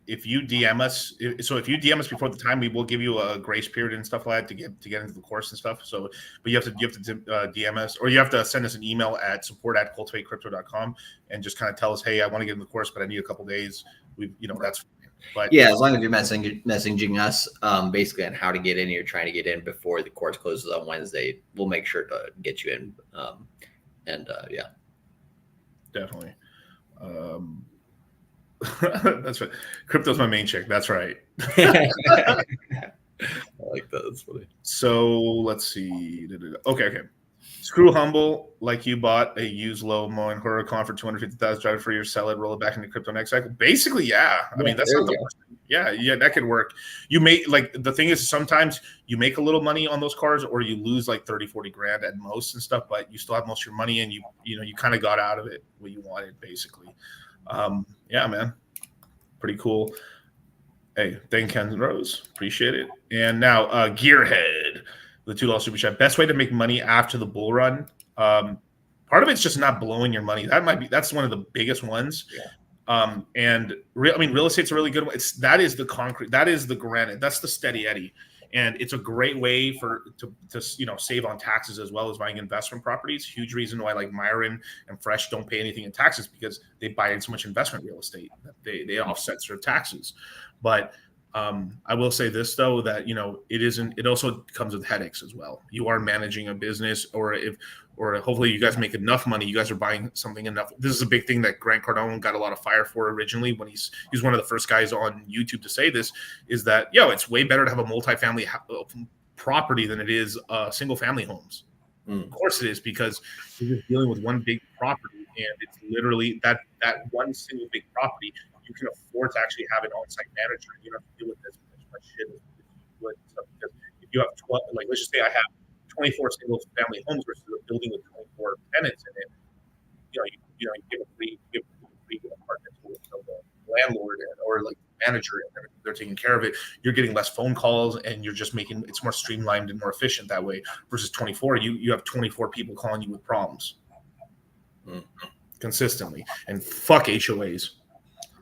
if you DM us, if you DM us before the time, we will give you a grace period and stuff like that to get into the course and stuff. So, but you have to DM us, or you have to send us an email at support@cultivatecrypto.com and just kind of tell us, hey, I want to get in the course, but I need a couple days. That's fine. But yeah, as long as you're messaging us basically on how to get in, you're trying to get in before the course closes on Wednesday, we'll make sure to get you in. Yeah, definitely. That's right. Crypto's my main chick. That's right. I like that. That's funny. So let's see. Okay. Screw Humble, like you bought a used low mowing Huracan for $250,000, drive it for your sell it, roll it back into crypto next cycle. Basically, yeah. I mean, that's not the worst thing. Yeah, that could work. You make the thing is sometimes you make a little money on those cars, or you lose like 30-40 grand at most and stuff, but you still have most of your money, and you kind of got out of it what you wanted, basically. Yeah, man, pretty cool. Hey, thank Ken Rose, appreciate it. And now Gearhead, the $2 super chat. Best way to make money after the bull run. Part of it's just not blowing your money. That's one of the biggest ones. Yeah. Real estate's a really good one. That is the concrete. That is the granite. That's the steady Eddie. And it's a great way to save on taxes as well as buying investment properties. Huge reason why like Myron and Fresh don't pay anything in taxes, because they buy in so much investment real estate that they offset their taxes. But I will say this though, that it also comes with headaches as well. You are managing a business, or hopefully you guys make enough money, you guys are buying something enough. This is a big thing that Grant Cardone got a lot of fire for originally, when he's one of the first guys on YouTube to say this, is that it's way better to have a multifamily property than it is single family homes. Of course it is, because you're just dealing with one big property, and it's literally that one single big property. You can afford to actually have an on-site manager. You don't have to deal with this much shit as you would. Because if you have 12, like let's just say I have 24 single-family homes versus a building with 24 tenants in it, you give a free apartment to the landlord or like manager, and they're taking care of it. You're getting less phone calls, and you're just making it's more streamlined and more efficient that way. Versus 24, you have 24 people calling you with problems consistently, and fuck HOAs.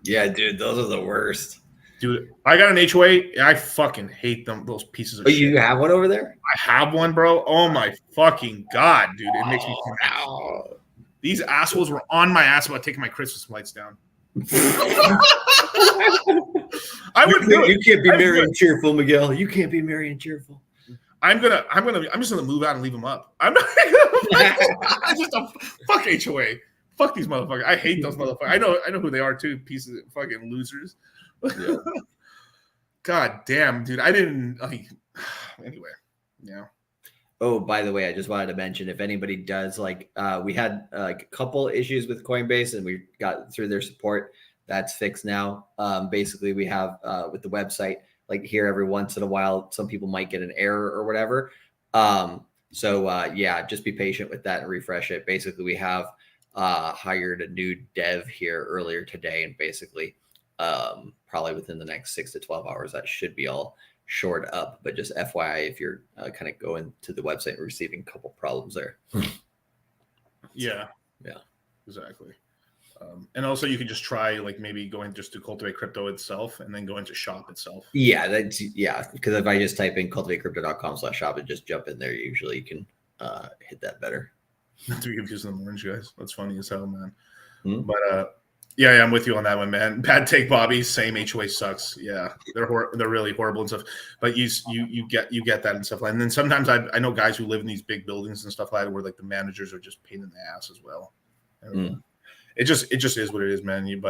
Yeah, dude, those are the worst. Dude, I got an HOA. I fucking hate them. Those pieces of shit. You have one over there? I have one, bro. Oh my fucking god, dude! It makes me mad. These assholes were on my ass about taking my Christmas lights down. I would. You can't be merry and cheerful, Miguel. You can't be merry and cheerful. I'm just gonna move out and leave them up. I'm not. I just don't fuck HOA. Fuck these motherfuckers. I hate those motherfuckers. I know who they are too. Pieces of fucking losers. Yeah. God damn, dude. I didn't anyway. Yeah. Oh, by the way, I just wanted to mention, if anybody does we had a couple issues with Coinbase, and we got through their support. That's fixed now. Basically, we have with the website, like here every once in a while, some people might get an error or whatever. Just be patient with that and refresh it. Basically, we have hired a new dev here earlier today, and basically probably within the next 6 to 12 hours that should be all shored up. But just FYI, if you're kind of going to the website and receiving a couple problems there. Yeah exactly. And also you can just try maybe going just to Cultivate Crypto itself, and then go into shop itself. Because if I just type in cultivatecrypto.com/shop and just jump in there, usually you can hit that better. Not to be confused with the orange guys. That's funny as hell, man. But I'm with you on that one, man. Bad take, Bobby. Same, HOA sucks. Yeah, they're really horrible and stuff. But you get that and stuff like. And then sometimes I know guys who live in these big buildings and stuff like that, where the managers are just pain in the ass as well. It just is what it is, man. It's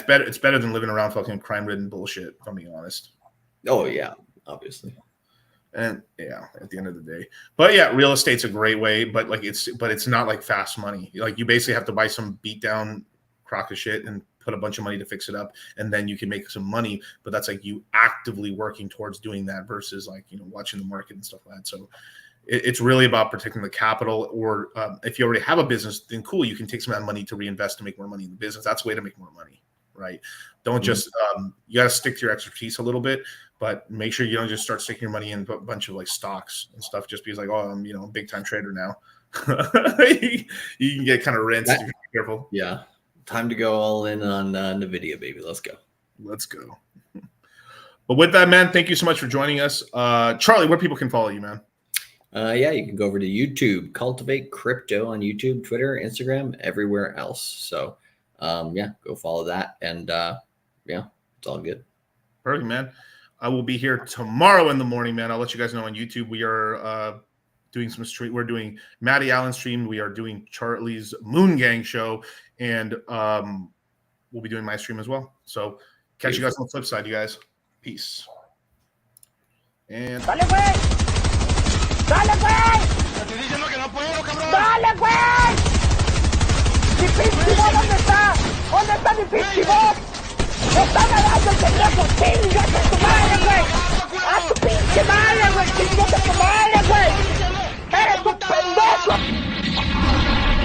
better than living around fucking crime-ridden bullshit, if I'm being honest. Oh yeah, obviously. And at the end of the day, but real estate's a great way, but it's not like fast money. You basically have to buy some beat down crock of shit and put a bunch of money to fix it up, and then you can make some money. But that's you actively working towards doing that versus watching the market and stuff like that. So it's really about protecting the capital, or if you already have a business, then cool, you can take some of that money to reinvest to make more money in the business. That's the way to make more money, right? Don't just you got to stick to your expertise a little bit, but make sure you don't just start sticking your money in a bunch of stocks and stuff just because I'm a big time trader now. You can get kind of rinsed if you're careful. Yeah, Time to go all in on NVIDIA, baby. Let's go. Let's go. But with that, man, thank you so much for joining us. Charlie, where people can follow you, man? Yeah, you can go over to YouTube, Cultivate Crypto on YouTube, Twitter, Instagram, everywhere else. So, yeah, go follow that. And, yeah, it's all good. Perfect, man. I will be here tomorrow in the morning, man. I'll let you guys know on YouTube. We are doing some stream. We're doing Matty Allen stream. We are doing Charlie's Moon Gang show. And we'll be doing my stream as well. So catch you guys on the flip side, you guys. Peace. And... ¡Dale, güey! ¡Dale, güey! ¡Te estoy diciendo que no puedo, cabrón! ¡Dale, güey! ¡Mi pinche bot dónde está! ¿Dónde está mi pinche bot? ¡Está nadando el pendejo!